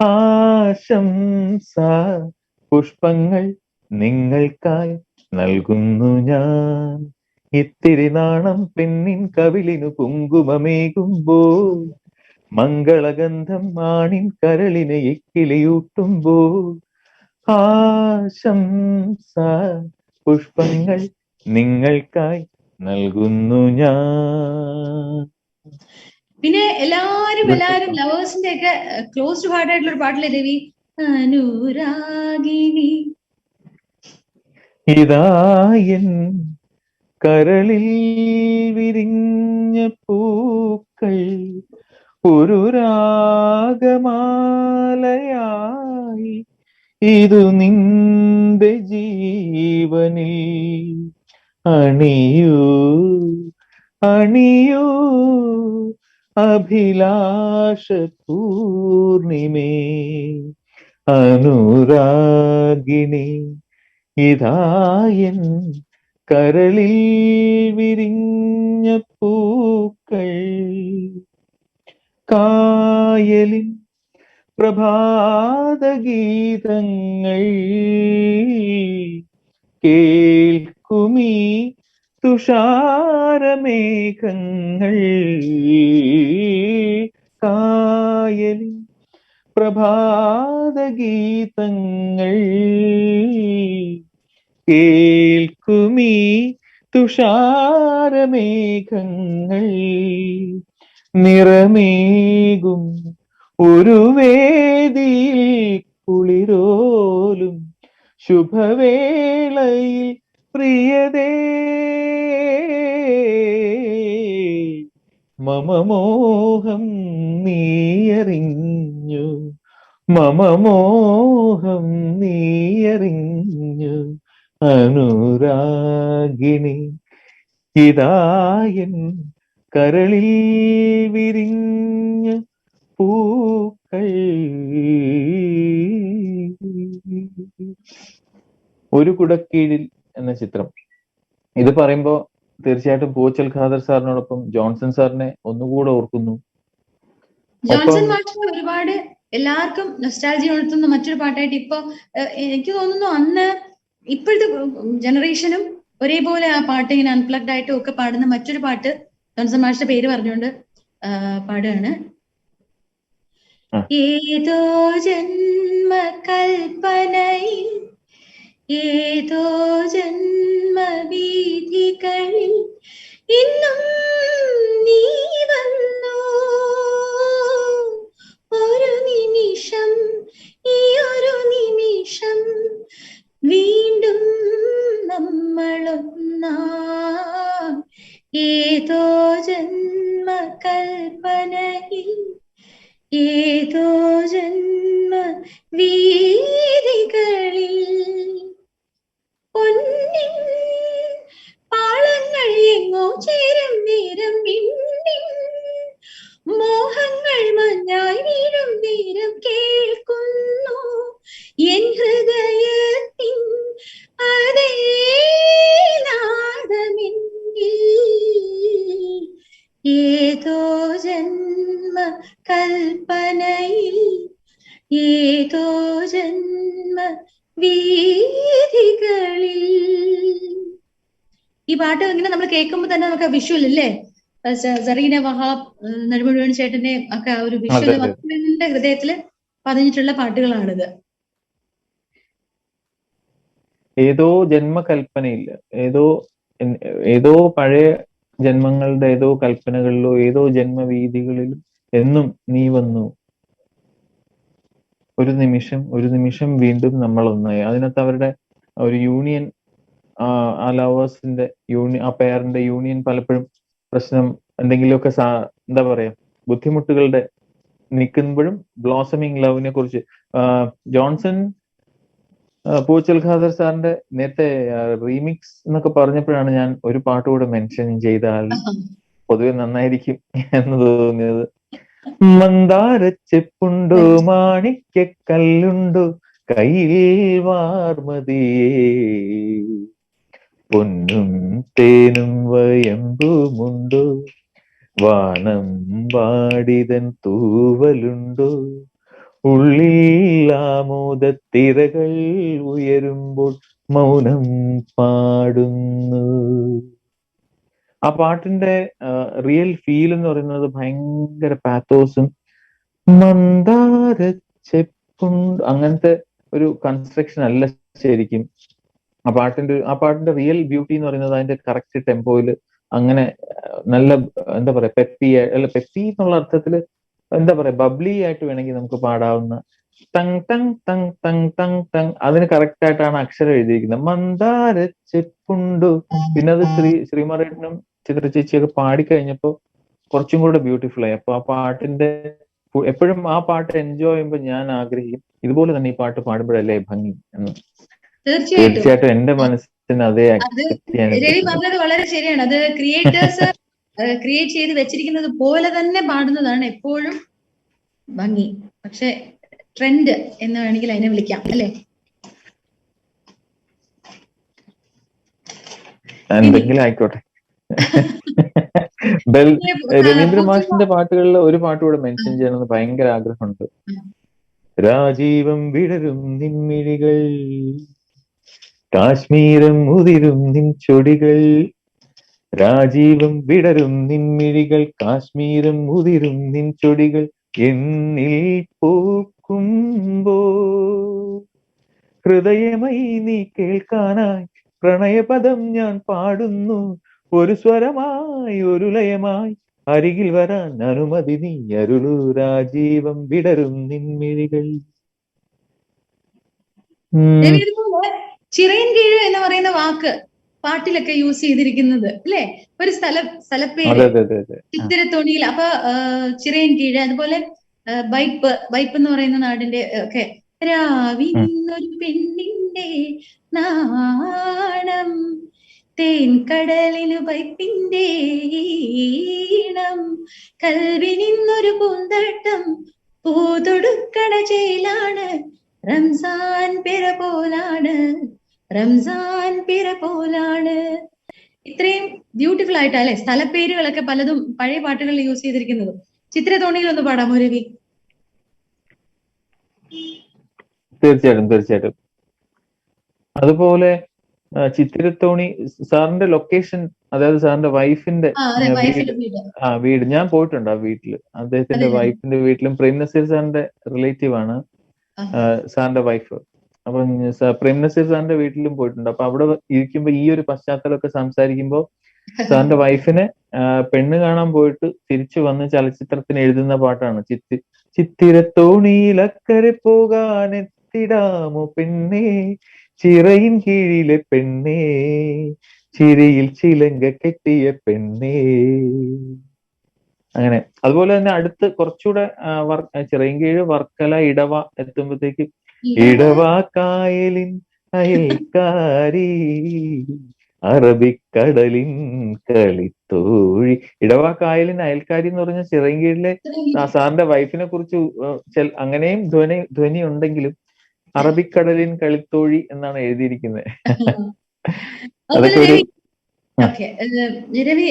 ആശംസ പുഷ്പങ്ങൾ നിങ്ങൾക്കായി നൽകുന്നു ഞാൻ. ഇത്തിരി നാണം പെണ്ണിൻ കവിളിനു കുങ്കുമമേകുമ്പോൾ മംഗളഗന്ധം മാണിൻ കരളിനെ ഇക്കിളിയൂട്ടുമ്പോൾ ആശംസ പുഷ്പങ്ങൾ നിങ്ങൾക്കായി നൽകുന്നു ഞാൻ. പിന്നെ എല്ലാരും ലവേഴ്സിന്റെ ഒക്കെ ക്ലോസ്ഡ് ഹാർട്ട് ആയിട്ടുള്ള ഒരു പാട്ടിലെ രവി, അനുരാഗിണി ഇതായൻ കരളിൽ വിരിഞ്ഞ പൂക്കൾ ഒരു രാഗമാലയായി ഇതു നിന്റെ ജീവനിൽ അണിയൂ അണിയൂ അഭിലാഷ പൂർണിമേ അനുരാഗിണി ഇതായൻ കരളിൽ വിരിഞ്ഞ പൂക്കൾ കായലിൻ പ്രഭാതഗീതങ്ങൾ കേൾക്കുമീ തുഷാരമേഘങ്ങൾ കായലിൻ പ്രഭാതഗീതങ്ങൾ കേൾക്കുമീ തുഷാരമേഘങ്ങൾ നിറമേകും ഒരു വേദിയിൽ കുളിരോലും ശുഭവേളയിൽ പ്രിയതേ മമമോഹം നീയറിഞ്ഞു മമമോഹം നീയറിഞ്ഞു അനുരാഗിണി ഇതായൻ കരളിൽ വിരിഞ്ഞ പൂക്കൾ. ഒരു കുടക്കീഴിൽ എന്ന ചിത്രം, ഇത് പറയുമ്പോ തീർച്ചയായിട്ടും പൂച്ചൽ ഖാദർ സാറിനോടൊപ്പം ജോൺസൺ സാറിനെ ഒന്നുകൂടെ ഓർക്കുന്നു. ജോൺസൺ മാഷിന് ഒരുപാട് എല്ലാവർക്കും നൊസ്റ്റാൾജി ഉണർത്തുന്ന മറ്റൊരു പാട്ടായിട്ട് ഇപ്പൊ എനിക്ക് തോന്നുന്നു അന്ന് ഇപ്പോഴത്തെ ജനറേഷനും ഒരേപോലെ ആ പാട്ട് ഇങ്ങനെ അൺപ്ലഗ്ഡ് ആയിട്ടും ഒക്കെ പാടുന്ന മറ്റൊരു പാട്ട് ജോൺസൺ മാഷിന്റെ പേര് പറഞ്ഞുകൊണ്ട് പാടുകയാണ്. ഏതോ ജന്മകൽപ്പനയിൽ ഏതോ ജന്മവീഥികളിൽ ഇന്നും നീ വന്നു ഒരു നിമിഷം, ഈ ഒരു നിമിഷം വീണ്ടും നമ്മളൊന്നാം. ഏതോ ജന്മകൽപ്പനയിൽ ഏതോ ജന്മ വീഥികളിൽ പൊന്നിൻ പാളങ്ങൾ എങ്ങോ ചേരും നേരം വീണ്ടും മോഹങ്ങൾ മഞ്ഞായി വീഴും നേരം കേൾക്കുന്നു എൻ ഹൃദയത്തിൻ അതേ നാദമെന്നിൽ. ഏതോ ജന്മ കൽപ്പനയിൽ ഏതോ ജന്മ വീഥികളിൽ. ഈ പാട്ട് ഇങ്ങനെ നമ്മൾ കേൾക്കുമ്പോൾ തന്നെ നമുക്ക് വിഷ്വൽ ഇല്ലേ, സറീന വഹാബ്, നെടുമുഴുവൻ ചേട്ടന്റെ ഒക്കെ ആ ഒരു വിഷ്വൽ എന്റെ ഹൃദയത്തില് പതിഞ്ഞിട്ടുള്ള പാട്ടുകളാണിത്. ഏതോ ജന്മകൽപ്പനയിൽ ഏതോ പഴയ ജന്മങ്ങളുടെ ഏതോ കൽപ്പനകളിലോ ഏതോ ജന്മവീഥികളിലും എന്നും നീ വന്നു ഒരു നിമിഷം വീണ്ടും നമ്മൾ ഒന്നായി. അതിനകത്ത് അവരുടെ ഒരു യൂണിയൻ, ആ ലവേഴ്സിന്റെ യൂണിയൻ, ആ പെയറിന്റെ യൂണിയൻ പലപ്പോഴും പ്രശ്നം എന്തെങ്കിലുമൊക്കെ എന്താ പറയാ ബുദ്ധിമുട്ടുകളുടെ നിൽക്കുമ്പോഴും ബ്ലോസമിങ് ലവിനെ കുറിച്ച് ജോൺസൺ പൂച്ചൽ ഖാദർ സാറിന്റെ നേരത്തെ റീമിക്സ് എന്നൊക്കെ പറഞ്ഞപ്പോഴാണ് ഞാൻ ഒരു പാട്ട് കൂടെ മെൻഷൻ ചെയ്താൽ പൊതുവെ നന്നായിരിക്കും എന്ന് തോന്നിയത്. മന്ദാരച്ചെപ്പുണ്ടോ മാണിക്കല്ലുണ്ടോ കയ്യിൽ വാർമതിയേ പൊന്നും തേനും വയമ്പുമുണ്ടോ വാണം വാടിതൻ തൂവലുണ്ടോ ഉള്ളിൽ ആമോദത്തിരകൾ ഉയരുമ്പോൾ മൗനം പാടുന്നു. ആ പാട്ടിന്റെ റിയൽ ഫീൽ എന്ന് പറയുന്നത് ഭയങ്കര പാത്തോസും മന്ദാരച്ചെപ്പുണ്ട് അങ്ങനത്തെ ഒരു കൺസ്ട്രക്ഷൻ അല്ല ശരിക്കും. ആ പാട്ടിന്റെ റിയൽ ബ്യൂട്ടി എന്ന് പറയുന്നത് അതിന്റെ കറക്റ്റ് ടെമ്പോയില് അങ്ങനെ നല്ല എന്താ പറയാ പെപ്പി എന്നുള്ള അർത്ഥത്തില് എന്താ പറയാ ബബ്ലി ആയിട്ട് വേണമെങ്കിൽ നമുക്ക് പാടാവുന്ന തങ് തങ് തങ് തങ് തങ് തങ് അതിന് കറക്റ്റ് ആയിട്ടാണ് അക്ഷരം എഴുതിയിരിക്കുന്നത്. മന്ദാരച്ചെപ്പുണ്ടു. പിന്നെ അത് ശ്രീമറേട്ടനും ചിത്ര ചേച്ചിയൊക്കെ പാടിക്കഴിഞ്ഞപ്പോ കുറച്ചും കൂടെ ബ്യൂട്ടിഫുൾ ആയി. അപ്പൊ ആ പാട്ടിന്റെ എപ്പോഴും ആ പാട്ട് എൻജോയ് ചെയ്യുമ്പോൾ ഞാൻ ആഗ്രഹിക്കും ഇതുപോലെ തന്നെ ഈ പാട്ട് പാടുമ്പോഴല്ലേ ഭംഗി എന്ന്. തീർച്ചയായിട്ടും എന്റെ മനസ്സിന് അതേ രവി പറഞ്ഞത് വളരെ ശരിയാണ്. അത് ക്രിയേറ്റേഴ്സ് ക്രിയേറ്റ് ചെയ്ത് വെച്ചിരിക്കുന്നത് പോലെ തന്നെ പാടുന്നതാണ് എപ്പോഴും ഭംഗി. പക്ഷെ ട്രെൻഡ് എന്ന് വേണമെങ്കിൽ അതിനെ വിളിക്കാം അല്ലെ? എന്തെങ്കിലും ആയിക്കോട്ടെ. രവീന്ദ്ര മാഷിന്റെ പാട്ടുകളിൽ ഒരു പാട്ട് കൂടെ മെൻഷൻ ചെയ്യണമെന്ന് ഭയങ്കര ആഗ്രഹമുണ്ട്. രാജീവം വിടരും നിൻമിഴികൾ, കാശ്മീരം ഉതിരും നിൻ ചൊടികൾ. രാജീവം വിടരും നിൻമിഴികൾ, കാശ്മീരം ഉതിരും നിൻ ചൊടികൾ. എന്നിൽ പൂക്കുമ്പോ ഹൃദയമായി നീ കേൾക്കാനായി പ്രണയപദം ഞാൻ പാടുന്നു. ഒരു സ്വരമായി ഒരു ലയമായി അരികിൽ വരാൻ അനുമതി നീ അരുളൂ. രാജീവം വിടരും നിൻമിഴികൾ. ചിറയൻകീഴ് എന്ന് പറയുന്ന വാക്ക് പാട്ടിലൊക്കെ യൂസ് ചെയ്തിരിക്കുന്നത് അല്ലെ? ഒരു സ്ഥലപ്പേര് ചിത്തിരത്തോണിയിൽ. അപ്പൊ ചിറയൻകീഴ്, അതുപോലെ ബൈപ്പ് എന്ന് പറയുന്ന നാടിന്റെ ഒക്കെ രാവിന്നൊരു പെണ്ണിന്റെ നാണം, തേൻകടലിനു ബൈപ്പിന്റെ ഈണം, കൽവിനിന്നൊരു പൂന്തട്ടം പൂതൊടുക്കണ ചേലാണ്, റംസാൻ പിറ പോലാണ്, റംസാൻ പിറ പോലാണ്. ഇത്രയും ബ്യൂട്ടിഫുൾ ആയിട്ടാ അല്ലെ സ്ഥലപ്പേരുകളൊക്കെ പലതും പഴയ പാട്ടുകളിൽ യൂസ് ചെയ്തിരിക്കുന്നത്. ചിത്രത്തോണിയിൽ ഒന്ന് പാടാമോ രവി? തീർച്ചയായിട്ടും. അതുപോലെ ചിത്തിരത്തോണി സാറിന്റെ ലൊക്കേഷൻ, അതായത് സാറിന്റെ വൈഫിന്റെ വീട് ഞാൻ പോയിട്ടുണ്ട്. ആ വീട്ടില് അദ്ദേഹത്തിന്റെ വൈഫിന്റെ വീട്ടിലും പ്രേം നസീർ സാറിന്റെ റിലേറ്റീവ് ആണ് സാറിന്റെ വൈഫ്. അപ്പൊ പ്രേം നസീർ സാറിന്റെ വീട്ടിലും പോയിട്ടുണ്ട്. അപ്പൊ അവിടെ ഇരിക്കുമ്പോ ഈ ഒരു പശ്ചാത്തലമൊക്കെ സംസാരിക്കുമ്പോ സാറിന്റെ വൈഫിനെ പെണ്ണ് കാണാൻ പോയിട്ട് തിരിച്ചു വന്ന് ചലച്ചിത്രത്തിന് എഴുതുന്ന പാട്ടാണ് ചിത്തിരത്തോണിയിലക്കരെ പോകാൻ എത്തിടാമോ പെണ്ണേ, ചിറയിൻ കീഴിലെ പെണ്ണേ, ചിരിയിൽ ചിലങ്ക കെട്ടിയ പെണ്ണേ. അങ്ങനെ അതുപോലെ തന്നെ അടുത്ത് കുറച്ചുകൂടെ ചിറയൻകീഴ്, വർക്കല, ഇടവ എത്തുമ്പോഴത്തേക്ക് ഇടവ കായലിൻ അയൽക്കാരി, അറബിക്കടലിൻ കളിത്തോഴി. ഇടവ കായലിൻ അയൽക്കാരി എന്ന് പറഞ്ഞ ചിറയൻകീഴിലെ സാറിന്റെ വൈഫിനെ കുറിച്ച് അങ്ങനെയും ധ്വനി ഉണ്ടെങ്കിലും അറബിക്കടലിൻ കളിത്തോഴി എന്നാണ് എഴുതിയിരിക്കുന്നത്. അതൊക്കെ ഒരു രവി,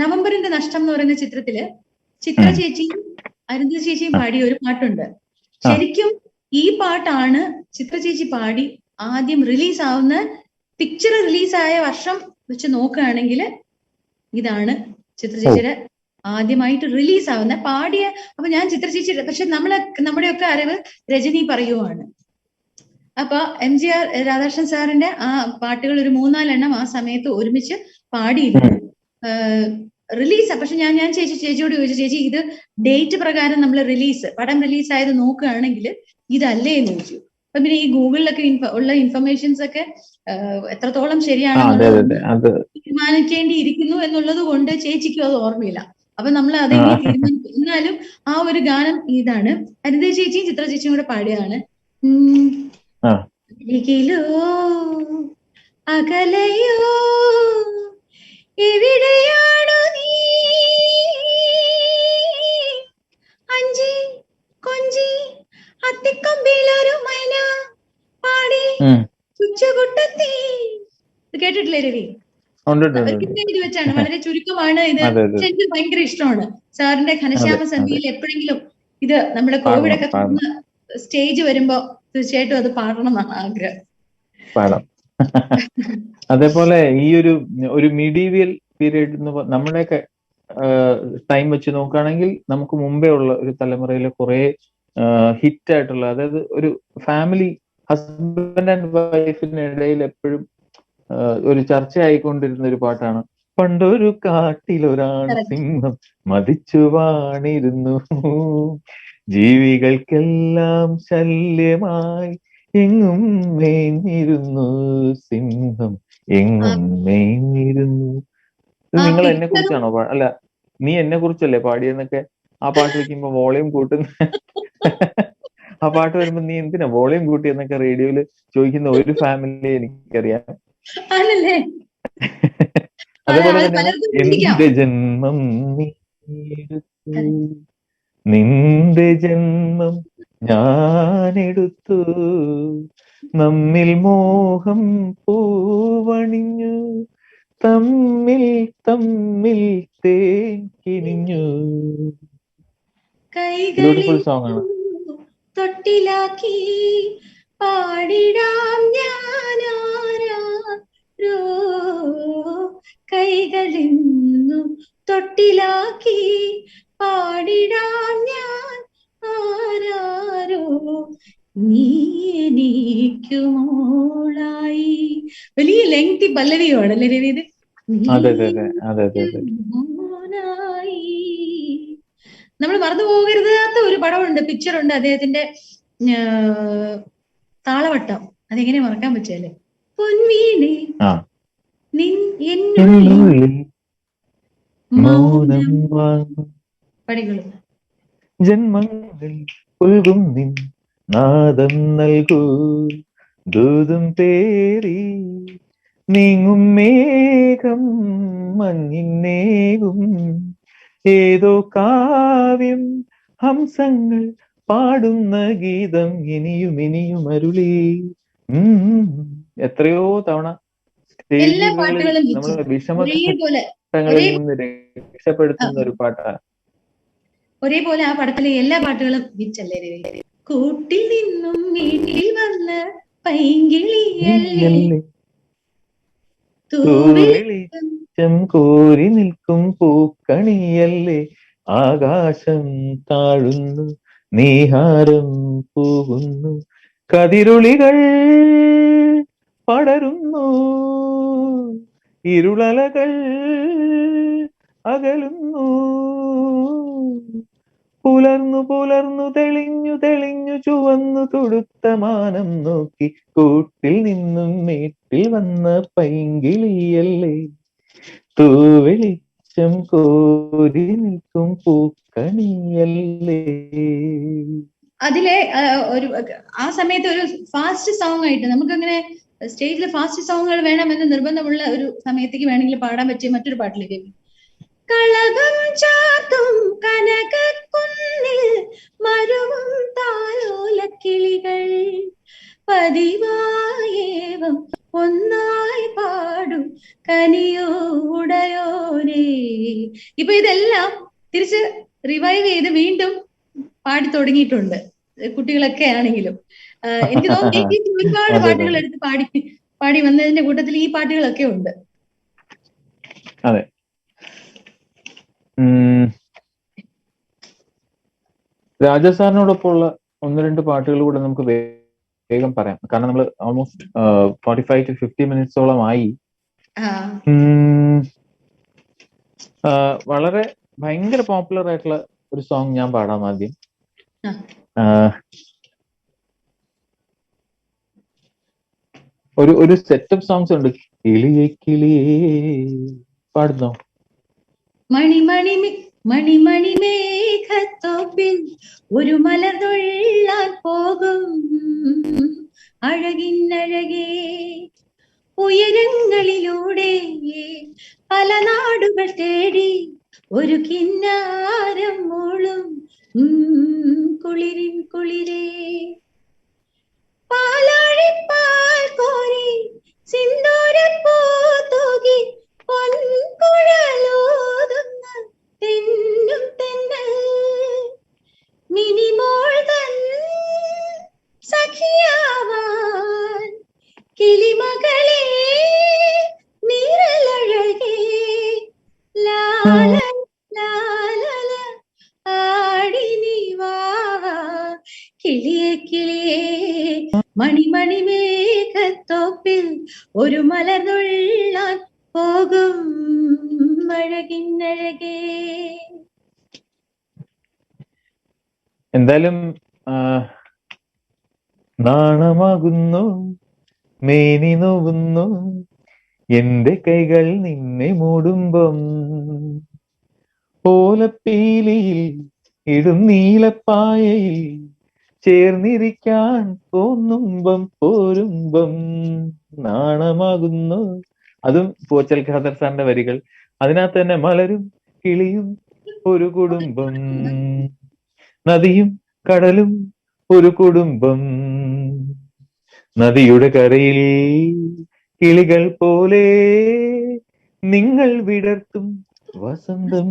നവംബറിന്റെ നഷ്ടം എന്ന് പറയുന്ന ചിത്രത്തില് ചിത്ര ചേച്ചിയും അരുന്ധതി ചേച്ചിയും പാടിയ ഒരു പാട്ടുണ്ട്. ശരിക്കും ഈ പാട്ടാണ് ചിത്ര ചേച്ചി പാടി ആദ്യം റിലീസാവുന്ന, പിക്ചർ റിലീസായ വർഷം വെച്ച് നോക്കുകയാണെങ്കിൽ ഇതാണ് ചിത്ര ചേച്ചിയുടെ ആദ്യമായിട്ട് റിലീസാവുന്ന പാടിയ. അപ്പൊ ഞാൻ ചിത്ര ചേച്ചി, പക്ഷെ നമ്മുടെയൊക്കെ അറിവ് രജനി പറയുവാണ്. അപ്പൊ MGR രാധാകൃഷ്ണൻ സാറിന്റെ ആ പാട്ടുകൾ ഒരു 3-4 എണ്ണം ആ സമയത്ത് ഒരുമിച്ച് പാടിയിരുന്നു. റിലീസ് പക്ഷെ ഞാൻ ചേച്ചിയോട് ചോദിച്ചു, ചേച്ചി ഇത് ഡേറ്റ് പ്രകാരം നമ്മൾ പടം റിലീസായത് നോക്കുകയാണെങ്കിൽ ഇതല്ലേ എന്ന് ചോദിച്ചു. അപ്പൊ പിന്നെ ഈ ഗൂഗിളിലൊക്കെ ഉള്ള ഇൻഫർമേഷൻസ് ഒക്കെ എത്രത്തോളം ശരിയാണെന്നുള്ളത് തീരുമാനിക്കേണ്ടിയിരിക്കുന്നു എന്നുള്ളത് കൊണ്ട് ചേച്ചിക്കും അത് ഓർമ്മയില്ല. അപ്പൊ നമ്മൾ അതെങ്ങനെ തീരുമാനിക്കും? എന്നാലും ആ ഒരു ഗാനം ഇതാണ്. അരുന്ധതി ചേച്ചിയും ചിത്ര ചേച്ചിയും കൂടെ പാടിയതാണ്. അരികിലോ അകലയോ എവിടെയാണോ നീ, അഞ്ചി കൊഞ്ചി അത്തിക്കൊമ്പിലൊരു മൈന പാടി ചുച്ചുകുട്ടത്തി. കേട്ടിട്ടില്ലേ രവി? ഇത് വെച്ചാണ്, വളരെ ചുരുക്കമാണ് ഇത്. പക്ഷെ എനിക്ക് ഭയങ്കര ഇഷ്ടമാണ്. സാറിന്റെ ഘനശ്യാമ സന്ധ്യയിൽ എപ്പോഴെങ്കിലും ഇത് നമ്മുടെ കോവിഡ് ഒക്കെ സ്റ്റേജ് വരുമ്പോ തീർച്ചയായിട്ടും അത് പാടണമെന്നാണ് ആഗ്രഹം. പാടാം. അതേപോലെ ഈ ഒരു മീഡീവിയൽ പീരീഡ് നമ്മുടെയൊക്കെ ടൈം വെച്ച് നോക്കുകയാണെങ്കിൽ നമുക്ക് മുമ്പേ ഉള്ള ഒരു തലമുറയിലെ കുറെ ഹിറ്റ് ആയിട്ടുള്ള, അതായത് ഒരു ഫാമിലി ഹസ്ബൻഡ് ആൻഡ് വൈഫിനിടയിൽ എപ്പോഴും ഒരു ചർച്ചയായിക്കൊണ്ടിരുന്ന ഒരു പാട്ടാണ് പണ്ടൊരു കാട്ടിലൊരാൺ സിംഹം മതിച്ചു വാണിരുന്നു, ജീവികൾക്കെല്ലാം ശല്യമായി എങ്ങും മേഞ്ഞിരുന്നു സിംഹം എങ്ങും മേഞ്ഞിരുന്നു. ഇത് നിങ്ങൾ എന്നെ കുറിച്ചാണോ അല്ല നീ എന്നെ കുറിച്ചല്ലേ പാടിയെന്നൊക്കെ ആ പാട്ട് വെക്കുമ്പോ വോളിയം കൂട്ടുന്ന ആ പാട്ട് വരുമ്പോ നീ എന്തിനാ വോളിയം കൂട്ടിയെന്നൊക്കെ റേഡിയോയില് ചോദിക്കുന്ന ഒരു ഫാമിലി എനിക്കറിയാം. അതേപോലെ അത് തന്നെ പലർക്കും ചിന്തിക്കാം. എന്റെ ജന്മം നീയെടുത്തു, നിന്റെ ജന്മം ഞാനെടുത്തു, നമ്മിൽ മോഹം പൂവണിഞ്ഞു, തമ്മിൽ തമ്മിൽ തേൻ കിനിഞ്ഞു. ബ്യൂട്ടിഫുൾ സോങ് ആണ്. തൊട്ടിലാക്കി പാടിടാം ഞാനാരോ, കൈകളിന്നും തൊട്ടിലാക്കി പാടിടാം ഞാൻ ആരാരോ, നീ എനിക്കുമോളായി. വലിയ ലെങ്തി പല്ലവിയോടല്ലേ രവി ഇത്? അതെ അതെ അതെ അതെ അതെ അതെ. നമ്മൾ മറന്നു പോകരുതാത്ത ഒരു പടമുണ്ട്, പിക്ചറുണ്ട് അദ്ദേഹത്തിന്റെ, താളവട്ടം. അതെങ്ങനെ മറക്കാൻ പറ്റല്ലേ? പൊൻവീണേ മൗനം പടികളും ജന്മങ്ങൾ പുൽകും നിൻ നാദം നൽകൂ, ദൂതും പേറി നീങ്ങും മേഘം മഞ്ഞിന്നേകും, ഏതോ കാവ്യം ഹംസങ്ങൾ പാടുന്ന ഗീതം ഇനിയും ഇനിയും അരുളി. എത്രയോ തവണ എല്ലാ പാട്ടുകളും നമ്മളെ വിഷമഘട്ടങ്ങളിൽ നിന്ന് രക്ഷപ്പെടുത്തുന്ന ഒരു പാട്ടാണ്. ഒരേപോലെ ആ പടത്തിലെ എല്ലാ പാട്ടുകളും ഹിറ്റല്ലേ രവി? കൂട്ടിൽ നിന്നും വീട്ടിൽ വന്ന പൈങ്കിളിയല്ലേ, വെളിച്ചം കോരി നിൽക്കും പൂക്കണിയല്ലേ, ആകാശം താഴുന്നു നീഹാരം പോകുന്നു, കതിരുളികൾ പടരുന്നു, ഇരുളലകൾ അകലുന്നു, പുലർന്നു പുലർന്നു തെളിഞ്ഞു തെളിഞ്ഞു ചുവന്നു തുടുത്ത മാനം നോക്കി, കൂട്ടിൽ നിന്നും മേട്ടിൽ വന്ന പൈങ്കിളിയല്ലേ, തൂവെളിച്ചം കോരി നിൽക്കും പൂക്കണിയല്ലേ. അതിലെ ഒരു ആ സമയത്ത് ഒരു ഫാസ്റ്റ് സോങ് ആയിട്ട് നമുക്കങ്ങനെ സ്റ്റേജിൽ ഫാസ്റ്റ് സോങ്ങുകൾ വേണമെന്ന് നിർബന്ധമുള്ള ഒരു സമയത്തേക്ക് വേണമെങ്കിൽ പാടാൻ പറ്റിയ മറ്റൊരു പാട്ടിലേക്ക്, കളകം ചാത്തും കനകക്കുന്നിൽ മരുവും താലോലക്കിളികൾ പതിവായേവം ഒന്നായി പാടും കനിയോടയോരേ. ഇപ്പൊ ഇതെല്ലാം തിരിച്ച് റിവൈവ് ചെയ്ത് വീണ്ടും പാടി തുടങ്ങിയിട്ടുണ്ട് കുട്ടികളൊക്കെ ആണെങ്കിലും. എനിക്ക് തോന്നുന്നു ഒരുപാട് പാട്ടുകൾ എടുത്ത് പാടി വന്നതിന്റെ കൂട്ടത്തിൽ ഈ പാട്ടുകളൊക്കെ ഉണ്ട്. അതെ, രാജസാറിനോടൊപ്പമുള്ള ഒന്ന് രണ്ട് പാട്ടുകൾ കൂടെ നമുക്ക് വേഗം പറയാം, കാരണം നമ്മൾ ഓൾമോസ്റ്റ് 45 to 50 മിനിറ്റ്സോളമായി. വളരെ ഭയങ്കര പോപ്പുലർ ആയിട്ടുള്ള ഒരു സോങ് ഞാൻ പാടാം ആദ്യം. ഒരു സെറ്റപ്പ് സോങ്സ് ഉണ്ട്. കിളിയെ കിളിയേ പാടുന്നോ? മണിമണി മണിമണി മേഘത്തോപ്പിൽ ഒരു മലർ തൊള്ളാൻ പോകും അഴകിന്നഴകേ, ഉയരങ്ങളിലൂടെ പല നാടുകൾ തേടി ഒരു കിന്നാരം മൂളും കുളിരിൻ കുളിരേ, പാലാഴിപ്പാൽ കോരി സിന്ദൂരപ്പൂ തൂകി പൊൻകുഴലോതുന്ന തെന്നും തെന്നൽ മിനിമോൾ തൻ സഖിയാവാൻ കിളിമകളെ നിഴലഴകേ ലാല ലാല ആടി നീ വാ, കിളിയെ കിളിയേ മണിമണി മേഘത്തോപ്പിൽ ഒരു മലർ തൊള്ളാൻ പോകും അഴകിന്നഴകേ. എന്തായാലും നാണമാകുന്നു മേനി നോവുന്നു എന്റെ കൈകൾ നിന്നെ മൂടുമ്പം, ഓലപ്പീലിയിൽ ഇടും നീലപ്പായയിൽ ചേർന്നിരിക്കാൻ തോന്നുമ്പം പോരുമ്പം, നാണമാകുന്നു അതും പൂച്ചൽ ഖാദർ സാറിന്റെ വരികൾ. അതിനകത്ത് തന്നെ മലരും കിളിയും ഒരു കുടുംബം, നദിയും കടലും ഒരു കുടുംബം, നദിയുടെ കരയിൽ കിളികൾ പോലെ നിങ്ങൾ വിടർത്തും വസന്തം.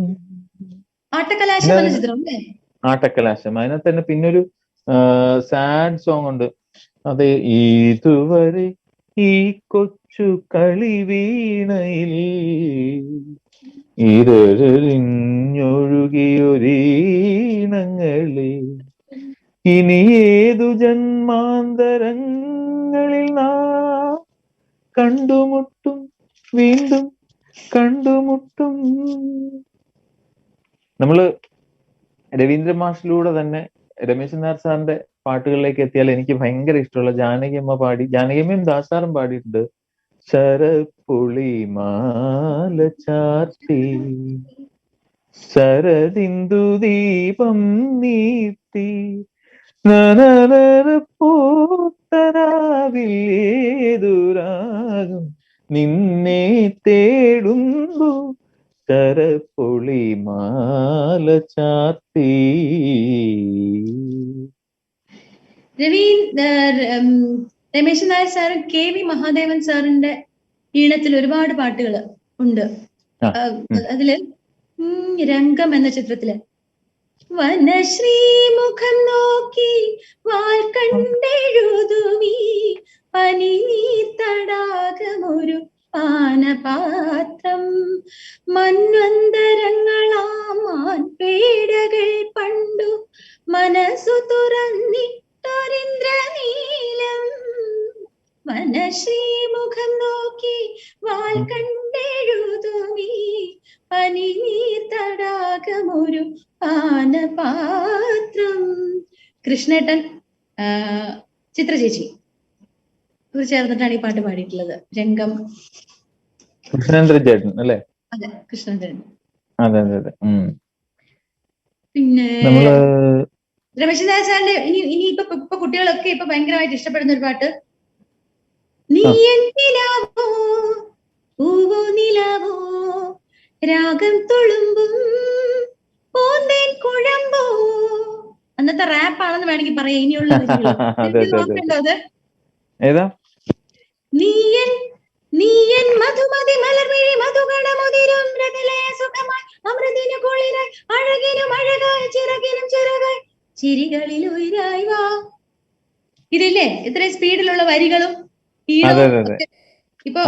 ആട്ടക്കലാശം എന്ന ചിത്രം അല്ലേ? ആട്ടക്കലാശം. അതിനകത്ത് തന്നെ പിന്നൊരു സാഡ് സോങ് ഉണ്ട്. അതെ, ഇതുവരെ ഈ കൊച്ചു കളി വീണയിൽ ഇരഞ്ഞൊഴുകിയൊരീണങ്ങളെ, ഇനി ഏതു ജന്മാന്തരങ്ങളിൽ നാം കണ്ടുമുട്ടും, വീണ്ടും കണ്ടുമുട്ടും. നമ്മള് രവീന്ദ്ര മാഷിലൂടെ തന്നെ രമേശ് നായർ സാറിന്റെ പാട്ടുകളിലേക്ക് എത്തിയാൽ എനിക്ക് ഭയങ്കര ഇഷ്ടമുള്ള ജാനകിയമ്മ പാടി, ജാനകിയമ്മയും ദാസാറും പാടിയിട്ടുണ്ട്. ശരപ്പുളി മാല ചാർത്തി ശരദിന്ദു ദീപം നീർത്തി പൂത്തനാവില്ലേതുരാകും നിന്നെ തേടുന്നു ശരപ്പുളി മാല ചാർത്തി. രമേശ് നായർ സാറും KV മഹാദേവൻ സാറിന്റെ ഈണത്തിൽ ഒരുപാട് പാട്ടുകൾ ഉണ്ട്. അതില് രംഗം എന്ന ചിത്രത്തില് വനശ്രീമുഖം നോക്കി വാൽ കണ്ടെഴുതുമീ പനി തടാകമൊരു പാനപാത്രം, മന്വന്തരങ്ങളാമാൻ പേടകൾ പണ്ടു മനസ്സു തുറന്നിട്ടൊരിന്ദ്രനീലം. വനശ്രീമുഖം നോക്കി വാൽ കണ്ടെഴുതുമീ പനി തടാകമൊരു പാനപാത്രം. കൃഷ്ണേട്ടൻ, ചിത്ര ചേച്ചി ഇവർ ചേർന്നിട്ടാണ് ഈ പാട്ട് പാടിയിട്ടുള്ളത്. രംഗം കൃഷ്ണേന്ദ്രൻ ചേട്ടൻ അല്ലേ? അതെ, കൃഷ്ണേന്ദ്രൻ. അതെ അതെ അതെ. പിന്നെ നമ്മള് രമേശ് നായർ സാറിന്റെ ഇനി ഇപ്പൊ കുട്ടികളൊക്കെ ഇപ്പൊ ഭയങ്കരമായിട്ട് ഇഷ്ടപ്പെടുന്ന ഒരു പാട്ട്, നീ എൻ നിലാവോ പൂവോ നിലാവോ രാഗം തുളുമ്പും പൂന്തേൻ കുഴമ്പോ. അന്നത്തെ റാപ്പ് ആണെന്ന് വേണമെങ്കിൽ പറയാം. ഇനിയുള്ള അത് ഏതാ? നീയൻ മധുമതി മലർമിഴി മധുഗണമുതിരും മൃദുലയ സുഖമായി അമൃതിനു കുളിരായി അഴകിനും അഴകായി ചിറകിനും ചിറകായി ചിരികളിൽ ഉയരായി വാ. ഇതില്ലേ ഇത്രയും സ്പീഡിലുള്ള വരികളും ഇപ്പൊ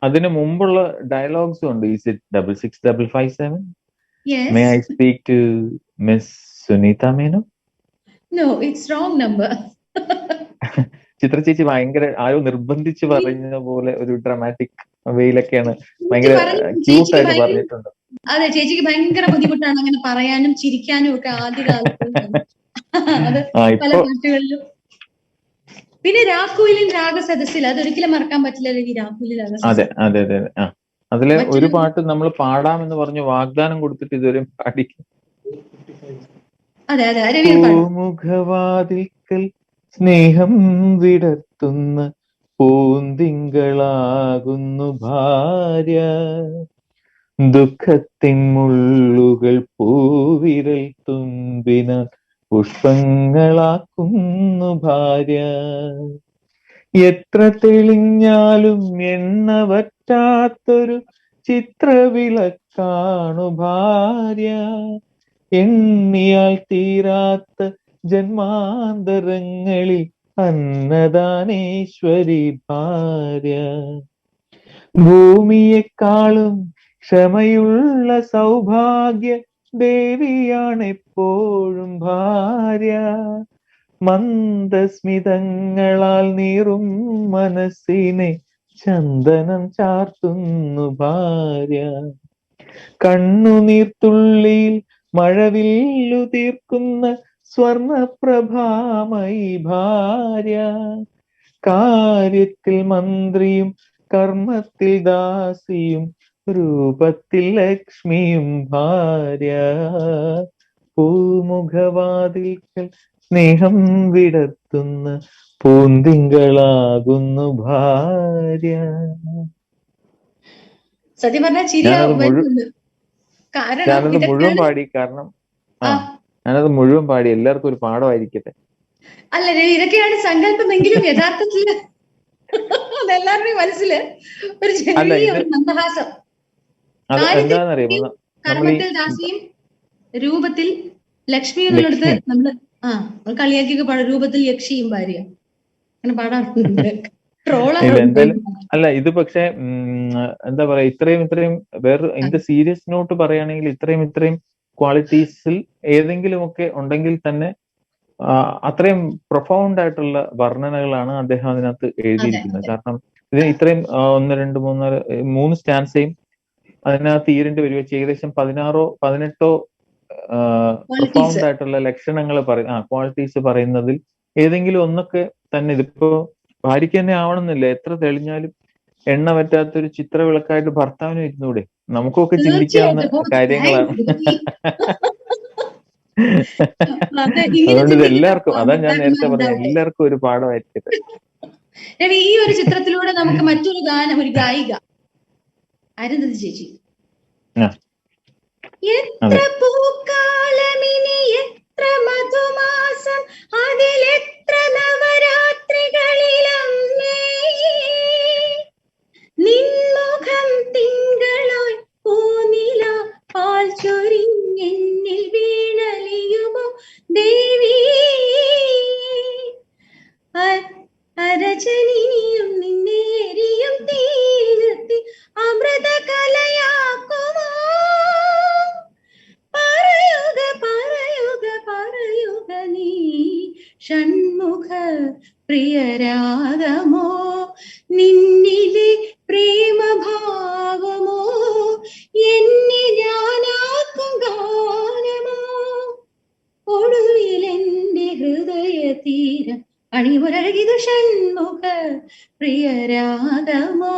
അതിന് മുമ്പുള്ള ഡയലോഗ്സും ഉണ്ട്. Is it 66557? May I speak to Miss Sunita Menon? No, it's wrong number. ചിത്ര ചേച്ചി ഭയങ്കര ആരോ നിർബന്ധിച്ച് പറഞ്ഞ പോലെ ഒരു ഡ്രാമാറ്റിക് വേയിലൊക്കെയാണ് ഭയങ്കര ക്യൂട്ടായിട്ട് പറഞ്ഞിട്ടുണ്ട്. അതെ, ചേച്ചിക്ക് ഭയങ്കര ബുദ്ധിമുട്ടാണ് അങ്ങനെ പറയാനും ചിരിക്കാനും ഒക്കെ ആദ്യകാലത്ത്. അത് പല പാട്ടുകളിലും. പിന്നെ രാഘുവിലും രാഗസദസ്സിൽ അതൊരിക്കലും മറക്കാൻ പറ്റില്ല. രാഘുവിലും അതെ അതെ അതെ അതെ. അതിലെ ഒരു പാട്ട് നമ്മൾ പാടാമെന്ന് പറഞ്ഞു വാഗ്ദാനം കൊടുത്തിട്ട് ഇതുവരെ പാടി. അതെ അതെ. മുഖവാതിൽക്കൽ സ്നേഹം വിടർത്തുന്ന പൂന്തിങ്കളാകുന്നു ഭാര്യ, ദുഃഖത്തിൻ മുള്ളുകൾ പൂവിരൽ തുമ്പിനാൽ പുഷ്പങ്ങളാക്കുന്നു ഭാര്യ, എത്ര തെളിഞ്ഞാലും എണ്ണ വറ്റാത്തൊരു ചിത്രവിളക്കാണു ഭാര്യ, എണ്ണിയാൽ തീരാത്ത ജന്മാന്തരങ്ങളിൽ അന്നദാനേശ്വരി ഭാര്യ, ഭൂമിയെക്കാളും ക്ഷമയുള്ള സൗഭാഗ്യ ദേവിയാണെപ്പോഴും ഭാര്യ, മന്ദസ്മിതങ്ങളാൽ നീറും മനസ്സിനെ ചന്ദനം ചാർത്തുന്നു ഭാര്യ, കണ്ണുനീർത്തുള്ളിയിൽ മഴവില്ലു തീർക്കുന്ന സ്വർണപ്രഭാമയി ഭാര്യ, കാര്യത്തിൽ മന്ത്രിയും കർമ്മത്തിൽ ദാസിയും രൂപത്തിൽ ലക്ഷ്മിയും ഭാര്യ, പൂമുഖവാതിൽക്കൽ സ്നേഹം വിടർത്തുന്ന പൂന്തിങ്കളാകുന്നു ഭാര്യ. സത്യം പറഞ്ഞാൽ ചിരി ഞാനത് വരുന്നുണ്ട്. കാരണം മുഴുവൻ ഇതൊക്കെയാണ് പാടി. കാരണം ആ ഞാനത് മുഴുവൻ പാടി. എല്ലാവർക്കും ഒരു പാഠമായിരിക്കട്ടെ. അല്ല രവി, ഇതൊക്കെയാണ് സങ്കല്പമെങ്കിലും യഥാർത്ഥത്തില് അതെല്ലാവരുടെയും മനസ്സില് ഒരു അല്ല, ചെറിയ ഇത് ഒരു മന്ദഹാസം. അത് കാര്യത്തിൽ എന്താണെന്നറിയുമോ, നമ്മൾ ഈ കർമ്മത്തിൽ ദാസിയും രൂപത്തിൽ ലക്ഷ്മി എന്നുള്ളിടത്ത് ലക്ഷ്മി നമ്മള് കളിയാക്കിയൊക്കെ പാടും, രൂപത്തിൽ യക്ഷിയും ഭാര്യ അങ്ങനെ പാടാറുണ്ട്. ഇല്ല ട്രോളാറുണ്ട്. എന്തായാലും അല്ല, ഇത് പക്ഷെ എന്താ പറയാ, ഇത്രയും വേറെ ഇതിന്റെ സീരിയസ് നോട്ട് പറയുകയാണെങ്കിൽ ഇത്രയും ക്വാളിറ്റീസിൽ ഏതെങ്കിലുമൊക്കെ ഉണ്ടെങ്കിൽ തന്നെ അത്രയും പ്രൊഫൗണ്ട് ആയിട്ടുള്ള വർണ്ണനകളാണ് അദ്ദേഹം അതിനകത്ത് എഴുതിയിരിക്കുന്നത്. കാരണം ഇതിന് ഇത്രയും 1, 2, 3 സ്റ്റാൻസയും അതിനകത്ത് ഈരണ്ട് വരി വെച്ച് ഏകദേശം 16-18 പ്രൊഫൗണ്ട് ആയിട്ടുള്ള ലക്ഷണങ്ങൾ ക്വാളിറ്റീസ് പറയുന്നതിൽ ഏതെങ്കിലും ഒന്നൊക്കെ തന്നെ, ഇതിപ്പോ ഭാര്യയ്ക്ക് തന്നെ ആവണമെന്നില്ല, എത്ര തെളിഞ്ഞാലും എണ്ണ പറ്റാത്തൊരു ചിത്രവിളക്കായിട്ട് ഭർത്താവിന് ഇരുന്നൂടെ? നമുക്കൊക്കെ ചിന്തിക്കാവുന്ന കാര്യങ്ങളാണ്. അതുകൊണ്ട് ഇത് എല്ലാവർക്കും, അതാ ഞാൻ നേരത്തെ പറഞ്ഞത്, എല്ലാവർക്കും ഒരു പാഠമായിരിക്കട്ടെ. രവി, ഈ ഒരു ചിത്രത്തിലൂടെ നമുക്ക് മറ്റൊരു ഗാനം, ഒരു ഗായിക അരുന്ധതി ചേച്ചി, എത്ര പൂക്കാലമിനി എത്ര മധുമാസം അതിലെത്ര നവരാത്രികളിലമ്മേ നിൻമുഖം തിങ്കളായി പൂനില പാൽ ചൊരിഞ്ഞെന്നിൽ വീണലിയുമോ ദേവി അരജനിയും നിന്നേരിയും തീർത്തി അമൃത കലയാക്കുമോ പറയുക നീ ഷൺമുഖ പ്രിയരാഗമോ നിന്നിലെ പ്രേമഭാവമോ എന്നെ ഞാനാക്കും ഗാനമോ ഒടുവിലെന്റെ ഹൃദയ തീരം അണിമുരകിതു ഷൺമുഖ പ്രിയരാഗമോ.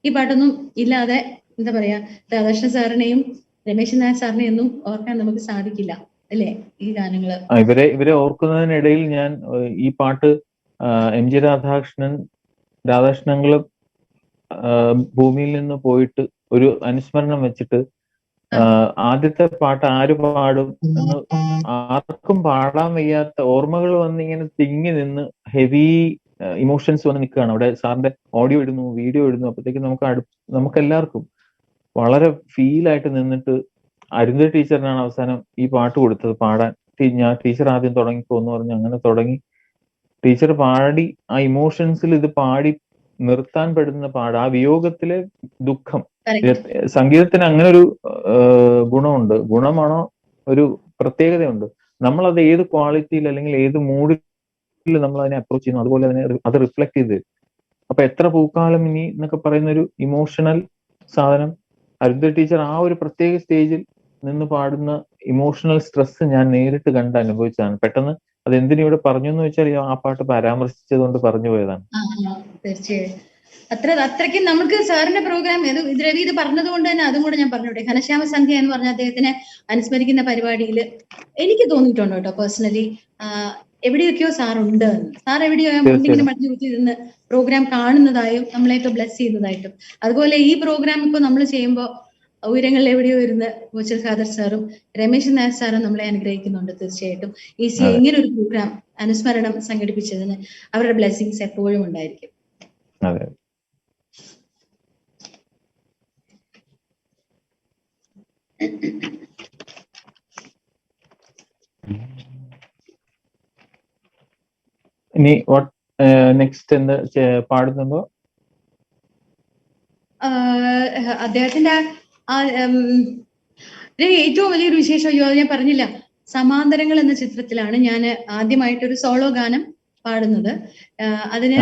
ഈ പാട്ടൊന്നും ഇല്ലാതെ എന്താ പറയാ, രാധാകൃഷ്ണൻ സാറിനെയും രമേശൻ നായർ സാറിനെയും ഒന്നും ഓർക്കാൻ നമുക്ക് സാധിക്കില്ല അല്ലേ? ഈ ഗാനങ്ങള് ഇവരെ ഓർക്കുന്നതിനിടയിൽ ഞാൻ ഈ പാട്ട് എം ജി രാധാകൃഷ്ണങ്ങള് ഭൂമിയിൽ നിന്ന് പോയിട്ട് ഒരു അനുസ്മരണം വെച്ചിട്ട് ആദ്യത്തെ പാട്ട് ആര് പാടും എന്ന് ആർക്കും പാടാൻ വയ്യാത്ത ഓർമ്മകൾ വന്നിങ്ങനെ തിങ്ങി നിന്ന് ഹെവി ഇമോഷൻസ് വന്ന് നിൽക്കുകയാണ്. അവിടെ സാറിന്റെ ഓഡിയോ ഇടുന്നു, വീഡിയോ ഇടുന്നു. അപ്പോഴത്തേക്കും നമുക്ക് എല്ലാവർക്കും വളരെ ഫീലായിട്ട് നിന്നിട്ട് അരുന്ധതി ടീച്ചറിനാണ് അവസാനം ഈ പാട്ട് കൊടുത്തത് പാടാൻ. ഞാൻ ടീച്ചർ ആദ്യം തുടങ്ങിപ്പോന്ന് പറഞ്ഞ് അങ്ങനെ തുടങ്ങി. ടീച്ചർ പാടി ആ ഇമോഷൻസിൽ ഇത് പാടി നിർത്താൻ പെടുന്ന പാട്, ആ വിയോഗത്തിലെ ദുഃഖം. സംഗീതത്തിന് അങ്ങനെ ഒരു ഗുണമുണ്ട്. ഗുണമാണോ, ഒരു പ്രത്യേകതയുണ്ട്. നമ്മളത് ഏത് ക്വാളിറ്റിയിൽ അല്ലെങ്കിൽ ഏത് മൂഡിൽ നമ്മൾ അതിനെ അപ്രോച്ച് ചെയ്യുന്നു, അതുപോലെ അത് റിഫ്ലക്ട് ചെയ്ത്. അപ്പൊ എത്ര പൂക്കാലം ഇനി എന്നൊക്കെ പറയുന്ന ഒരു ഇമോഷണൽ സാധനം അരുന്ധതി ടീച്ചർ ആ ഒരു പ്രത്യേക സ്റ്റേജിൽ നിന്ന് പാടുന്ന ഇമോഷണൽ സ്ട്രെസ് ഞാൻ നേരിട്ട് കണ്ട് അനുഭവിച്ചതാണ്. പെട്ടെന്ന് അത് എന്തിനിവിടെ പറഞ്ഞു എന്ന് വെച്ചാൽ ആ പാട്ട് പരാമർശിച്ചത് കൊണ്ട് പറഞ്ഞു പോയതാണ്. തീർച്ചയായും അത്രയ്ക്കും നമുക്ക് സാറിന്റെ പ്രോഗ്രാം രവി ഇത് പറഞ്ഞത് കൊണ്ട് തന്നെ അതും കൂടെ ഞാൻ പറഞ്ഞോട്ടെ. ഘനശ്യാമ സന്ധ്യ എന്ന് പറഞ്ഞ അദ്ദേഹത്തിനെ അനുസ്മരിക്കുന്ന പരിപാടിയിൽ എനിക്ക് തോന്നിയിട്ടുണ്ട് കേട്ടോ പേഴ്സണലി, എവിടെയൊക്കെയോ സാറുണ്ട്. സാർ എവിടെയോ മുന്നിങ്ങനെ മടിഞ്ഞു കുത്തിയിരുന്ന് പ്രോഗ്രാം കാണുന്നതായും നമ്മളെയൊക്കെ ബ്ലെസ് ചെയ്യുന്നതായിട്ടും. അതുപോലെ ഈ പ്രോഗ്രാം ഇപ്പൊ നമ്മൾ ചെയ്യുമ്പോൾ ഉയരങ്ങളിൽ എവിടെയോ ഇരുന്ന് കോച്ചൽ ഖാദർ സാറും രമേശൻ നായർ സാറും നമ്മളെ അനുഗ്രഹിക്കുന്നുണ്ട്. തീർച്ചയായിട്ടും ഈസിയെ ഇങ്ങനെ ഒരു പ്രോഗ്രാം അനുസ്മരണം സംഘടിപ്പിച്ചതിന് അവരുടെ ബ്ലെസ്സിങ്സ് എപ്പോഴും ഉണ്ടായിരിക്കും. ഇനി നെക്സ്റ്റ് എന്താ പാടുന്നുണ്ടോ? അദ്ദേഹത്തിന്റെ ഏറ്റവും വലിയൊരു വിശേഷം, അയ്യോ അത് ഞാൻ പറഞ്ഞില്ല, സമാന്തരങ്ങൾ എന്ന ചിത്രത്തിലാണ് ഞാൻ ആദ്യമായിട്ടൊരു സോളോ ഗാനം പാടുന്നത്. അതിന്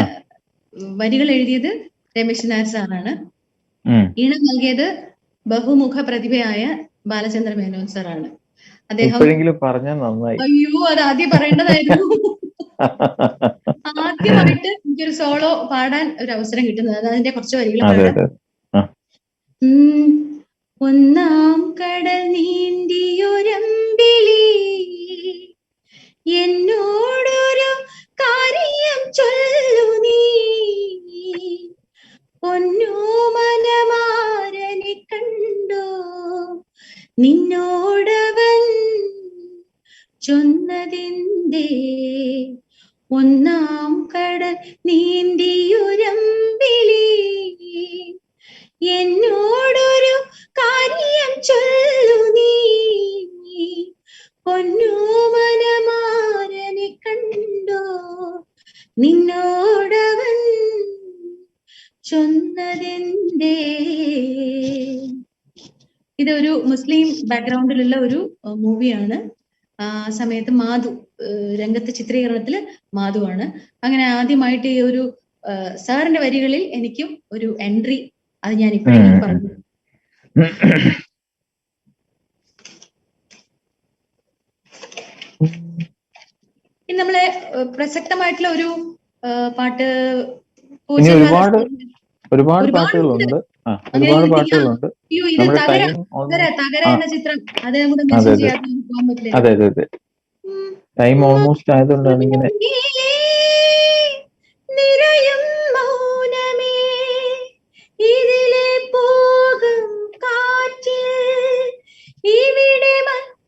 വരികൾ എഴുതിയത് രമേശൻ നായർ സാറാണ്. ഈണം നൽകിയത് ബഹുമുഖ പ്രതിഭയായ ബാലചന്ദ്ര മേനോൻ സാറാണ്. അദ്ദേഹം അയ്യോ അത് ആദ്യം പറയേണ്ടതായിരുന്നു. ആദ്യമായിട്ട് എനിക്കൊരു സോളോ പാടാൻ ഒരു അവസരം കിട്ടുന്നത്. അത് അതിന്റെ കുറച്ച് വരികൾ പാടാം. ഒന്നാം കടൽ നീന്തിയൊരമ്പിളി എന്നോടൊരു കാര്യം ചൊല്ലു നീ പൊന്നോമന ചൊന്നതെന്തേ ഒന്നാം കടൽ നീന്തിയുരമ്പിളി എന്നോടൊരു കാര്യം ചൊല്ലു നീ പൊന്നോമനമാരനെ കണ്ടോ നിന്നോടവൻ ചൊന്നതെന്തേ. ഇതൊരു മുസ്ലിം ബാക്ക്ഗ്രൗണ്ടിലുള്ള ഒരു മൂവിയാണ്. ആ സമയത്ത് മാധു രംഗത്ത് ചിത്രീകരണത്തില് മാധുവാണ്. അങ്ങനെ ആദ്യമായിട്ട് ഈ ഒരു സാറിന്റെ വരികളിൽ എനിക്കും ഒരു എൻട്രി, അത് ഞാൻ ഇപ്പോഴെങ്കിലും പറഞ്ഞു. ഇനി നമ്മളെ പ്രസക്തമായിട്ടുള്ള ഒരു പാട്ട് ഒരുപാട് പാട്ടുകളുണ്ട്. ഒരുപാട് പാട്ടുകളുണ്ട്. തകര എന്ന ചിത്രം അത് നമുക്ക് മെൻഷൻ ചെയ്യാതെ പോകാൻ പറ്റില്ല. അതെ അതെ അതെ, ടൈം ഓൾമോസ്റ്റ് ആയതുകൊണ്ടാണ് ഇങ്ങനെ. നിറയും മൗനമേ ഇതിലെ പോകും കാറ്റിൽ ഇവിടെ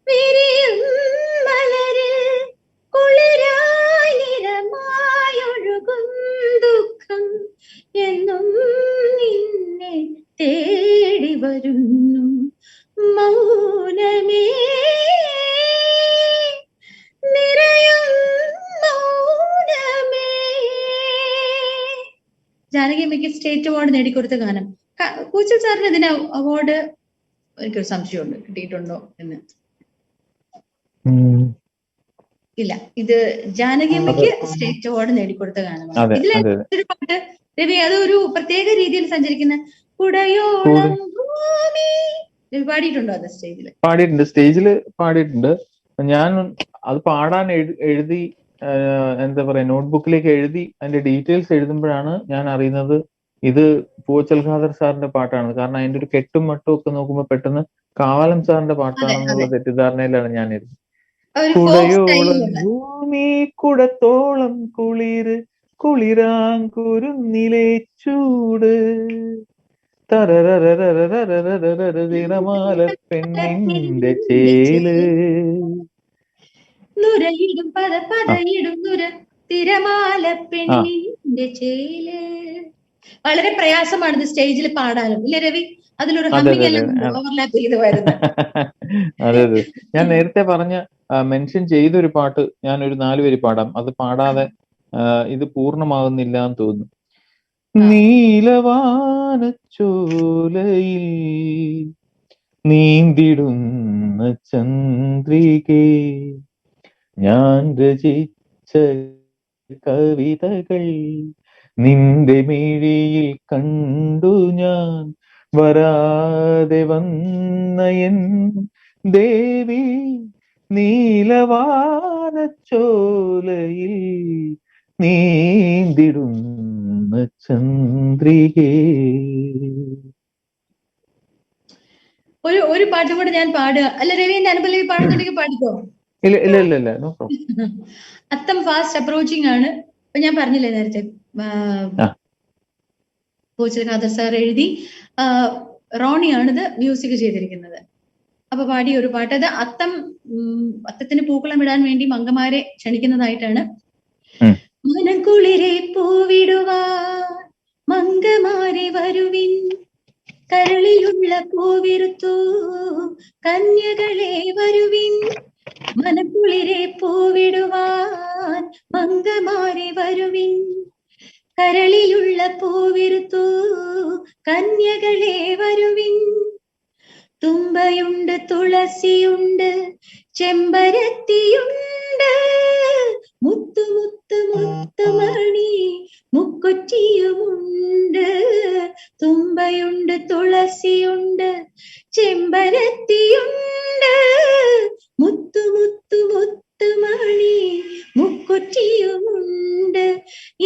വിരിയും മലരിൽ കുളിരായി നിറമായൊഴുകും ദുഃഖം എന്നും നിന്നെ തേടി വരുന്നു മൗനമേ നിറയും മൗനമേ. ജാനകിയമ്മയ്ക്ക് സ്റ്റേറ്റ് അവാർഡ് നേടിക്കൊടുത്ത ഗാനം. കൂച്ചൽ സാറിന് ഇതിന് അവാർഡ് എനിക്കൊരു സംശയമുണ്ട്, കിട്ടിയിട്ടുണ്ടോ എന്ന്. ഇല്ല, ഇത് ജാനകിയമ്മയ്ക്ക് സ്റ്റേറ്റ് അവാർഡ് നേടിക്കൊടുത്ത ഗാനമാണ്. ഇതിലെ ഒരു പാട്ട് രവി, അതൊരു പ്രത്യേക രീതിയിൽ സഞ്ചരിക്കുന്ന കുടയോളം ഭൂമി പാടിയിട്ടുണ്ടോ? അത് സ്റ്റേജില് പാടിയിട്ടുണ്ട്. ഞാൻ അത് പാടാൻ എഴുതി എന്താ പറയാ നോട്ട്ബുക്കിലേക്ക് എഴുതി അതിന്റെ ഡീറ്റെയിൽസ് എഴുതുമ്പോഴാണ് ഞാൻ അറിയുന്നത് ഇത് പൂവച്ചൽ ഖാദർ സാറിന്റെ പാട്ടാണ്. കാരണം അതിന്റെ ഒരു കെട്ടും മട്ടും ഒക്കെ നോക്കുമ്പോൾ പെട്ടെന്ന് കാവാലം സാറിന്റെ പാട്ടാണെന്നുള്ള തെറ്റിദ്ധാരണയിലാണ് ഞാൻ ഇരുന്നത്. കുടയോളം ഭൂമി കുടത്തോളം കുളിര് കുളിരാങ്കുരുന്നിലെ ചൂട് തിരമാല പെണ്ണിന്റെ ചേല് നുരയിടും പതയിടും തിരമാല പെണ്ണിന്റെ ചേല്. വളരെ പ്രയാസമാണ് ഇത് സ്റ്റേജിൽ പാടാനും, ഇല്ലേ രവി? അതിലൊരു ഓവർലാപ്പ് ചെയ്ത് വരുന്നത്. അതെ അതെ, ഞാൻ നേരത്തെ പറഞ്ഞ മെൻഷൻ ചെയ്തൊരു പാട്ട് ഞാൻ ഒരു 4 വരി പാടാം. അത് പാടാതെ ഇത് പൂർണ്ണമാകുന്നില്ല എന്ന് തോന്നുന്നു. നീലവാനച്ചോലയിൽ നീന്തിടുന്ന ചന്ദ്രികേ ഞാൻ രചിച്ച കവിതകൾ നിന്റെ മിഴിയിൽ കണ്ടു ഞാൻ വരാതെ വന്നയൻ ദേവി നീലവാനച്ചോലയിൽ നീന്തിടുന്ന ചന്ദ്രികേ. ഒരു പാട്ടും കൂടെ ഞാൻ പാടുക. അല്ല രവി, എന്റെ അനുപല്ലവി പാടുന്നുണ്ടെങ്കിൽ പാടിക്കോ. ഇല്ല നോ പ്രോബ്ലം. അത്തം ഫാസ്റ്റ് അപ്രോച്ചിങ് ആണ്. ഇപ്പൊ ഞാൻ പറഞ്ഞില്ലേ നേരത്തെ, പൂവച്ചൽ ഖാദർ സാർ എഴുതി, റോണിയാണിത് മ്യൂസിക് ചെയ്തിരിക്കുന്നത്. അപ്പൊ പാടിയ ഒരു പാട്ട്, അത് അത്തത്തിന് പൂക്കളം ഇടാൻ വേണ്ടി മംഗമാരെ ക്ഷണിക്കുന്നതായിട്ടാണ്. മനക്കുളിരെ പൂവിടുവാ മംഗമാരെ വരുവിൻ, കരളിലുള്ള പൂവിരുത്തു കന്യകളെ വരുവിൻ. മനക്കുളിരെ പൂവിടുവാൻ മംഗമാരെ വരുവിൻ, കരളിലുള്ള പൂവിരുത്തു കന്യകളെ വരുവിൻ. തുമ്പയുണ്ട്, തുളസിയുണ്ട്, ചെമ്പരത്തിയുണ്ട്, മുത്തു മുത്തു മുത്തുമണി മുക്കുറ്റിയുമുണ്ട്. തുമ്പയുണ്ട്, തുളസിയുണ്ട്, ചെമ്പരത്തിയുണ്ട്, മുത്തു മുത്തു മുത്തുമണി മുക്കുറ്റിയുമുണ്ട്.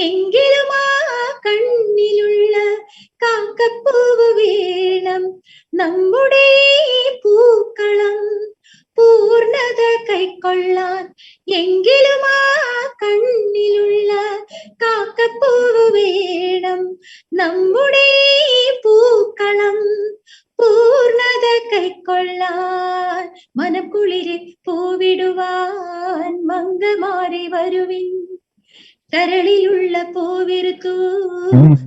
എങ്കിലും ആ കണ്ണിലുള്ള കാക്കപ്പൂവ് വേണം, നമ്മുടെ പൂക്കളം പൂർണ്ണത കൈക്കൊള്ളാൻ. എങ്കിലും ആ കണ്ണിലുള്ള കാക്കപ്പൂവ് വേണം, നമ്മുടെ പൂക്കളം പൂർണ്ണത കൈക്കൊള്ളാൻ. മനക്കുളിരെ പൂവിടുവാൻ മംഗമാരെ മംഗമാരെ വരുവിൻ, കരളിലുള്ള പൂവിരുത്തു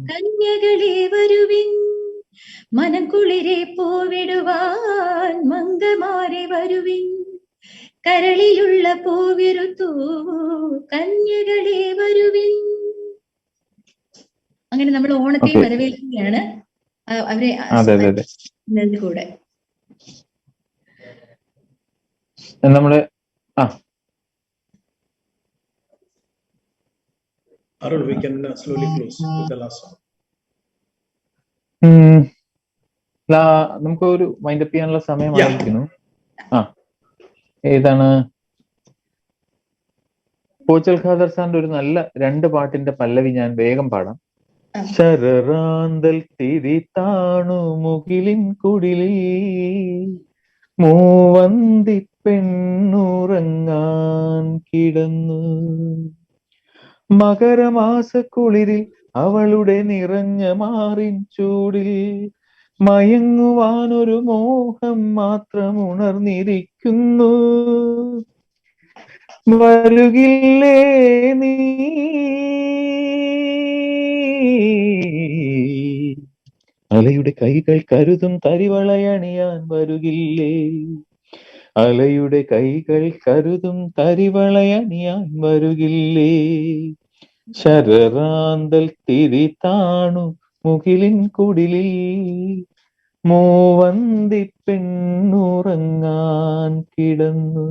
കന്യകളെ വരുവിൻ, മനം കുളിരെ പൂവിടുവാൻ മംഗമാരെ വരുവിൻ, കരളിലുള്ള പൂവിരുത്തു കന്യകളെ വരുവിൻ. അങ്ങനെ നമ്മൾ ഓണത്തെ വരവേൽക്കുകയാണ് അവരെ കൂടെ. നമ്മള് Arul, we can slowly close with the last song. നമുക്ക് ഒരു വൈൻഡപ്പ് ചെയ്യാനുള്ള സമയമായിരിക്കുന്നു. ഏതാണ് പോച്ചൽ ഖാദർ സാറിന്റെ ഒരു നല്ല 2 പാട്ടിന്റെ പല്ലവി ഞാൻ വേഗം പാടാം. ശരറാന്തൽ തിരി താണു മുകിലിൻ കുടിലിൽ മൂവന്തി പെണ്ണുറങ്ങാൻ കിടന്നു, മകരമാസക്കുളിരിൽ അവളുടെ നിറഞ്ഞ മാറിൻ ചൂടിൽ മയങ്ങുവാനൊരു മോഹം മാത്രം ഉണർന്നിരിക്കുന്നു, വരുകില്ലേ നീ അലയുടെ കൈകൾ കരുതും തരിവളയണിയാൻ, വരുകില്ലേ അലയുടെ കൈകൾ കരുതും തരിവളയണിയാൻ, വരുകില്ലേ ശരറാന്തൽ തിരി താണു മുകിലിൻ കുടിലിൽ മൂവന്തി പെണ്ണുറങ്ങാൻ കിടന്നു.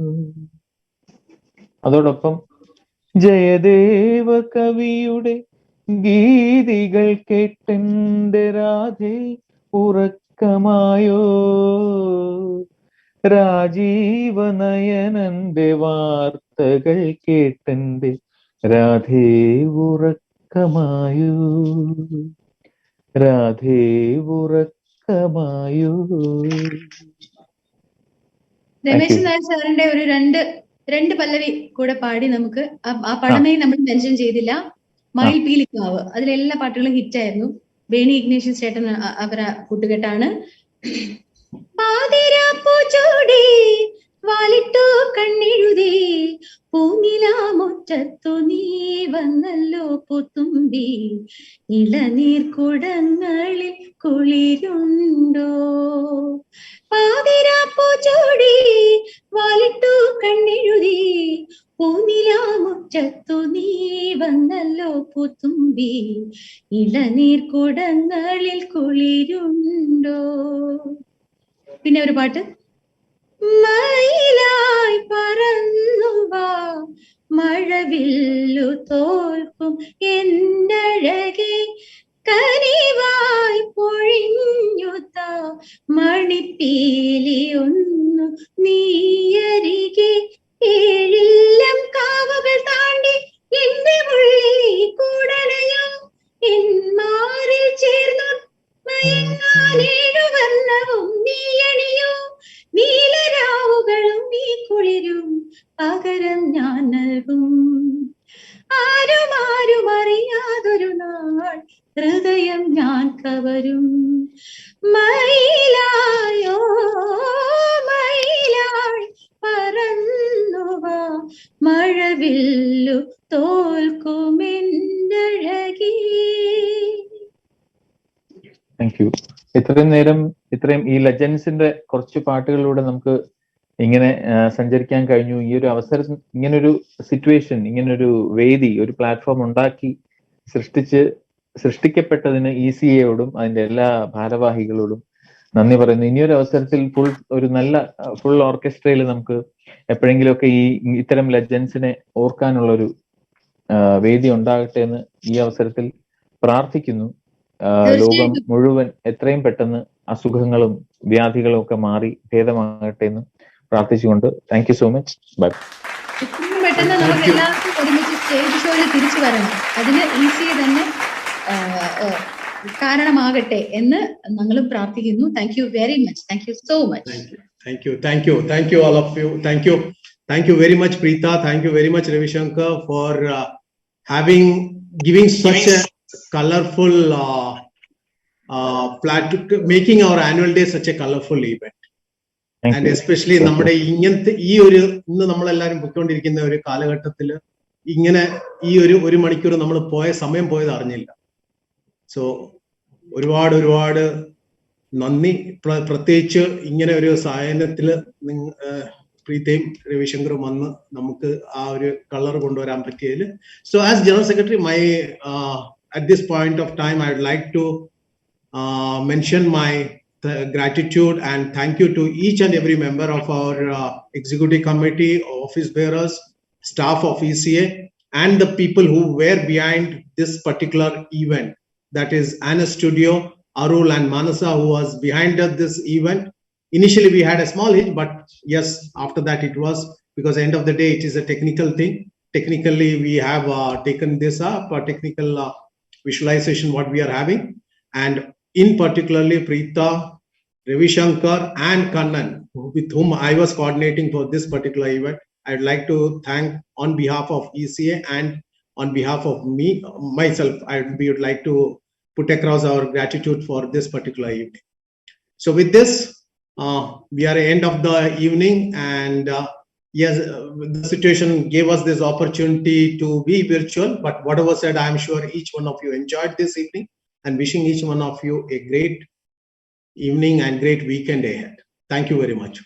അതോടൊപ്പം ജയദേവ കവിയുടെ ഗീതികൾ കേട്ടെന്റെ രാധേ ഉറക്കമായോ, രാജീവ നയനന്റെ വാർത്തകൾ കേട്ടെന്റെ രാധേ ഉറക്കമായോ, രാധേ ഉറക്കമായോ. രമേശൻ നായർ സാറിന്റെ ഒരു രണ്ട് പല്ലവി കൂടെ പാടി നമുക്ക് ആ പടമേ നമ്മൾ മെൻഷൻ ചെയ്തില്ല. മയിൽ പീലിക്കാവ്, അതിലെല്ലാ പാട്ടുകളും ഹിറ്റായിരുന്നു. ബേണി ഇഗ്നേഷ്യസ് ചേട്ടൻ അവരെ കൂട്ടുകെട്ടാണ്. പാതിരാപ്പൂച്ചോടി വാലിട്ടു കണ്ണെഴുതി പൂനിലാമുറ്റത്തു നീ വന്നല്ലോ പുത്തുമ്പി, ഇളനീർ കുടങ്ങളിൽ കുളിരുണ്ടോ. പാതിരാപ്പൂച്ചോടി വാലിട്ടു കണ്ണെഴുതി പൂനിലാമുറ്റത്തു നീ വന്നല്ലോ പുത്തുമ്പി, ഇളനീർ കുടങ്ങളിൽ കുളിരുണ്ടോ. പിന്നെ ഒരു പാട്ട്, മയിലായി പറന്നുവാ മഴവില്ലു തോൽക്കും എന്നഴകെ, കനിവായി പൊഴിഞ്ഞുത്ത മണിപ്പീലി ഒന്നു നീയരികെ, ഏഴില്ലം കാവുകൾ താണ്ടി എന്റെ ഉള്ളിൽ കൂടലയോ, എന്മാരിൽ ചേർന്നു മയങ്ങാനേഴു വർണ്ണവും നീയണിയോ, നീലരാവുകളും നീ കുളിരും പകരം ഞാൻ നൽകും, ആരും അറിയാതൊരു നാൾ ഹൃദയം ഞാൻ കവരും, മയിലായോ മയിലായി പറന്നുവാ മഴവില്ലു തോൽക്കുമെന്നഴകി. Thank you. ഇത്രയും നേരം ഈ ലെജൻസിന്റെ കുറച്ച് പാട്ടുകളിലൂടെ നമുക്ക് ഇങ്ങനെ സഞ്ചരിക്കാൻ കഴിഞ്ഞു. ഈ ഒരു അവസരം, ഇങ്ങനൊരു സിറ്റുവേഷൻ, ഇങ്ങനൊരു വേദി, ഒരു പ്ലാറ്റ്ഫോം ഉണ്ടാക്കി സൃഷ്ടിക്കപ്പെട്ടതിന് ECAയോടും അതിന്റെ എല്ലാ ഭാരവാഹികളോടും നന്ദി പറയുന്നു. ഇനിയൊരു അവസരത്തിൽ ഒരു നല്ല ഫുൾ ഓർക്കസ്ട്രയിൽ നമുക്ക് എപ്പോഴെങ്കിലുമൊക്കെ ഇത്തരം ലെജൻസിനെ ഓർക്കാനുള്ളൊരു വേദി ഉണ്ടാകട്ടെ എന്ന് ഈ അവസരത്തിൽ പ്രാർത്ഥിക്കുന്നു. ലോകം മുഴുവൻ എത്രയും പെട്ടെന്ന് അസുഖങ്ങളും വ്യാധികളും ഒക്കെ മാറി ഭേദമാകട്ടെ എന്ന് പ്രാർത്ഥിച്ചുകൊണ്ട് thank you so much. Bye. എത്രയും പെട്ടെന്ന് നമുക്ക് എല്ലാവർക്കും ഒരുമിച്ച് സ്റ്റേജ് ഷോയിൽ തിരിച്ചു വരണം. അതിന് ECA തന്നെ കാരണമാകട്ടെ എന്ന് ഞങ്ങളും പ്രാർത്ഥിക്കുന്നു. Thank you very much. Thank you so much. Thank you all of you. Thank you very much Preeta. Thank you very much Ravi Shankar for giving such a colorful making our annual day such a colorful event. Thank and you. Especially നമ്മുടെ ഇങ്ങനത്തെ ഈ ഒരു ഇന്ന് നമ്മളെല്ലാവരും പൊയ്ക്കൊണ്ടിരിക്കുന്ന ഒരു കാലഘട്ടത്തിൽ ഇങ്ങനെ ഈ ഒരു മണിക്കൂർ നമ്മൾ സമയം പോയത് അറിഞ്ഞില്ല. സോ ഒരുപാട് നന്ദി. പ്രത്യേകിച്ച് ഇങ്ങനെ ഒരു സായാഹ്നത്തിൽ പ്രീതയും രവിശങ്കറും വന്ന് നമുക്ക് ആ ഒരു കളർ കൊണ്ടുവരാൻ പറ്റിയതിൽ. So as general secretary, my at this point of time I would like to mention my gratitude and thank you to each and every member of our executive committee, office bearers, staff of ECA, and the people who were behind this particular event. That is Anna Studio, Arul and Manasa, who was behind this event. Initially we had a small hitch, but yes, after that it was, because end of the day it is a technical thing. Technically we have taken this up, technical visualization what we are having, and in particularly Preeta, Ravi Shankar and Kannan, with whom I was coordinating for this particular event. I'd like to thank on behalf of ECA and on behalf of myself, we would like to put across our gratitude for this particular evening. So with this, we are at the end of the evening, and yes, the situation gave us this opportunity to be virtual, but whatever said, I am sure each one of you enjoyed this evening, and wishing each one of you a great evening and great weekend ahead. Thank you very much.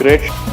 Great.